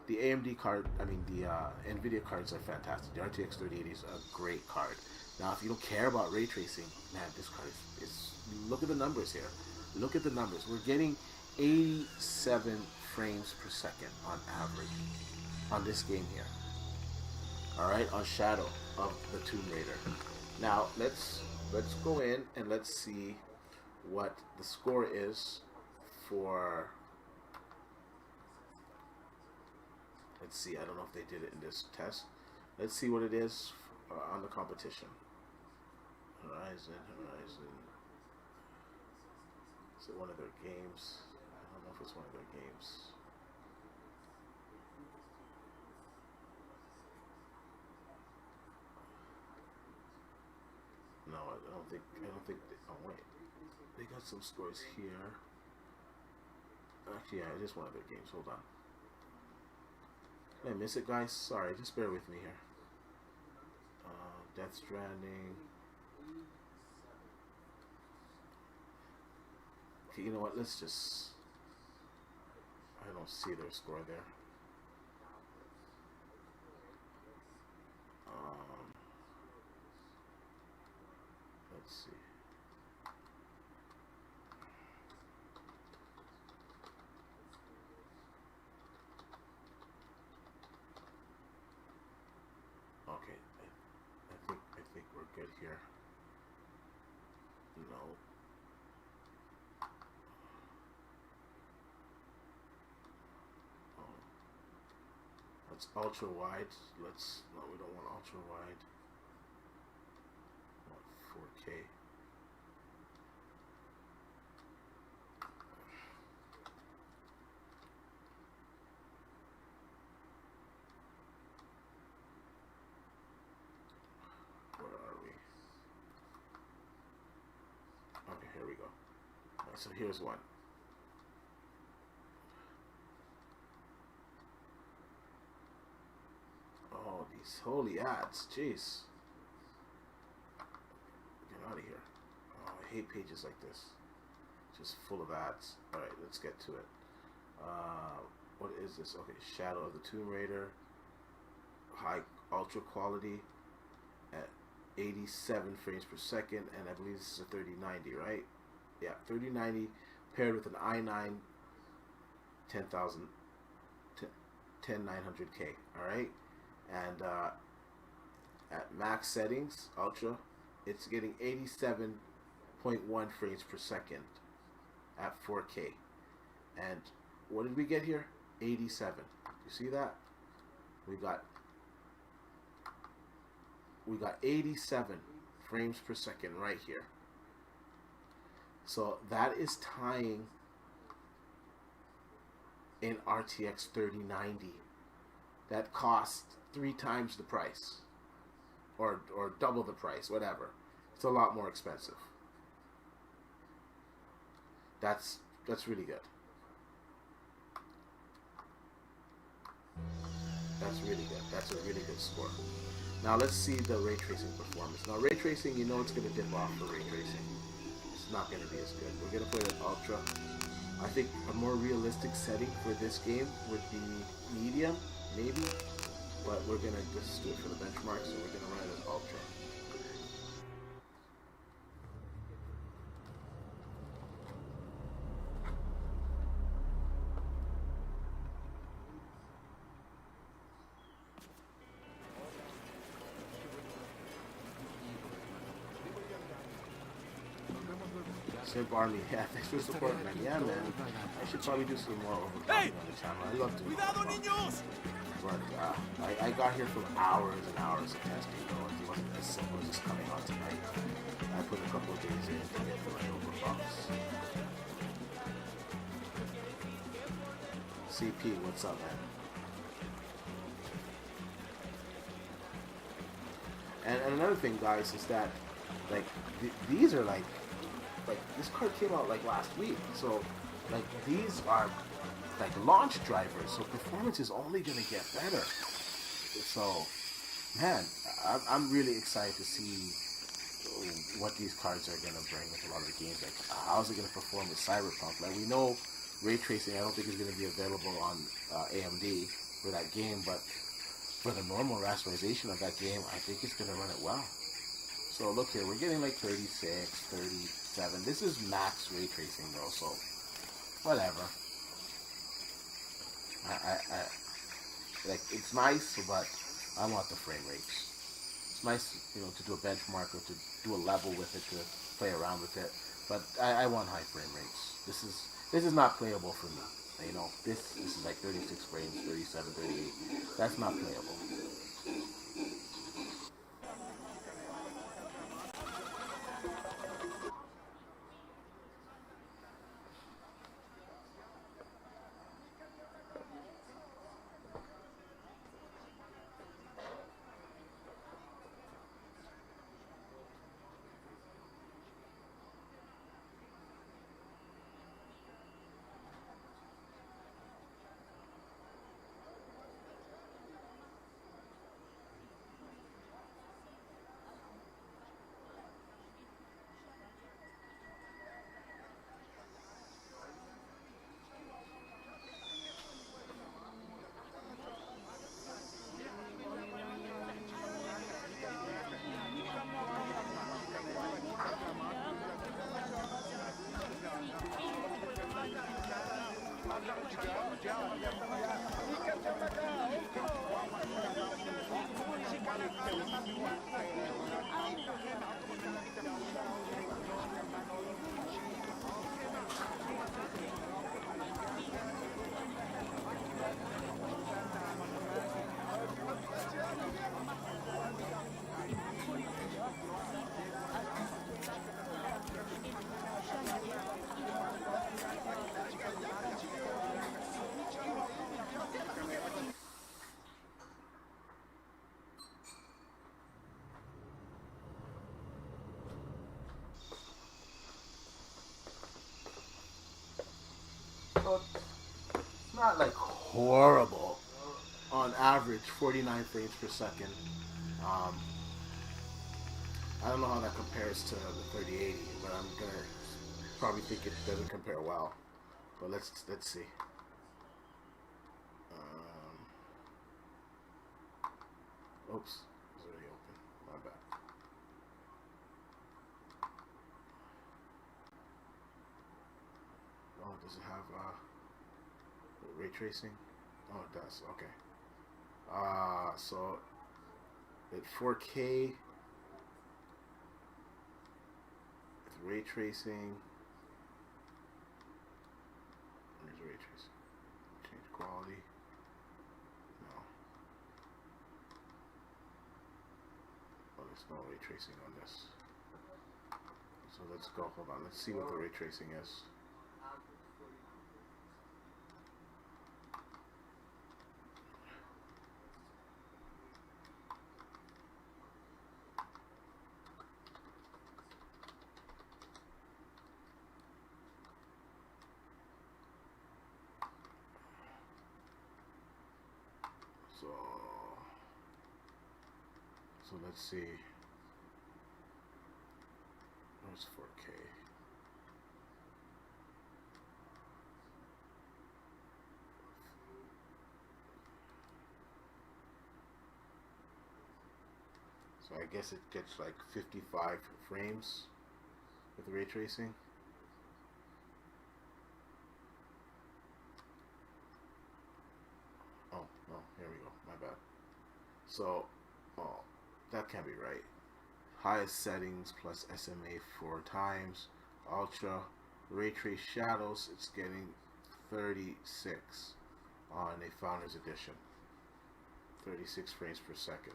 the AMD card, the NVIDIA cards are fantastic. The RTX 3080 is a great card. Now, if you don't care about ray tracing, man, this card is look at the numbers here. Look at the numbers. We're getting 87 frames per second on average on this game here. Alright, on Shadow of the Tomb Raider. Now let's go in and let's see what the score is for, let's see, I don't know if they did it in this test. Let's see what it is on the competition. Ryzen. it one of their games? I don't know if it's one of their games. No, I don't think. Oh wait, they got some scores here. Actually, yeah, it is one of their games. Hold on. Did I miss it, guys? Sorry, just bear with me here. Death Stranding. Okay, you know what? Let's just. I don't see their score there. Let's see. Okay, I think we're good here. No. Oh. That's ultra wide. No, we don't want ultra wide. We want 4K. Where are we? Okay, here we go. Right, so here's one. Oh, these holy ads, jeez. Get out of here. Oh, I hate pages like this. Just full of ads. Alright, let's get to it. What is this? Okay, Shadow of the Tomb Raider. High ultra quality at 87 frames per second, and I believe this is a 3090, right? Yeah, 3090 paired with an i9 10900K, alright? And at max settings, ultra, it's getting 87.1 frames per second at 4K. And what did we get here? 87. You see that? We got 87 frames per second right here. So that is tying in RTX 3090 that costs 3 times the price, or double the price, whatever. It's a lot more expensive. That's really good. That's really good. That's a really good score. Now let's see the ray tracing performance. Now ray tracing, you know it's going to dip off for ray tracing. It's not going to be as good. We're going to put it at ultra. I think a more realistic setting for this game would be medium, maybe. But we're going to just do it for the benchmark, so we're going to run it as ultra. Simp Army, yeah, thanks for support, man. Yeah, man. I should probably do some more overclocking on the channel. I love doing overclock. But I got here from hours and hours of testing, though. It wasn't as simple as just coming on tonight. I put a couple of days in to get the right overclocks. CP, what's up, man? And another thing, guys, is that like these are like this card came out like last week, so like these are like launch drivers, so performance is only gonna get better. So, man, I'm really excited to see what these cards are gonna bring with a lot of the games. Like, how's it gonna perform with Cyberpunk? Like, we know ray tracing, I don't think is gonna be available on AMD for that game, but for the normal rasterization of that game, I think it's gonna run it well. So look here, we're getting like 36, 37. This is max ray tracing though, so whatever. I like, it's nice, but I want the frame rates. It's nice, you know, to do a benchmark or to do a level with it, to play around with it. But I want high frame rates. This is not playable for me. You know, this is like 36 frames, 37, 38. That's not playable. So it's not like horrible. On average, 49 frames per second. Um, I don't know how that compares to the 3080, but I'm gonna probably think it doesn't compare well. But let's see. Oops, it's already open. My bad. Oh, does it have ray tracing? Oh, it does. Okay. So at 4K with ray tracing. Where's ray tracing? Change quality. No. Oh, there's no ray tracing on this. So let's go. Hold on. Let's see what the ray tracing is. So let's see. Where's 4K? So I guess it gets like 55 frames with ray tracing. Oh, no, here we go. My bad. So, oh, that can't be right. Highest settings plus SMA 4 times. Ultra ray trace shadows. It's getting 36 on a Founders Edition. 36 frames per second.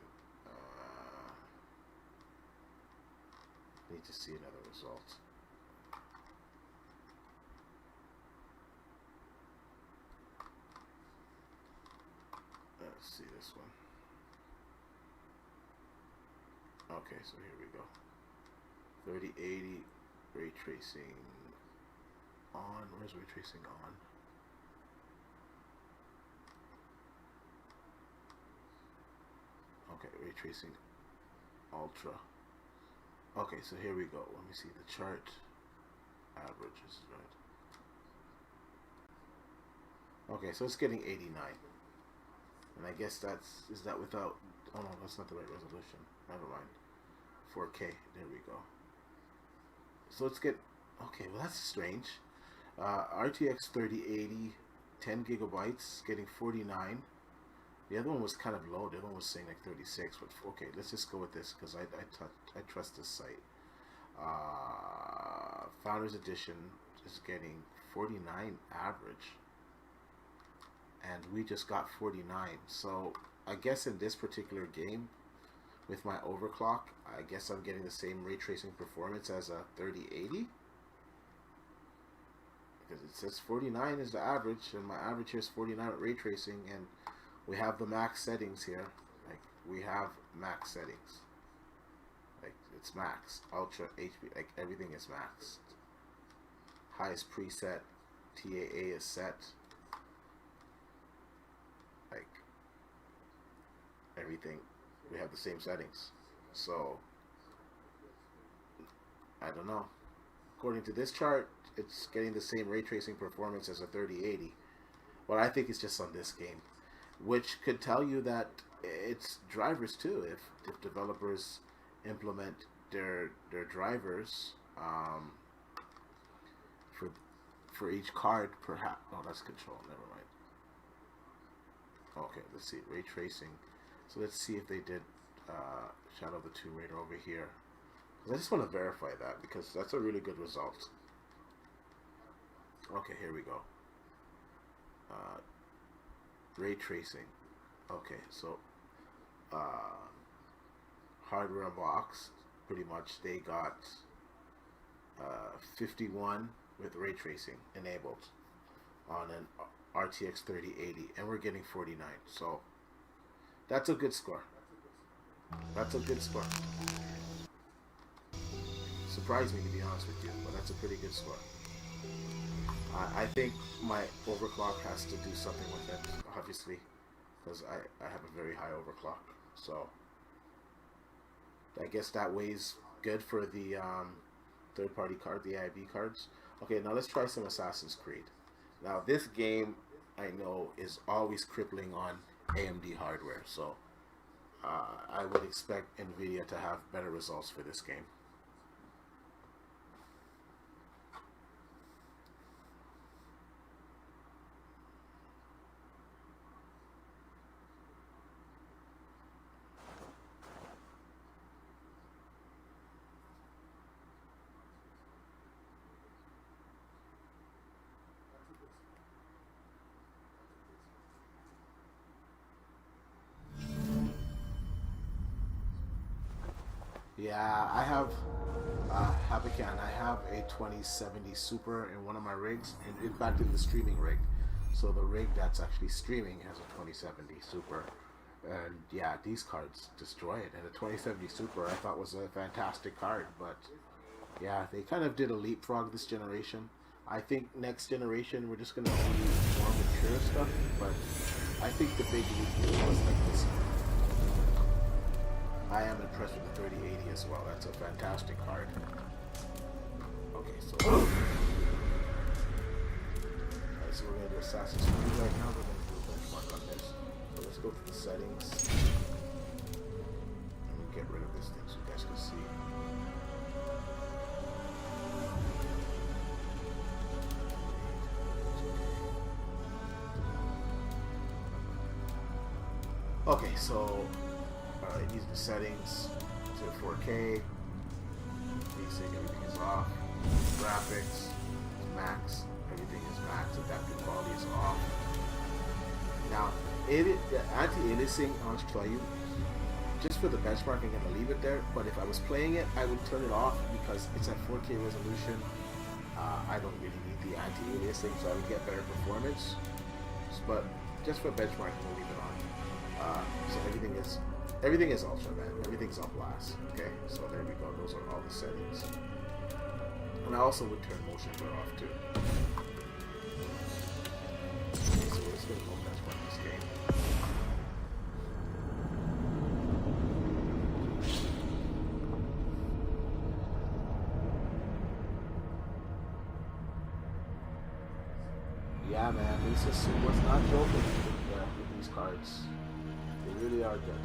Need to see another result. Let's see this one. Okay, so here we go. 3080 ray tracing on. Where's ray tracing on? Okay, ray tracing ultra. Okay, so here we go. Let me see the chart. Averages, right? Okay, so it's getting 89. And I guess is that without, oh no, that's not the right resolution. Never mind. 4K, there we go. So let's get, okay, well that's strange. RTX 3080, 10 gigabytes, getting 49. The other one was kind of low. The other one was saying like 36. But okay, let's just go with this because I trust this site. Founders Edition is getting 49 average, and we just got 49. So I guess in this particular game, with my overclock, I guess I'm getting the same ray tracing performance as a 3080. Because it says 49 is the average, and my average here is 49 with ray tracing, and we have the max settings here. Like, we have max settings. Like, it's maxed. Ultra, HP, like, everything is maxed. Highest preset, TAA is set. Like, everything, we have the same settings. So, I don't know. According to this chart, it's getting the same ray tracing performance as a 3080. But I think it's just on this game, which could tell you that it's drivers too. If developers implement their drivers for each card, perhaps. Oh, that's control. Never mind. Okay, let's see. Ray tracing. So let's see if they did Shadow of the Tomb Raider over here. I just want to verify that because that's a really good result. Okay, here we go. Ray tracing. Okay, so hardware box, pretty much they got 51 with ray tracing enabled on an RTX 3080, and we're getting 49. So that's a good score. That's a good score. Surprised me, to be honest with you, but that's a pretty good score. I think my overclock has to do something with it, obviously, because I have a very high overclock. So I guess that weighs good for the third-party card, the AMD cards. Okay, now let's try some Assassin's Creed. Now this game, I know, is always crippling on AMD hardware, so I would expect NVIDIA to have better results for this game. Yeah, I have Habakan. I have a 2070 Super in one of my rigs, and in fact in the streaming rig. So the rig that's actually streaming has a 2070 Super, and yeah, these cards destroy it. And the 2070 Super I thought was a fantastic card, but yeah, they kind of did a leapfrog this generation. I think next generation we're just gonna see more mature stuff, but I think the big leap was like this. I am impressed with the 3080 as well. That's a fantastic card. Okay, so alright, so we're gonna do Assassin's Creed right now. We're gonna do a benchmark on this. So let's go to the settings and we'll get rid of this thing so you guys can see. Okay, so these are the settings to 4K. Basic, everything is off. Graphics, max, everything is max. Adaptive quality is off. Now, the anti-aliasing, I'll tell you, just for the benchmark, I'm gonna leave it there. But if I was playing it, I would turn it off because it's at 4K resolution. I don't really need the anti-aliasing, so I would get better performance. But just for benchmarking, we'll leave it on. So everything is ultra, man. Everything's on blast. Okay, so there we go. Those are all the settings. And I also would turn motion blur off too. Okay, so let's go benchmark this game. Yeah, man. This is what's not joking with these cards. They really are good.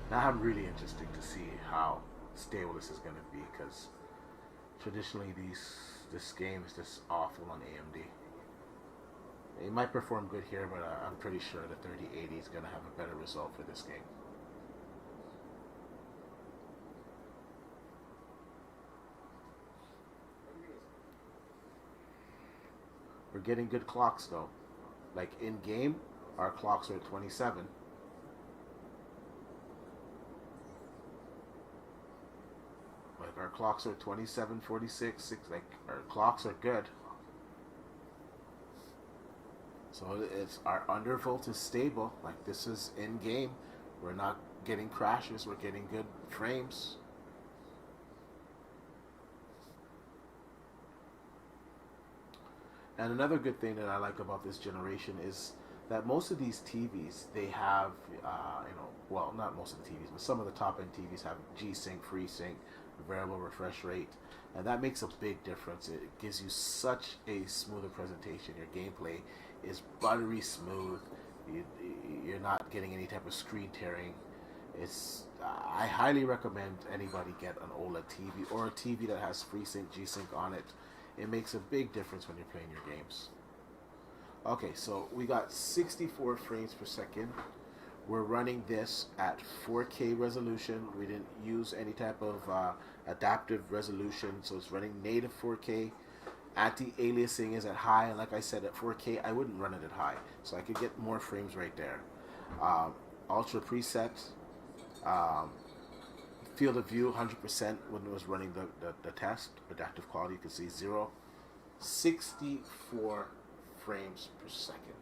Now I'm really interested to see how stable this is going to be, because traditionally this game is just awful on AMD. It might perform good here, but I'm pretty sure the 3080 is going to have a better result for this game. We're getting good clocks though. Like in game, our clocks are at 27. Like our clocks are 27, 46, 6, like our clocks are good. So it's our undervolt is stable. Like this is in game. We're not getting crashes, we're getting good frames. And another good thing that I like about this generation is that most of these TVs, they have, well, not most of the TVs, but some of the top-end TVs have G-Sync, FreeSync, variable refresh rate, and that makes a big difference. It gives you such a smoother presentation. Your gameplay is buttery smooth. You're not getting any type of screen tearing. It's I highly recommend anybody get an OLED TV or a TV that has FreeSync G-Sync on it. It makes a big difference when you're playing your games. Okay, so we got 64 frames per second. We're running this at 4K resolution. We didn't use any type of adaptive resolution, so it's running native 4K. Anti-aliasing is at high, and like I said, at 4K, I wouldn't run it at high, so I could get more frames right there. Ultra preset, field of view 100% when it was running the test. Adaptive quality, you can see 0. 64 frames per second.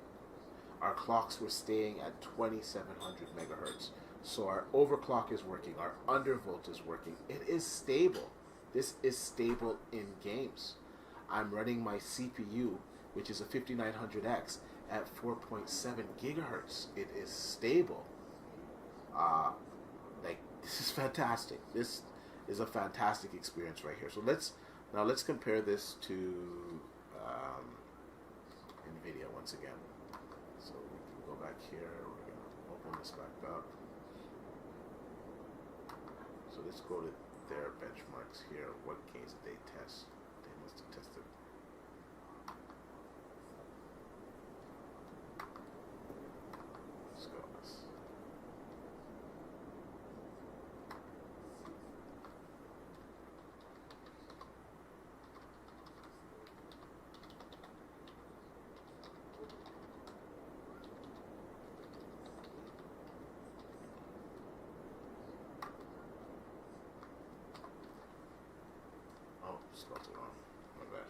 Our clocks were staying at 2700 megahertz. So our overclock is working, our undervolt is working. It is stable. This is stable in games. I'm running my CPU, which is a 5900X, at 4.7 gigahertz. It is stable. This is fantastic. This is a fantastic experience right here. So let's compare this to NVIDIA once again. So we can go back here. We're going to open this back up. So let's go to their benchmarks here. What games did they test? They must have tested. Let's go. Spelled it wrong. My bad.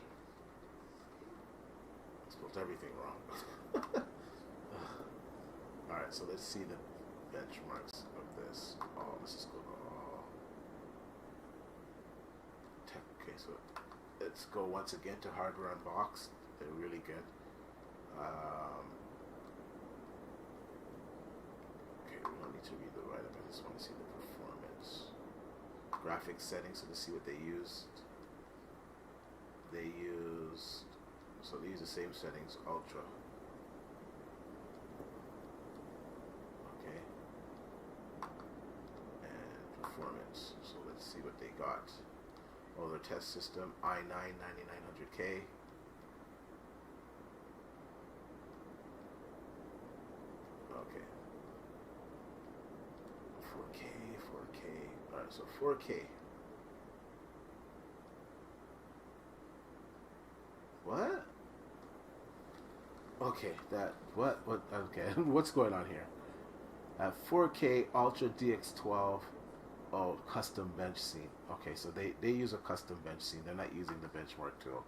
I spelled everything wrong. Alright, so let's see the benchmarks of this. Oh, let's just go to tech. Okay, so let's go once again to Hardware Unboxed. They're really good. Okay, we don't need to read the write-up. I just want to see the performance. Graphics settings, so to see what they used. They use the same settings, ultra. Okay. And performance. So let's see what they got. Oh, their test system, i9 9900K. Okay. 4K. Alright, so 4K. What? Okay, okay, what's going on here? At 4K Ultra DX12, oh, custom bench scene. Okay, so they use a custom bench scene. They're not using the benchmark tool.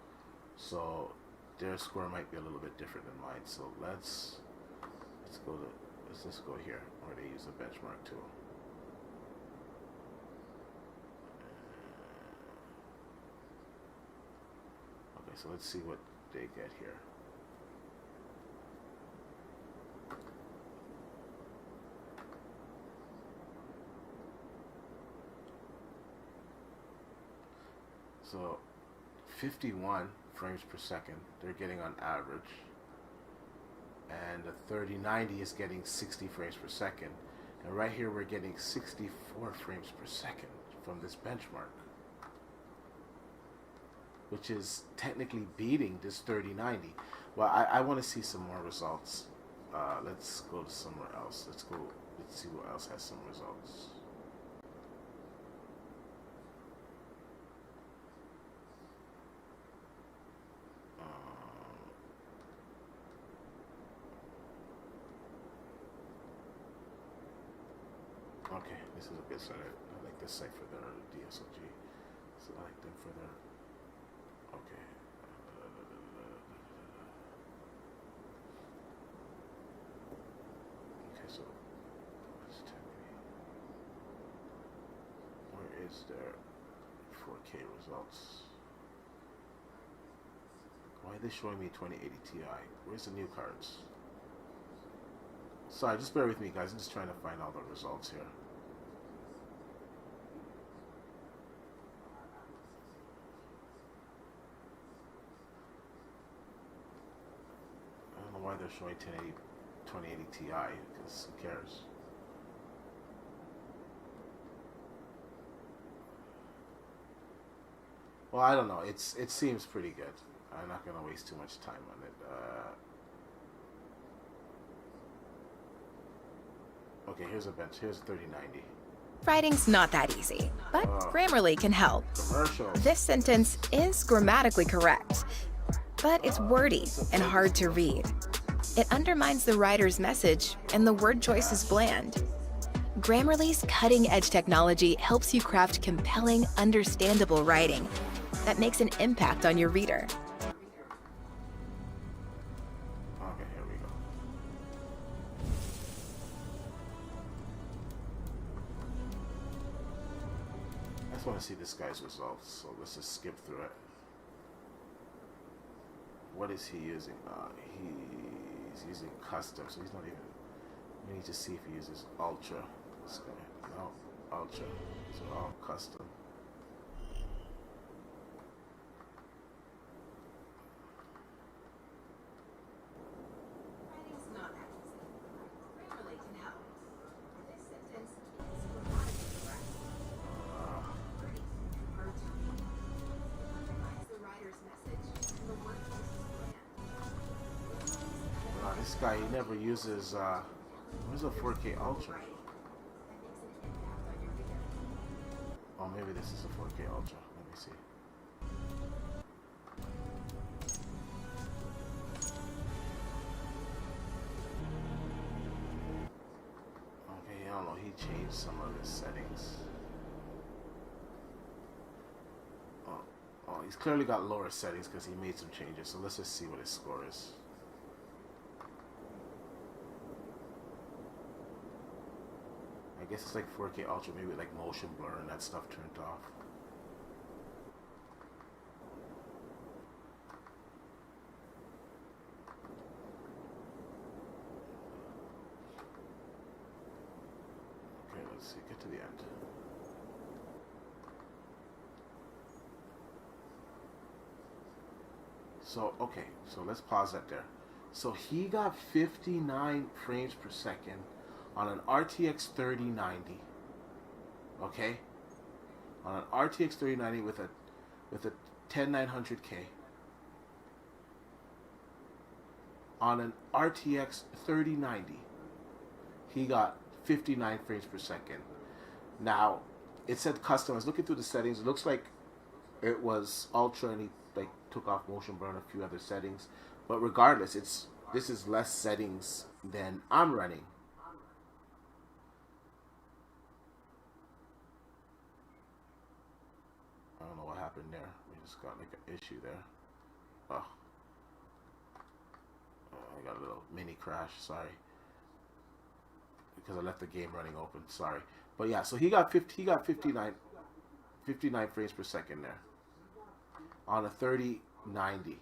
So their score might be a little bit different than mine. So let's just go here where they use the benchmark tool. Okay, so let's see what they get here. So 51 frames per second they're getting on average, and the 3090 is getting 60 frames per second, and right here we're getting 64 frames per second from this benchmark, which is technically beating this 3090. Well, I want to see some more results. Let's go to somewhere else. Let's see what else has some results. Okay, this is a good site. I like this site for their DSLG. So I like them for their. Okay. Okay, so let's tell me. Where is their 4K results? Why are they showing me 2080 Ti? Where's the new cards? Sorry, just bear with me, guys. I'm just trying to find all the results here. I don't know why they're showing 2080 Ti, because who cares? Well, I don't know. It seems pretty good. I'm not gonna waste too much time on it. Okay, here's a bench. Here's a 3090. Writing's not that easy, but Grammarly can help. Commercials. This sentence is grammatically correct, but it's wordy and hard to read. It undermines the writer's message, and the word choice is bland. Grammarly's cutting-edge technology helps you craft compelling, understandable writing that makes an impact on your reader. Okay, here we go. I just want to see this guy's results, so let's just skip through it. What is he using? He's using custom, so he's not even. We need to see if he uses ultra. This guy, no, ultra. These are all custom. Writing's not that easy. Grammarly can help. This sentence is grammatically correct. Wordy and hard to read. It undermines the writer's message, and the word choice is bland. This guy, he never uses. Where's a 4K Ultra? Oh, maybe this is a 4K Ultra. Let me see. Okay, I don't know. He changed some of his settings. Oh, he's clearly got lower settings because he made some changes. So let's just see what his score is. I guess it's like 4K Ultra, maybe like motion blur and that stuff turned off. Okay, let's see, get to the end. So, okay, so let's pause that there. So he got 59 frames per second on an RTX 3090, okay, on an RTX 3090 with a 10900K, on an RTX 3090, he got 59 frames per second. Now, it said custom. I was looking through the settings. It looks like it was ultra, and he like took off motion blur and a few other settings. But regardless, this is less settings than I'm running. I don't know what happened there. We just got like an issue there. Oh, I got a little mini crash. Sorry, because I left the game running open. Sorry, but yeah. So he got 59 frames per second there on a 3090.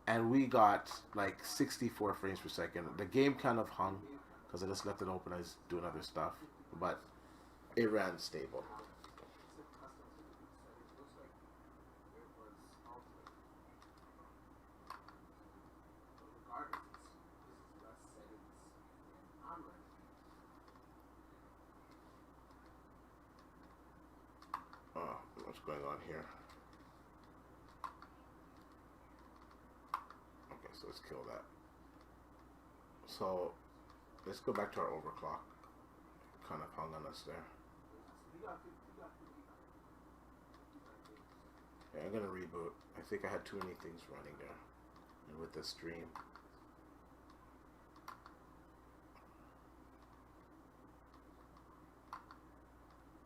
And we got like 64 frames per second. The game kind of hung because I just left it open. I was doing other stuff, but it ran stable. Oh, what's going on here? So let's kill that. So let's go back to our overclock. Kind of hung on us there. Yeah, I'm gonna reboot. I think I had too many things running there, and with the stream.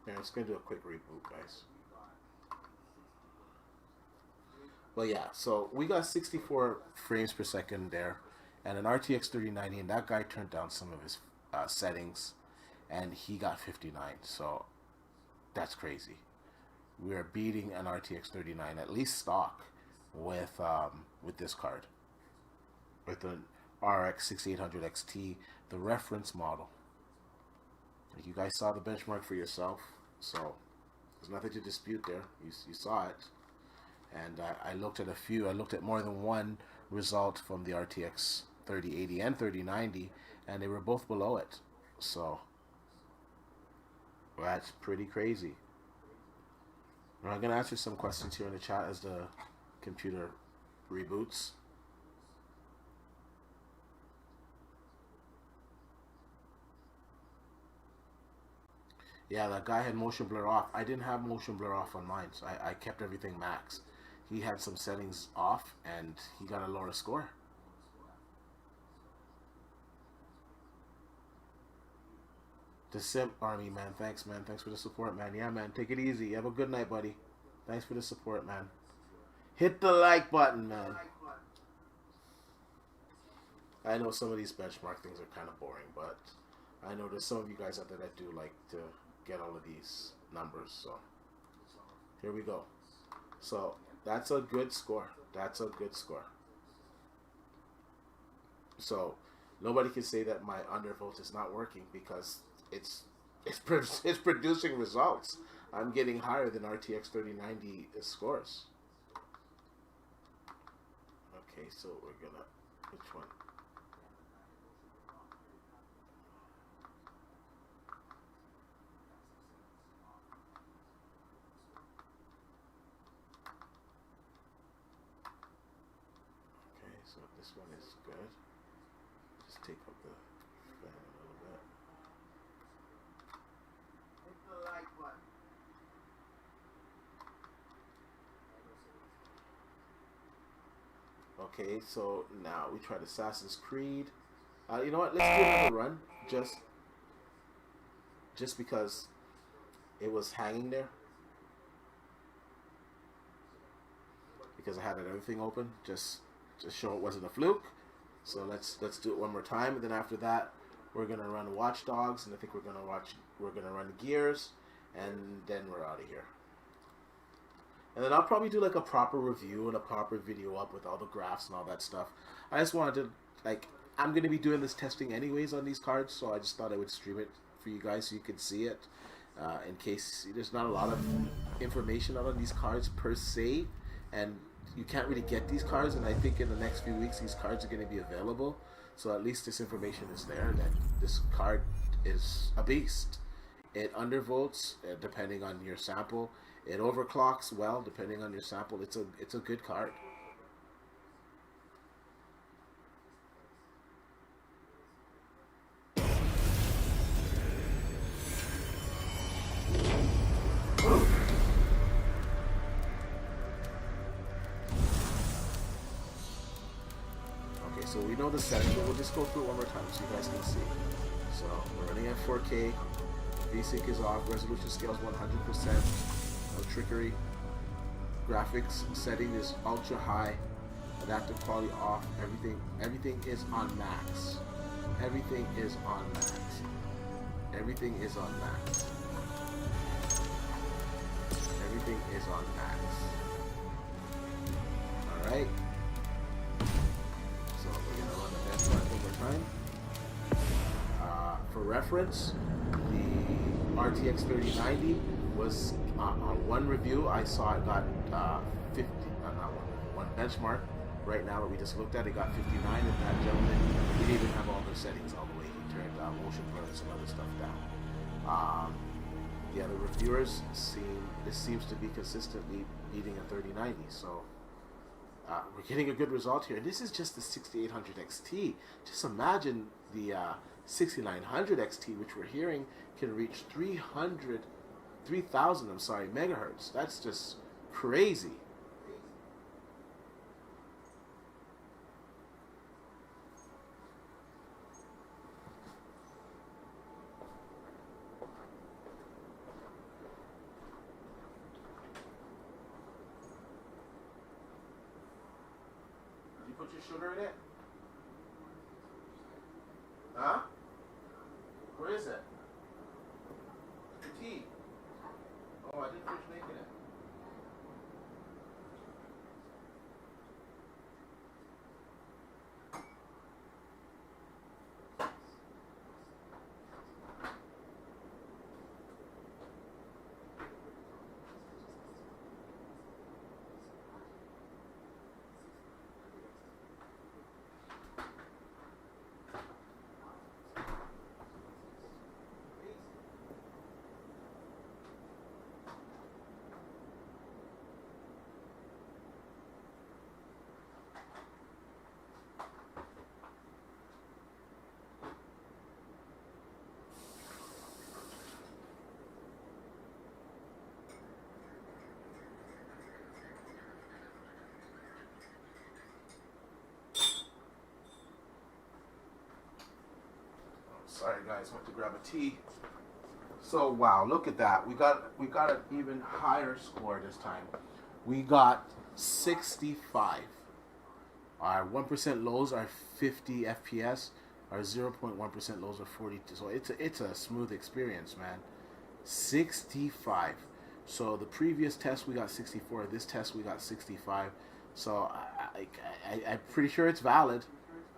Yeah, it's gonna do a quick reboot, guys. But yeah, so we got 64 frames per second there, and an RTX 3090, and that guy turned down some of his settings, and he got 59. So that's crazy. We are beating an RTX 3090, at least stock, with this card, with the RX 6800XT, the reference model. Like, you guys saw the benchmark for yourself, so there's nothing to dispute there. You saw it. And I looked at a few. I looked at more than one result from the RTX 3080 and 3090, and they were both below it. So that's pretty crazy. I'm going to answer some questions here in the chat as the computer reboots. Yeah, that guy had motion blur off. I didn't have motion blur off on mine, so I kept everything max. He had some settings off, and he got a lower score. The Simp Army, man. Thanks, man. Thanks for the support, man. Yeah, man. Take it easy. Have a good night, buddy. Thanks for the support, man. Hit the like button, man. I know some of these benchmark things are kind of boring, but I know there's some of you guys out there that do like to get all of these numbers. So here we go. So that's a good score. That's a good score. So nobody can say that my undervolt is not working, because it's producing results. I'm getting higher than RTX 3090 scores. Okay, so we're gonna, which one? Okay, so this one is good. Just take up the fan a little bit. Hit the like button. Okay, so now we tried Assassin's Creed. You know what? Let's do another run, just because it was hanging there, because I had everything open, just show it wasn't a fluke. So let's do it one more time, and then after that, we're gonna run Watch Dogs, and I think we're gonna run Gears, and then we're out of here. And then I'll probably do like a proper review and a proper video up with all the graphs and all that stuff. I just wanted to, like, I'm going to be doing this testing anyways on these cards, so I just thought I would stream it for you guys so you can see it. In case there's not a lot of information out on these cards per se, and you can't really get these cards, and I think in the next few weeks these cards are going to be available. So at least this information is there, that this card is a beast. It undervolts depending on your sample. It overclocks well depending on your sample. It's a good card. Okay, so we know the settings, but we'll just go through it one more time so you guys can see. So we're running at 4K. VSync is off. Resolution scale is 100%. No trickery. Graphics setting is ultra high. Adaptive quality off. Everything is on max. Everything is on max. Everything is on max. Everything is on max. Alright. So we're gonna run the benchmark one more time. For reference, the RTX 3090 was on one review. I saw it got 50, not one benchmark. Right now that we just looked at, it got 59, and that gentleman, he didn't even have all the settings all the way. He turned motion blur and some other stuff down. The other reviewers this seems to be consistently beating a 3090. So we're getting a good result here. This is just the 6800 XT. Just imagine the 6900 XT, which we're hearing can reach 3,000 megahertz. That's just crazy. Did you put your sugar in it? Huh? Where is it? The tea. Oh, I didn't finish making it. Sorry guys, went to grab a tea. So wow, look at that. We got an even higher score this time. We got 65. Our 1% lows are 50 FPS. Our 0.1% lows are 42. So it's a smooth experience, man. 65. So the previous test we got 64. This test we got 65. So I'm pretty sure it's valid.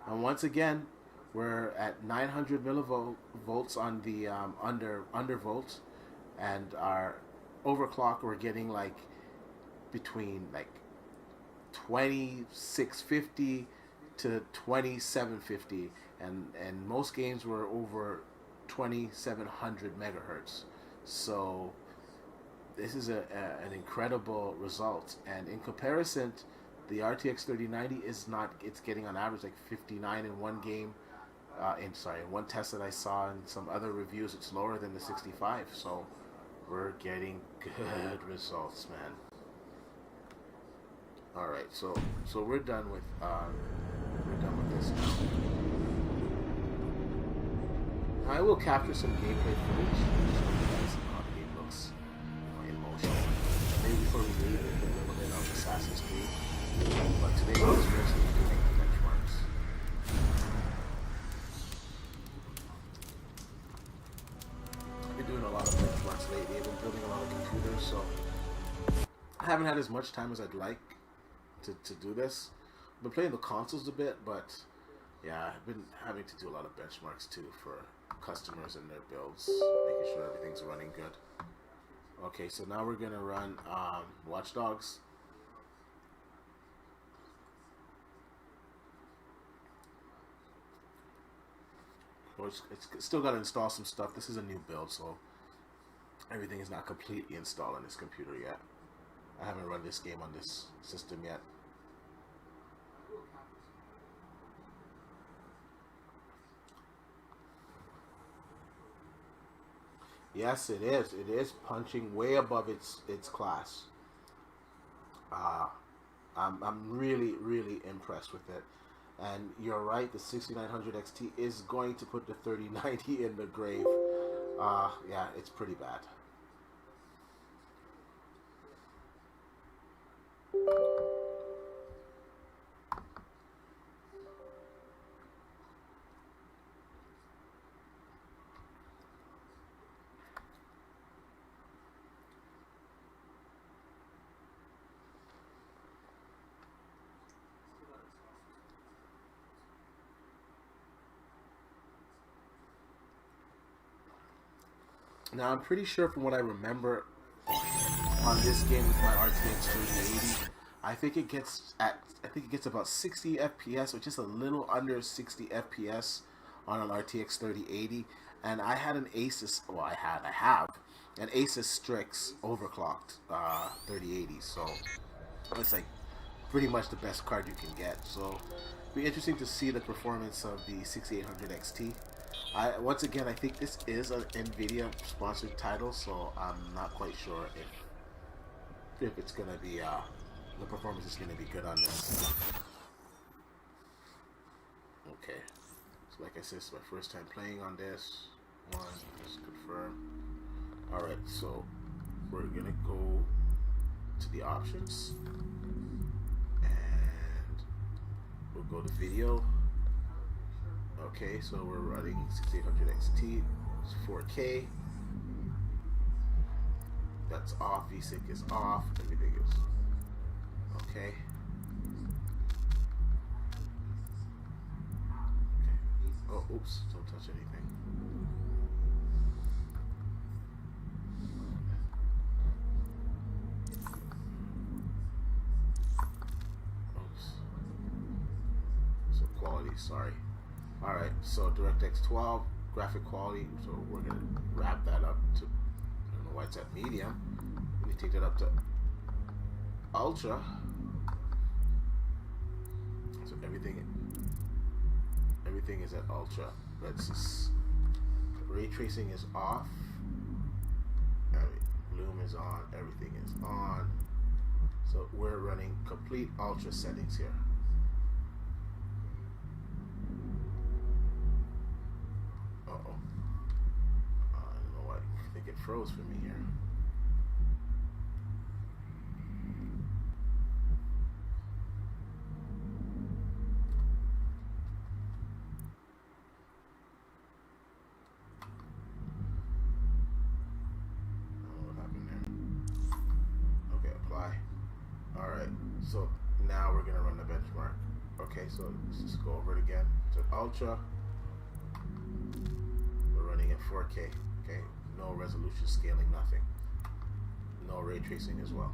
And once again, we're at 900 millivolts on the undervolts, and our overclock we're getting like between like 2650 to 2750, and most games were over 2700 megahertz. So this is an incredible result, and in comparison, the RTX 3090 is not. It's getting on average like 59 in one game. In one test that I saw, and some other reviews, it's lower than the 65. So we're getting good results, man. All right, so we're done with this now. I will capture some gameplay footage so you guys see how the game looks in motion. Maybe before we leave, a little bit of Assassin's Creed. But today was mostly doing benchmarks. I've been doing a lot of benchmarks lately. I've been building a lot of computers, so I haven't had as much time as I'd like to do this. I've been playing the consoles a bit, but yeah, I've been having to do a lot of benchmarks too for customers and their builds, making sure everything's running good. Okay, so now we're gonna run Watch Dogs. It's still got to install some stuff. This is a new build, so everything is not completely installed on this computer yet. I haven't run this game on this system yet. Yes, it is. It is punching way above its class. I'm really impressed with it. And you're right, the 6900 XT is going to put the 3090 in the grave. Yeah, it's pretty bad. Now, I'm pretty sure from what I remember on this game with my RTX 3080, I think it gets about 60 FPS, or just a little under 60 FPS on an RTX 3080. And I had an Asus, well, I have an Asus Strix overclocked 3080, so it's like pretty much the best card you can get. So it'll be interesting to see the performance of the 6800 XT. Once again, I think this is an NVIDIA sponsored title, so I'm not quite sure if it's gonna be the performance is gonna be good on this. Okay, so like I said, it's my first time playing on this one. Just confirm. All right, so we're gonna go to the options, and we'll go to video. Okay, so we're running 6800 XT, it's 4K. That's off, VSync is off, everything is okay. Oh, oops, don't touch anything. Oops. So quality, sorry. Alright, so DirectX 12, graphic quality, so we're going to wrap that up to, I don't know why it's at medium. Let me take that up to ultra. So everything is at ultra. Ray tracing is off. Bloom is on, everything is on. So we're running complete ultra settings here. Uh-oh. froze for me here. So now we're gonna run the benchmark. Okay, so let's just go over it again. So Ultra, we're running at 4K. Okay, no resolution scaling, nothing. No ray tracing as well.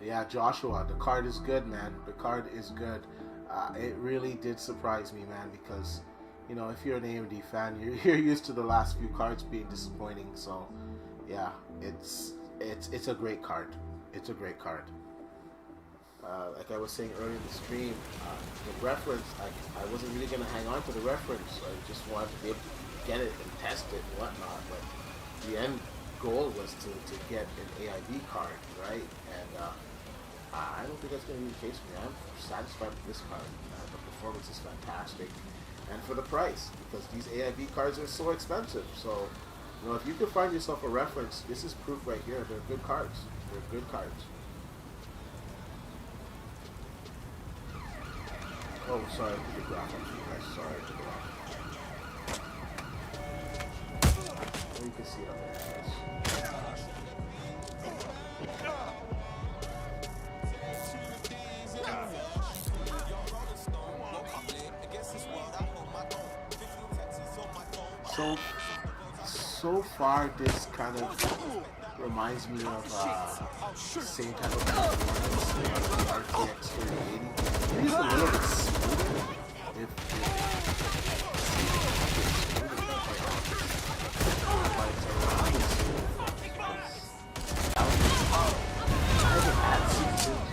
Yeah, Joshua, the card is good, man. The card is good. It really did surprise me, man, because, you know, if you're an AMD fan, you're used to the last few cards being disappointing. So, yeah, it's a great card. It's a great card. Like I was saying earlier in the stream, the reference, I wasn't really going to hang on to the reference. I just wanted to be able to get it and test it and whatnot. But the end goal was to get an AIB card, right? And I don't think that's going to be the case for me. I'm satisfied with this card. The performance is fantastic. And for the price, because these AIB cards are so expensive. So, you know, if you can find yourself a reference, this is proof right here. They're good cards. They're good cards. Oh, sorry, I took the graph on you guys. Sorry, I took it off. Oh, you can see it up there, guys. So far, this kind of reminds me of same type of performance as the RTX 3080. Maybe it's a little bit smoother.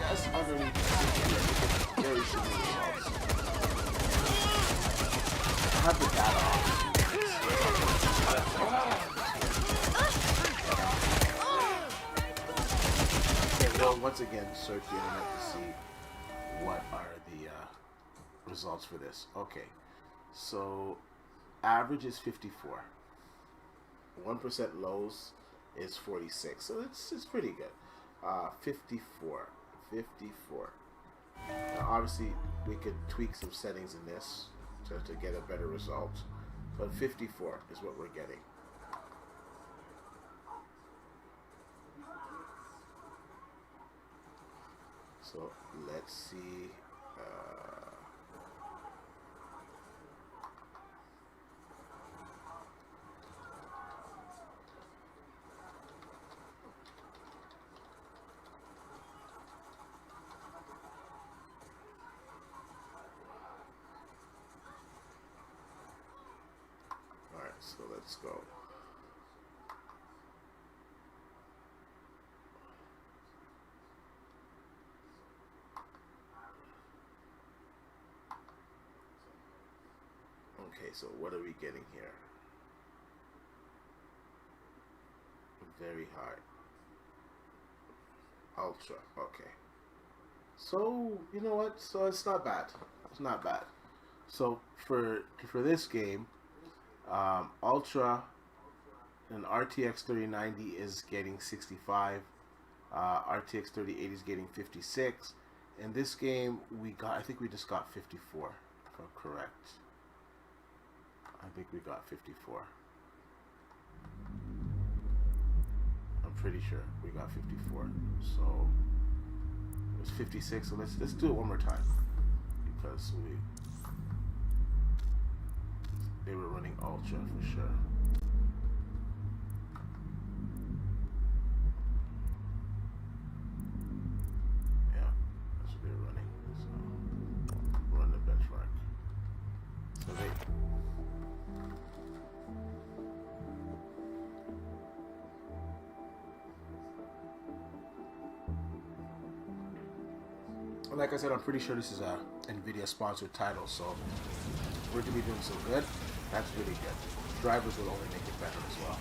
Just underneath the very similar results. I have the data off. Well, once again, search the internet to see what are the results for this. Okay, so average is 54. 1% lows is 46, so it's pretty good. 54. Now, obviously, we could tweak some settings in this to get a better result, but 54 is what we're getting. So let's see. All right, so let's go. Okay, so what are we getting here? Very high. Ultra, okay. So, you know what? So it's not bad. It's not bad. So for this game, Ultra and RTX 3090 is getting 65. RTX 3080 is getting 56. In this game, I think we just got 54, if I'm correct. I think we got 54. I'm pretty sure we got 54. So it was 56. So let's do it one more time, because they were running Ultra for sure. Yeah, that's what they were running. So run the benchmark. So like I said, I'm pretty sure this is a NVIDIA sponsored title, so we're to be doing so good. That's really good. Drivers will only make it better as well.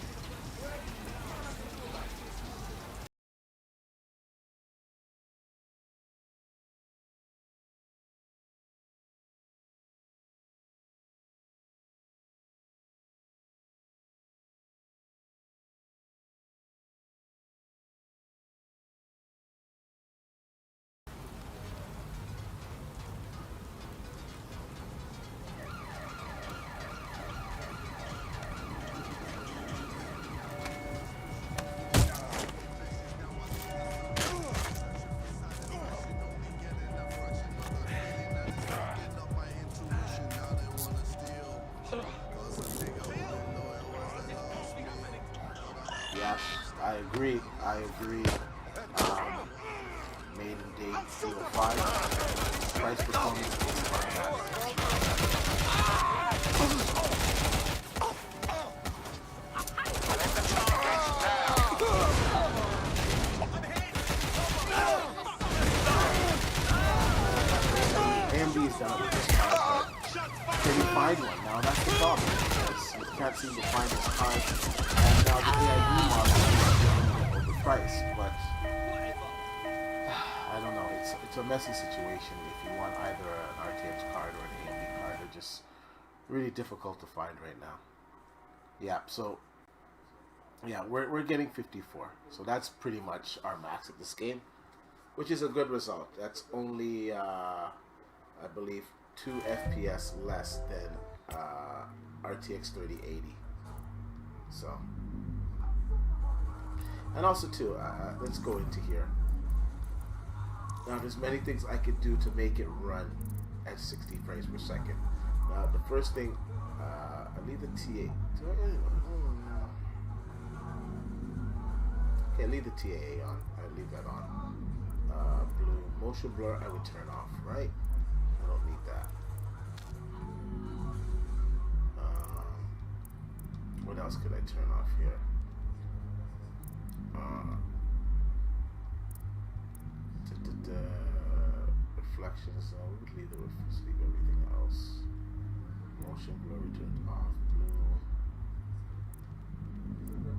I agree. Maiden date 05. Price performance is AMD's done it with this card, but can you find one? Now that's the problem. You can't seem to find this card, and now the AID model is overpriced, but I don't know. It's a messy situation if you want either an RTX card or an AMD card. They're just really difficult to find right now. Yeah, so yeah, we're getting 54, so that's pretty much our max of this game, which is a good result. That's only I believe 2 FPS less than RTX 3080. So, and also too, let's go into here. Now, there's many things I could do to make it run at 60 frames per second. Now, the first thing, I leave the TA. Okay, leave the TAA on. I leave that on. Blue motion blur, I would turn off, right? I don't need that. What else could I turn off here? Reflections, we would leave everything else. Motion blur returned off. Blue.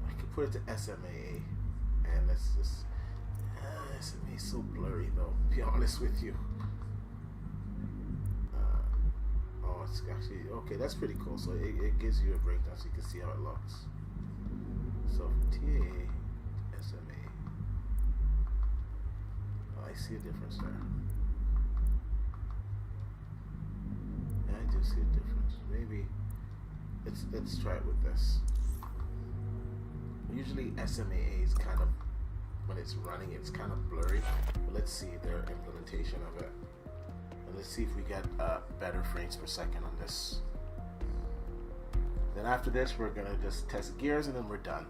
I could put it to SMA, and let's just SMA is so blurry though, to be honest with you. Oh, it's actually okay, that's pretty cool. So it gives you a breakdown so you can see how it looks. So TA, SMA, oh, I see a difference there. Yeah, I do see a difference. Maybe let's try it with this. Usually SMA is kind of, when it's running, it's kind of blurry, but let's see their implementation of it, and let's see if we get better frames per second on this. Then after this, we're gonna just test gears, and then we're done.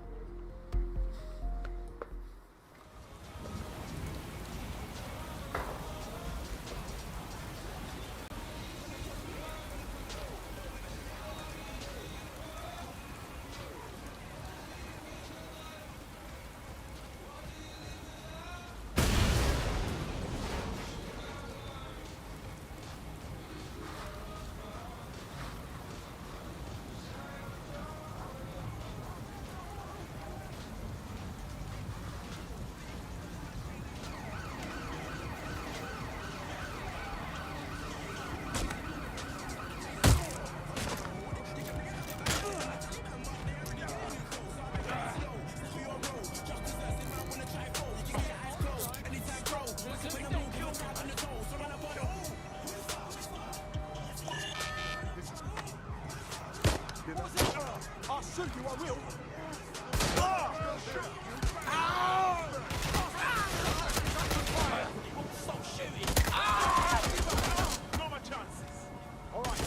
I'll shoot you, I will. Not my chances. All right,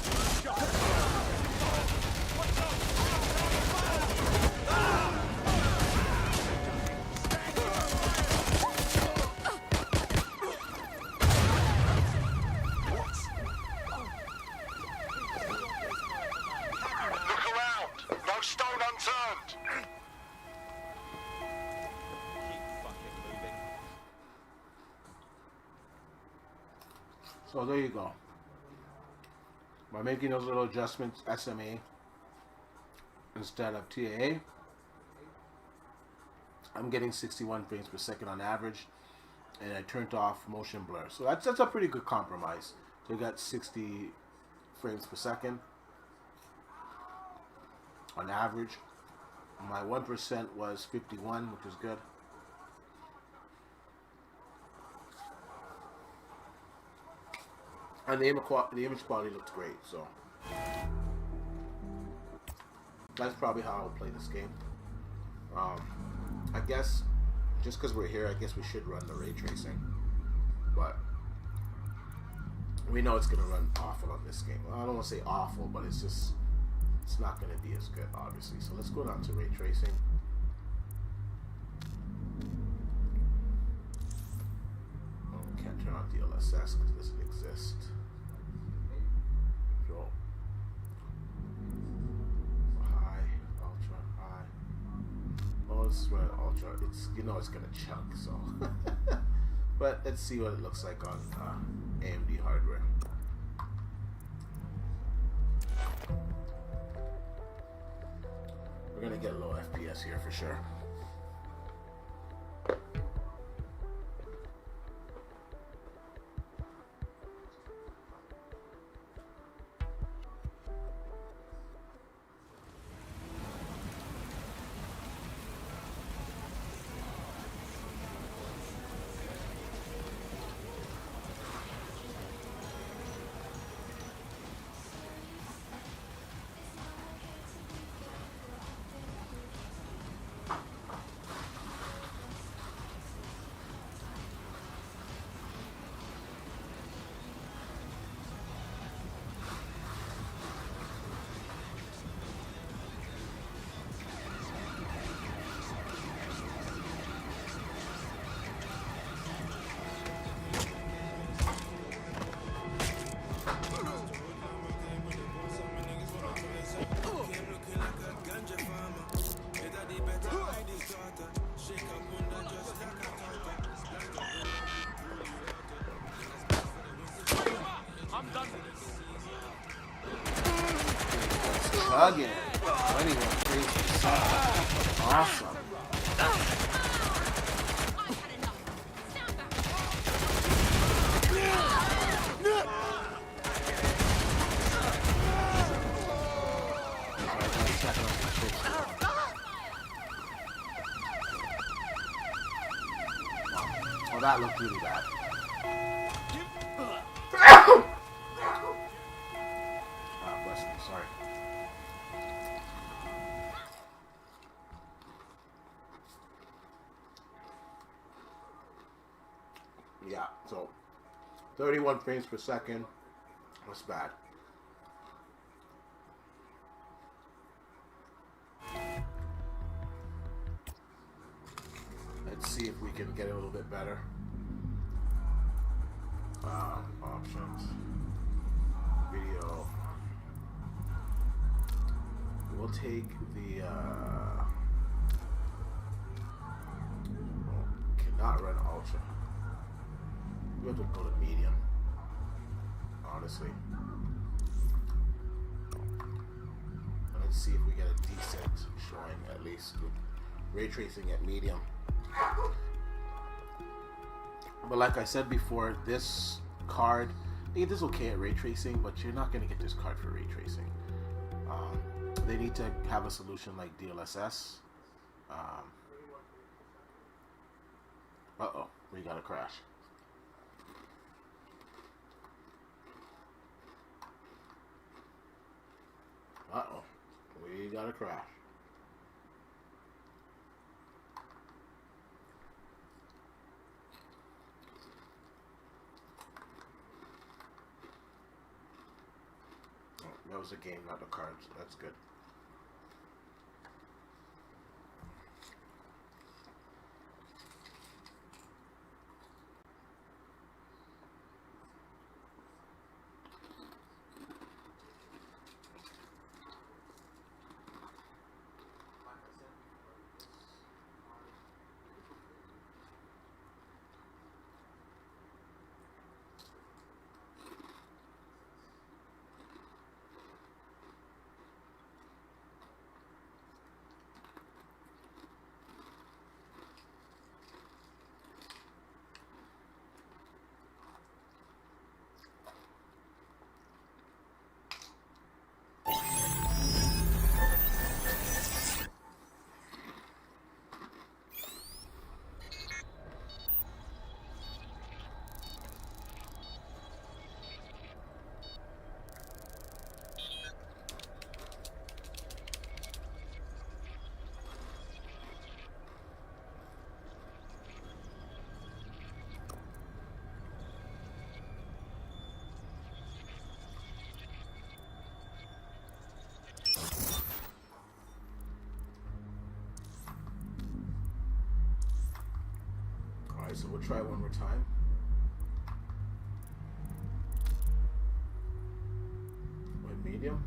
So there you go. By making those little adjustments, SMA instead of TAA, I'm getting 61 frames per second on average, and I turned off motion blur. So that's a pretty good compromise. So you got 60 frames per second on average. My 1% was 51, which is good. And the image quality looks great, so that's probably how I'll play this game. I guess just because we're here, I guess we should run the ray tracing, but we know it's gonna run awful on this game. Well, I don't want to say awful, but it's just, it's not gonna be as good, obviously. So let's go down to ray tracing. Oh, we can't turn on DLSS because it doesn't exist. So high, ultra, high. Oh, this is running ultra. It's, you know, it's gonna chunk. So, but let's see what it looks like on AMD hardware. We're gonna get low FPS here for sure. Again, 21 3%. Awesome. Well, that looked really bad. Bless me, sorry. Yeah, so 31 frames per second. That's bad. Let's see if we can get it a little bit better. Options. Video. We'll take the cannot run ultra. We have to go to medium, honestly. Let's see if we get a decent showing, at least ray tracing at medium. But like I said before, this card, it is okay at ray tracing, but you're not going to get this card for ray tracing. They need to have a solution like DLSS. Uh-oh, we got a crash. Uh-oh, we got a crash. Oh, that was a game, not a card, so that's good. Alright, so we'll try one more time. With medium.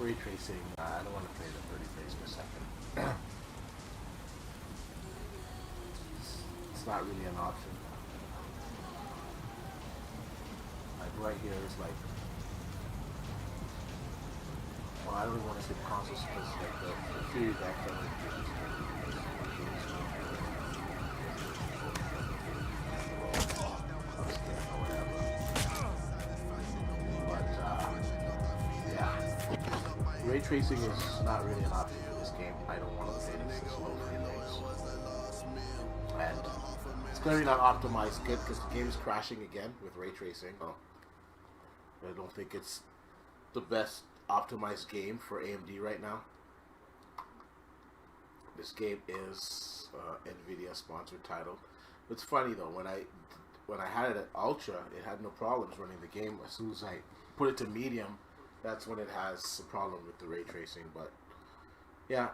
Ray tracing, I don't want to play the 30 frames per second. It's not really an option. Like right here is like, well, I don't really want to say the console because like the Series X ray tracing is not really an option for this game. I don't want to play this slow frames. And it's clearly not optimized good because the game is crashing again with ray tracing. I don't think it's the best optimized game for AMD right now. This game is NVIDIA sponsored title. It's funny though, when I had it at Ultra, it had no problems running the game. As soon as I put it to medium, that's when it has a problem with the ray tracing. But yeah,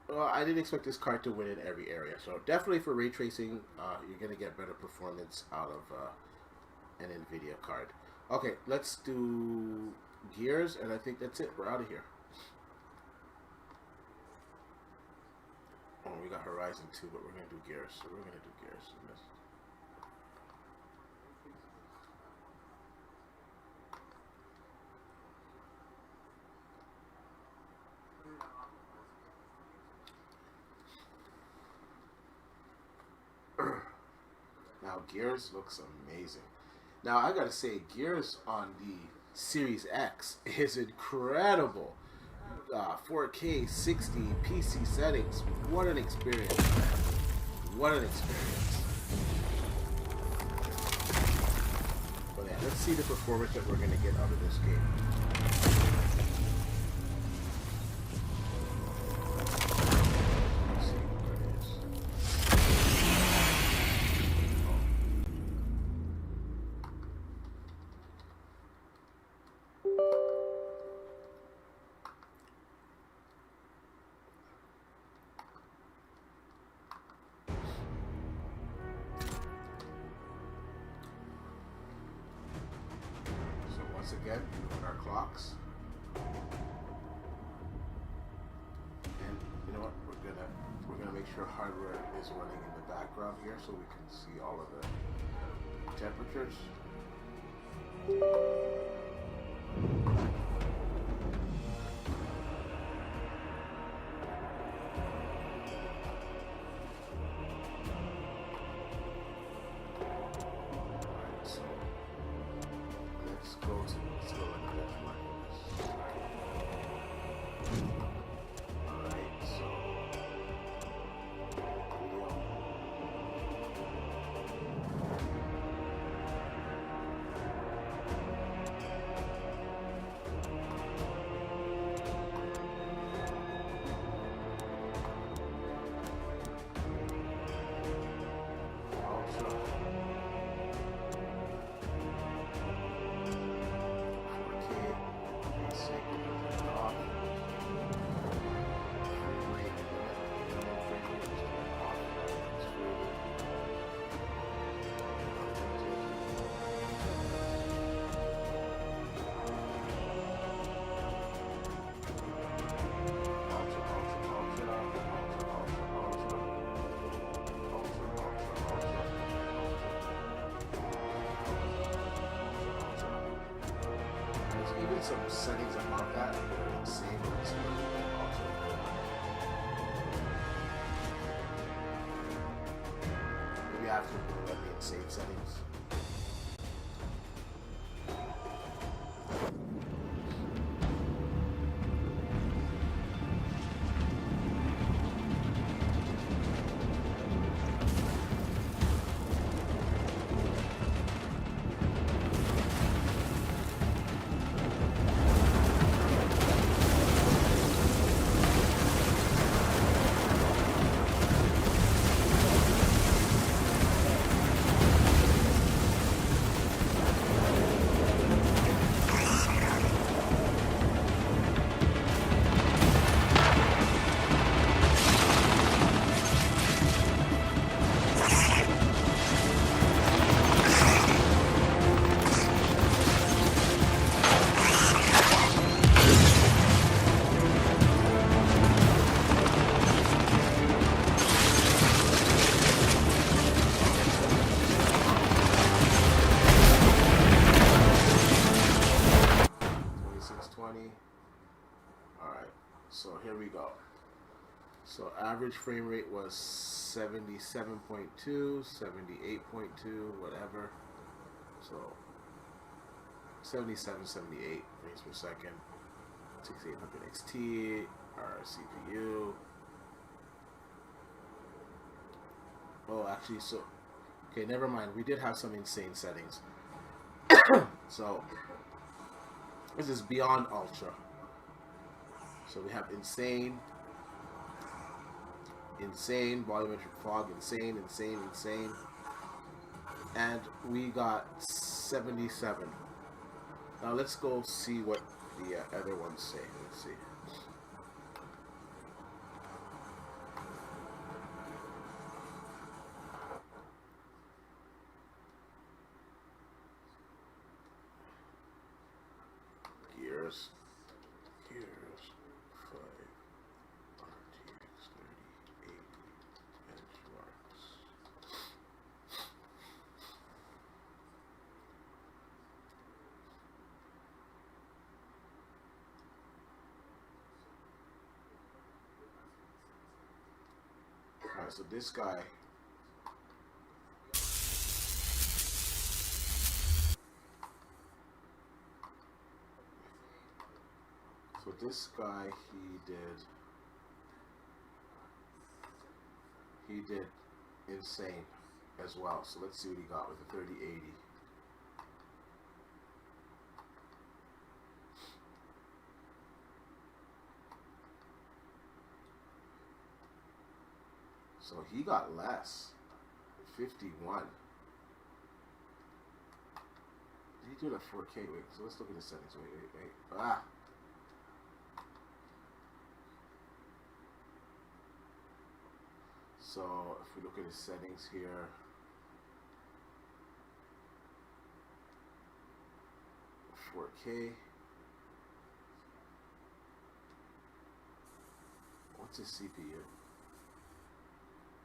well, I didn't expect this card to win in every area. So definitely for ray tracing, you're gonna get better performance out of an NVIDIA card. Okay, let's do Gears, and I think that's it. We're out of here. Oh, we got Horizon 2, but we're gonna do Gears. So we're gonna do Gears in this. Now Gears looks amazing. Now I gotta say, Gears on the Series X is incredible. 4K 60 PC settings. What an experience, man. What an experience. But yeah, let's see the performance that we're gonna get out of this game. Once again, doing our clocks, and you know what? We're gonna make sure hardware is running in the background here, so we can see all of the temperatures. Some settings above that are insane. Maybe after we let the insane settings. So average frame rate was 77.2, 78.2, whatever. So 77, 78 frames per second. 6800 XT, our CPU. Oh, actually, so okay, never mind. We did have some insane settings. So this is beyond ultra. So we have insane, volumetric fog, insane, and we got 77. Now let's go see what the other ones say. Let's see. Gears 5 RTX 3080 Benchamrks. Alright, so this guy, he did insane as well. So let's see what he got with the 3080. So he got less, 51. Did he do it at 4K? Wait, so let's look at the settings. Wait. Ah. So if we look at his settings here, .4K. What's his CPU?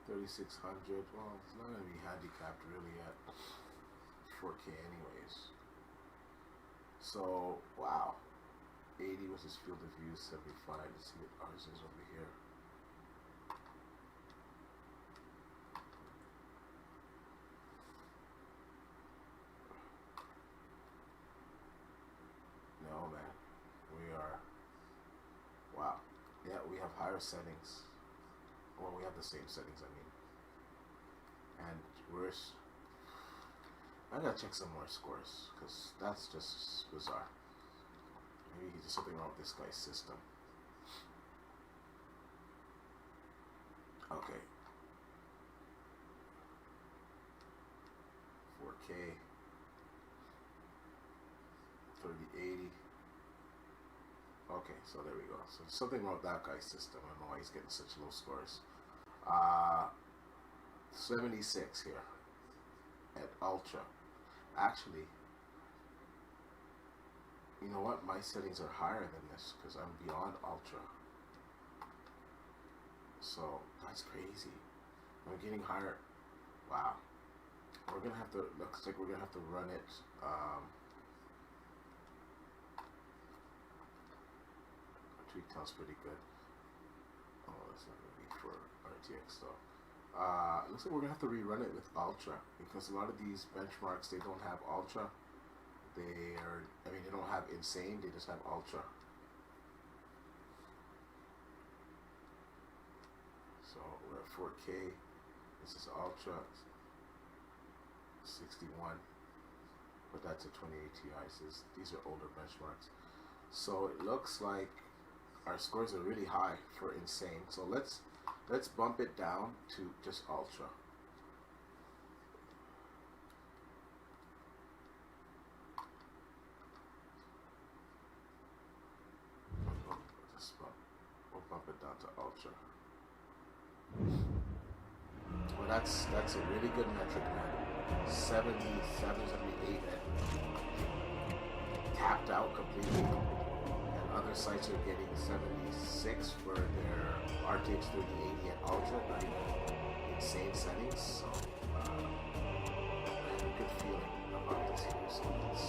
3600. Well, it's not going to be handicapped really at 4K anyways. So wow, 80 was his field of view, 75. Let's see what ours is over here. No, man. We are... Wow. Yeah, we have higher settings. Well, we have the same settings, I mean. And worse. I gotta check some more scores, because that's just bizarre. Maybe there's something wrong with this guy's system. Okay. 4K. 3080. Okay, so there we go. So there's something wrong with that guy's system. I don't know why he's getting such low scores. 76 here at Ultra. Actually, you know what? My settings are higher than this because I'm beyond Ultra. So that's crazy. I'm getting higher. Wow. We're gonna have to. Looks like we're gonna have to run it. Tweak tells pretty good. Oh, that's not gonna be for RTX though. Looks like we're gonna have to rerun it with Ultra because a lot of these benchmarks, they don't have Ultra. They don't have insane. They just have Ultra. So we're at 4K. This is Ultra 61, but that's a 2080 Ti. These are older benchmarks. So it looks like our scores are really high for insane. So let's bump it down to just Ultra. We'll bump it down to Ultra. Well, that's a really good metric, man. 77, 78, and tapped out completely. Other sites are getting 76 for their RTX 3080 and Ultra, but insane settings. So I have a good feeling about this here. So let's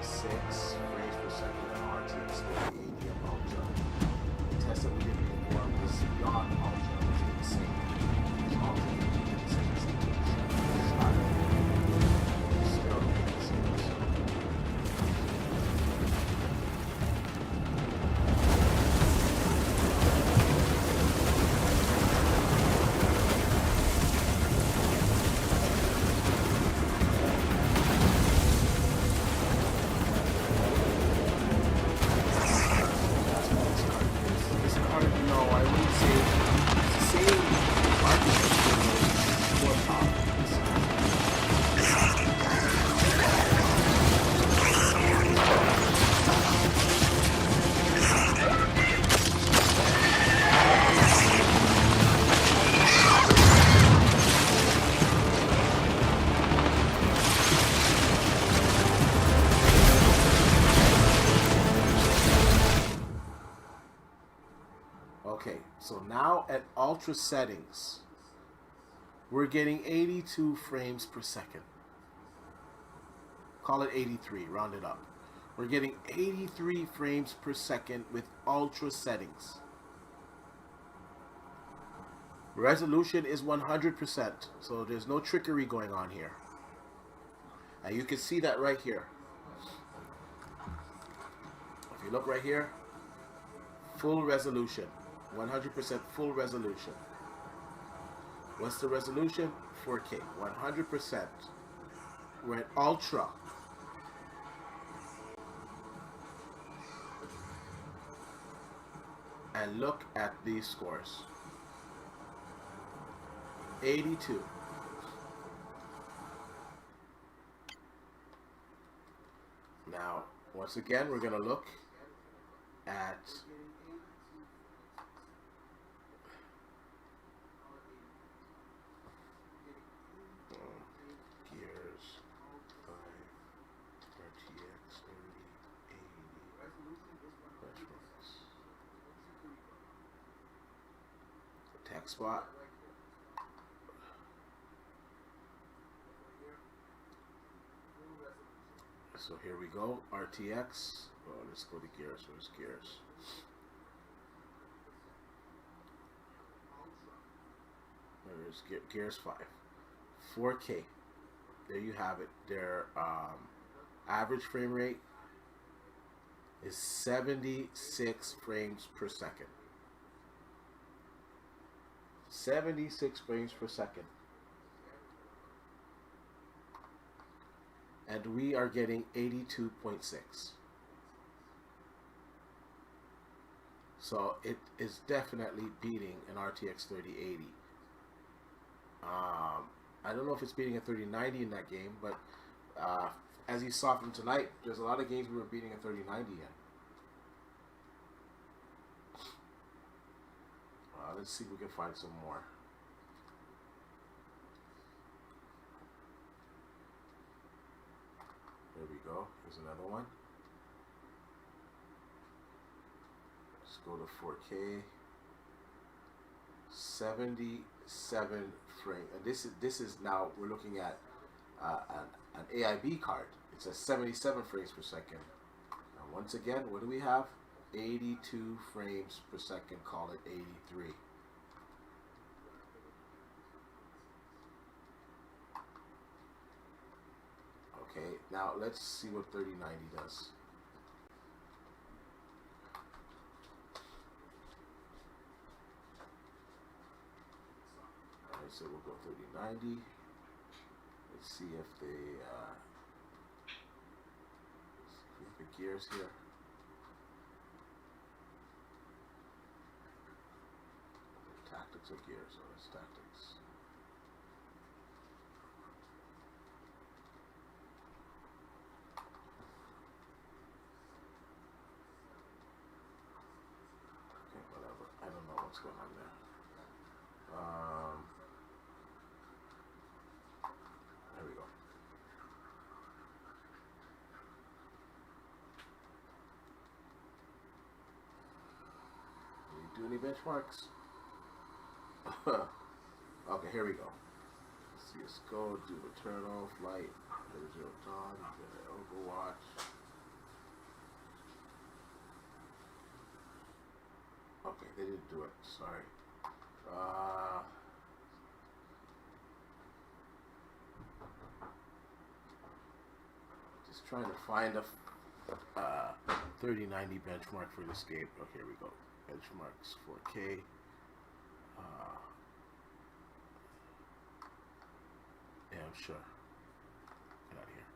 76 frames per second on RTX 3080 and Ultra. The test that we did before was beyond Ultra, which is insane. It's Ultra, it's still insane. Okay, so now at ultra settings, we're getting 82 frames per second. Call it 83, round it up. We're getting 83 frames per second with ultra settings. Resolution is 100%, so there's no trickery going on here. And you can see that right here. If you look right here, full resolution. 100% full resolution. What's the resolution? 4K. 100%. We're at ultra. And look at these scores. 82. Now, once again, we're going to look at text spot. So here we go, RTX. Oh, let's go to gears. Where's gears? There's gears 5. 4K. There you have it. Their average frame rate is 76 frames per second. 76 frames per second. And we are getting 82.6. So it is definitely beating an RTX 3080. I don't know if it's beating a 3090 in that game, but as you saw from tonight, there's a lot of games we were beating a 3090 in. Let's see if we can find some more. There we go. Here's another one. Let's go to 4K. 77 frame. And this is now we're looking at an AIB card. It's at 77 frames per second. And once again, what do we have? 82 frames per second. Call it 83. Okay, now let's see what 3090 does. Alright, so we'll go 3090. Let's see if they let's the gears here. Tactics or gears? Oh, it's tactics. Okay, whatever. I don't know what's going on there. There we go. Did we do any benchmarks? Okay, here we go. CSGO, do Eternal, Flight, 00 Dawn, Overwatch. they didn't do it. Sorry. Just trying to find a 3090 benchmark for this game. Oh, here we go. Benchmarks 4K. Yeah, I'm sure. Get out of here.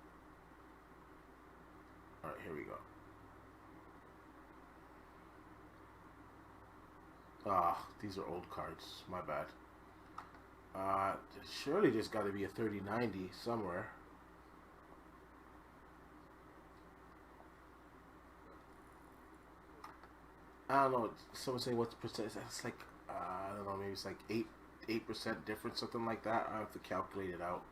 Alright, here we go. These are old cards. My bad. Surely there's got to be a 3090 somewhere. I don't know. Someone say what's percent? It's like I don't know. Maybe it's like 8% difference, something like that. I have to calculate it out.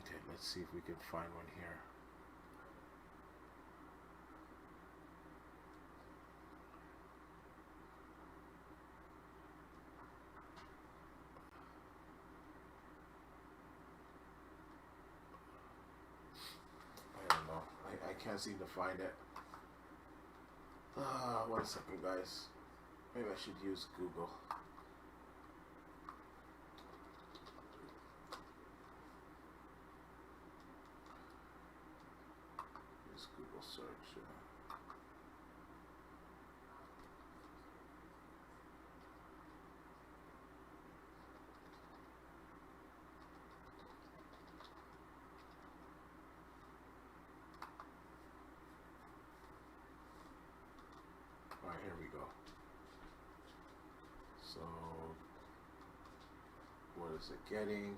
Okay, let's see if we can find one here. I can't seem to find it. 1 second, guys. Maybe I should use Google. Use Google search. Alright, here we go. So, what is it getting?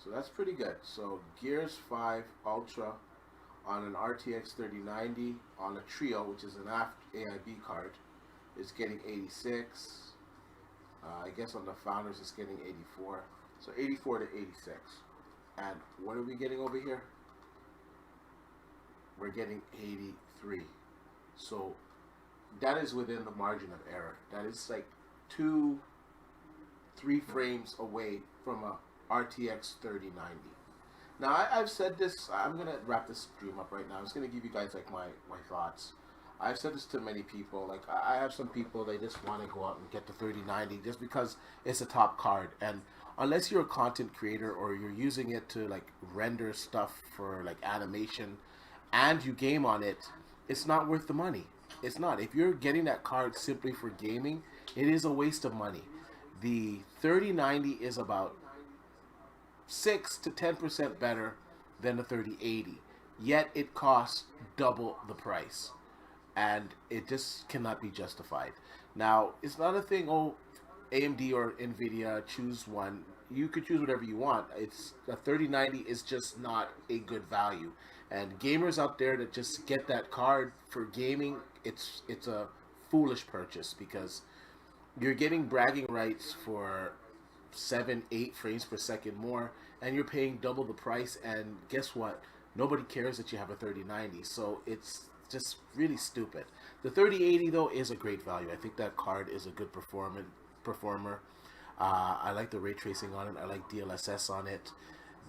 So that's pretty good. So Gears 5 Ultra on an RTX 3090 on a Trio, which is an AIB card, is getting 86. I guess on the Founders it's getting 84. So 84 to 86. And what are we getting over here? We're getting 83. So that is within the margin of error. That is like 2-3 frames away from a RTX 3090. Now I've said this. I'm gonna wrap this stream up right now. I'm just gonna give you guys like my thoughts. I've said this to many people. Like I have some people, they just want to go out and get the 3090 just because it's a top card. And unless you're a content creator or you're using it to like render stuff for like animation and you game on it, it's not worth the money. It's not. If you're getting that card simply for gaming, it is a waste of money. The 3090 is about 6 to 10% better than the 3080, yet it costs double the price, and it just cannot be justified. Now, it's not a thing, oh, AMD or Nvidia, choose one. You could choose whatever you want. It's the 3090 is just not a good value, and gamers out there that just get that card for gaming, it's a foolish purchase, because you're getting bragging rights for 7-8 frames per second more, and you're paying double the price. And guess what? Nobody cares that you have a 3090, so it's just really stupid. The 3080 though is a great value. I think that card is a good performer. I like the ray tracing on it. I like DLSS on it.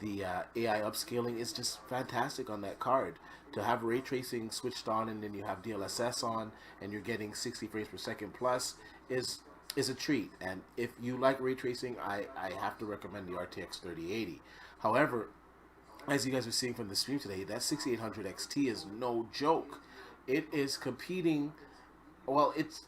The AI upscaling is just fantastic on that card. To have ray tracing switched on and then you have DLSS on and you're getting 60 frames per second plus is a treat. And if you like ray tracing, I have to recommend the RTX 3080. However, as you guys are seeing from the stream today, that 6800 XT is no joke. It is competing, well, it's,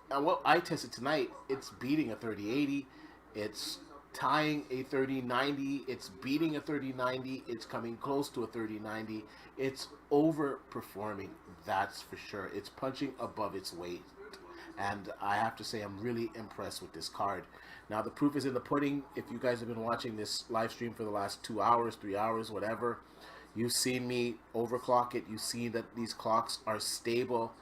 well, I tested tonight, it's beating a 3080, it's tying a 3090, it's beating a 3090, it's coming close to a 3090, it's overperforming, that's for sure. It's punching above its weight, and I have to say I'm really impressed with this card. Now the proof is in the pudding. If you guys have been watching this live stream for the last 2 hours, 3 hours, whatever, you've seen me overclock it. You've seen that these clocks are stable,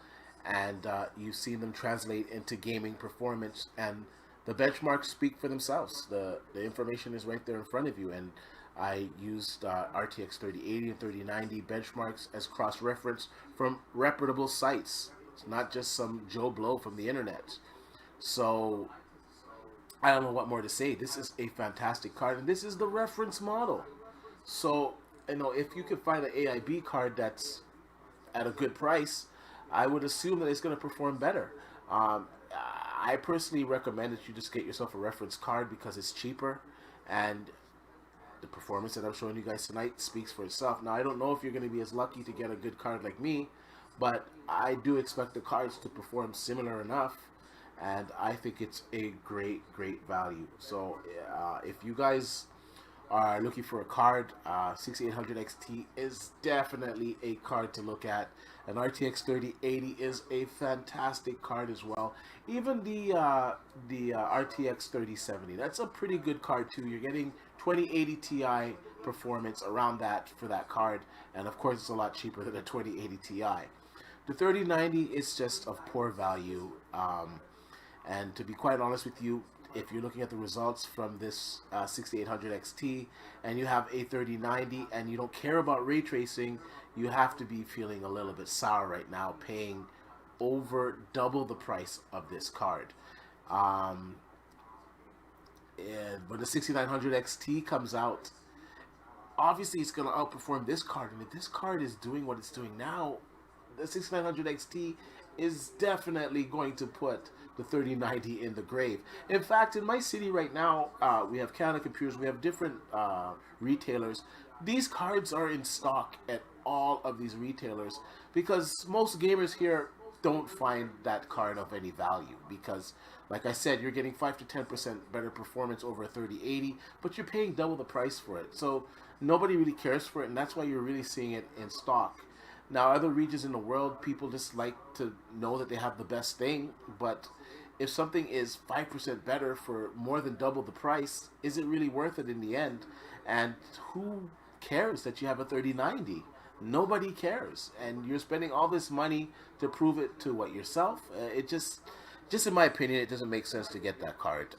and you've seen them translate into gaming performance, and the benchmarks speak for themselves. The information is right there in front of you, and I used RTX 3080 and 3090 benchmarks as cross-reference from reputable sites. It's not just some Joe Blow from the internet. So I don't know what more to say. This is a fantastic card, and this is the reference model. So, if you can find an AIB card that's at a good price, I would assume that it's going to perform better. I personally recommend that you just get yourself a reference card because it's cheaper, and the performance that I'm showing you guys tonight speaks for itself. Now, I don't know if you're going to be as lucky to get a good card like me, but I do expect the cards to perform similar enough, and I think it's a great value. So if you guys are looking for a card, 6800 XT is definitely a card to look at. An RTX 3080 is a fantastic card as well. Even the RTX 3070, that's a pretty good card too. You're getting 2080 Ti performance around that for that card, and of course it's a lot cheaper than a 2080 Ti. The 3090 is just of poor value, and to be quite honest with you, if you're looking at the results from this 6800 XT and you have a 3090 and you don't care about ray tracing, you have to be feeling a little bit sour right now, paying over double the price of this card. And when the 6900 XT comes out, obviously it's going to outperform this card, and if this card is doing what it's doing now, the 6900 XT is definitely going to put the 3090 in the grave. In fact, in my city right now, we have Canada Computers, we have different retailers. These cards are in stock at all of these retailers because most gamers here don't find that card of any value because, like I said, you're getting 5 to 10% better performance over a 3080, but you're paying double the price for it. So nobody really cares for it, and that's why you're really seeing it in stock. Now, other regions in the world, people just like to know that they have the best thing, but if something is 5% better for more than double the price, is it really worth it in the end? And who cares that you have a 3090? Nobody cares, and you're spending all this money to prove it to yourself. It just in my opinion, it doesn't make sense to get that card.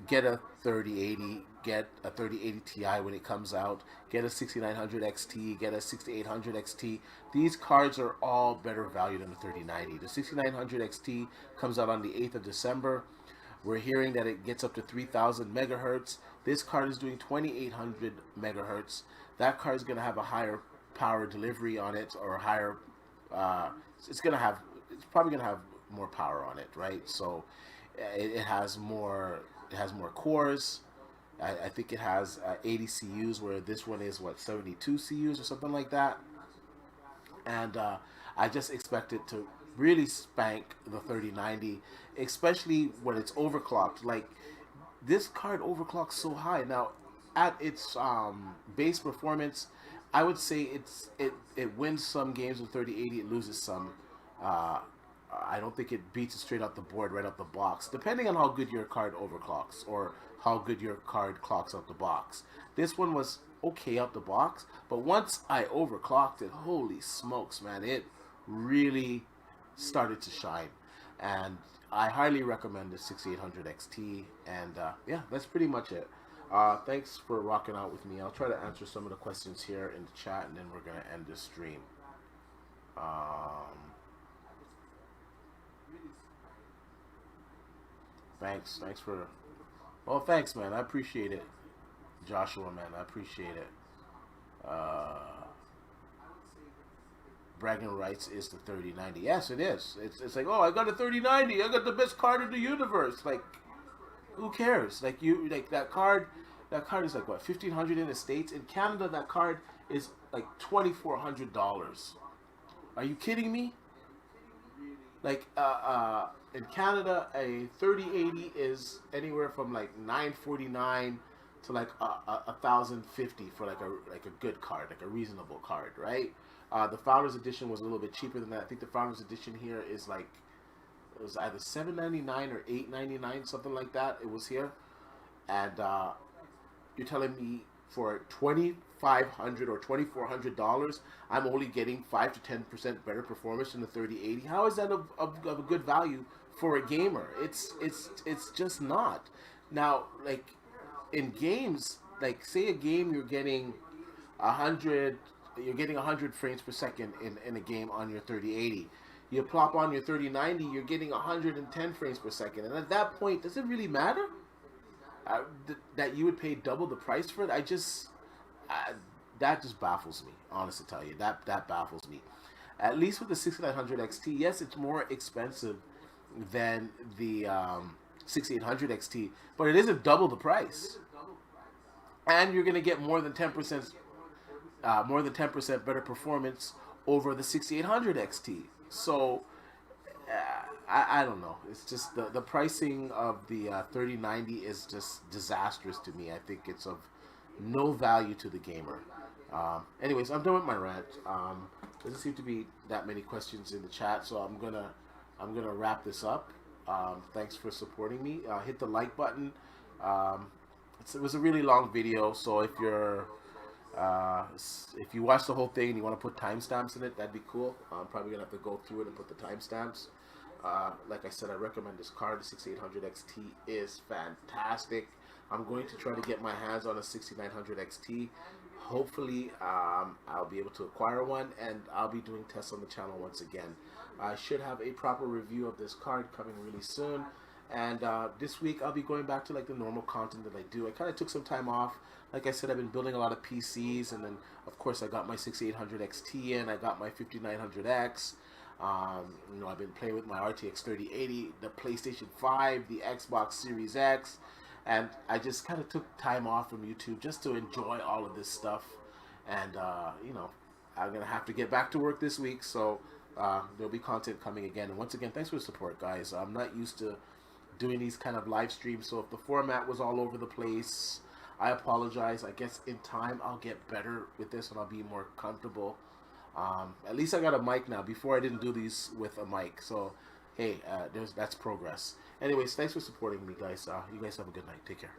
Get a 3080, get a 3080 Ti when it comes out, get a 6900 XT, get a 6800 XT. These cards are all better value than the 3090. The 6900 XT comes out on the 8th of December. We're hearing that it gets up to 3000 megahertz. This card is doing 2800 megahertz. That card is going to have a higher power delivery on it, or higher, it's probably going to have more power on it, right? So it has more cores. I think it has 80 CUs, where this one is 72 CUs or something like that. And I just expect it to really spank the 3090, especially when it's overclocked. Like, this card overclocks so high. Now, at its base performance, I would say it wins some games with 3080, it loses some. I don't think it beats it straight out the board, right out the box, depending on how good your card overclocks or how good your card clocks out the box. This one was okay out the box, but once I overclocked it, holy smokes, man, it really started to shine. And I highly recommend the 6800 XT, and yeah, that's pretty much it. Thanks for rocking out with me. I'll try to answer some of the questions here in the chat, and then we're going to end this stream. Thanks for... Oh, thanks, man. I appreciate it. Joshua, man, I appreciate it. Bragging rights is the 3090. Yes, it is. It's like, oh, I got a 3090. I got the best card in the universe. Like, who cares? Like, that card is like, what, $1,500 in the States? In Canada, that card is like $2,400. Are you kidding me? Like, in Canada, a 3080 is anywhere from like $949 to like $1,050 for like a good card, like a reasonable card, right? The Founders Edition was a little bit cheaper than that. I think the Founders Edition here is like, it was either $7.99 or $8.99, something like that. It was here, and you're telling me for $2,500 or $2,400, I'm only getting 5 to 10% better performance than the 3080. How is that of a good value for a gamer? It's just not. Now, like, in games, like, say a game you're getting 100 frames per second in a game on your 3080. You plop on your 3090, you're getting 110 frames per second, and at that point, does it really matter? that you would pay double the price for it. That just baffles me. Honestly, tell you that baffles me. At least with the 6900 XT, yes, it's more expensive than the 6800 XT, but it isn't double the price, and you're gonna get more than 10% better performance over the 6800 XT. So I don't know. It's just the pricing of the 3090 is just disastrous to me. I think it's of no value to the gamer. Anyways, I'm done with my rant. Doesn't seem to be that many questions in the chat, so I'm gonna wrap this up. Thanks for supporting me. Hit the like button. It was a really long video, so if you watch the whole thing and you want to put timestamps in it, that'd be cool. I'm probably gonna have to go through it and put the timestamps. Like I said, I recommend this card. The 6800 XT is fantastic. I'm going to try to get my hands on a 6900 XT. Hopefully, I'll be able to acquire one, and I'll be doing tests on the channel once again. I should have a proper review of this card coming really soon. And this week, I'll be going back to like the normal content that I do. I kind of took some time off. Like I said, I've been building a lot of PCs, and then of course I got my 6800 XT in. I got my 5900X. You know, I've been playing with my RTX 3080, the PlayStation 5, the Xbox Series X, and I just kind of took time off from YouTube just to enjoy all of this stuff. And you know, I'm gonna have to get back to work this week, so there'll be content coming again. And once again, thanks for the support, guys. I'm not used to doing these kind of live streams, so if the format was all over the place, I apologize. I guess in time I'll get better with this and I'll be more comfortable. At least I got a mic now. Before I didn't do these with a mic, so hey, that's progress. Anyways, thanks for supporting me, guys. You guys have a good night. Take care.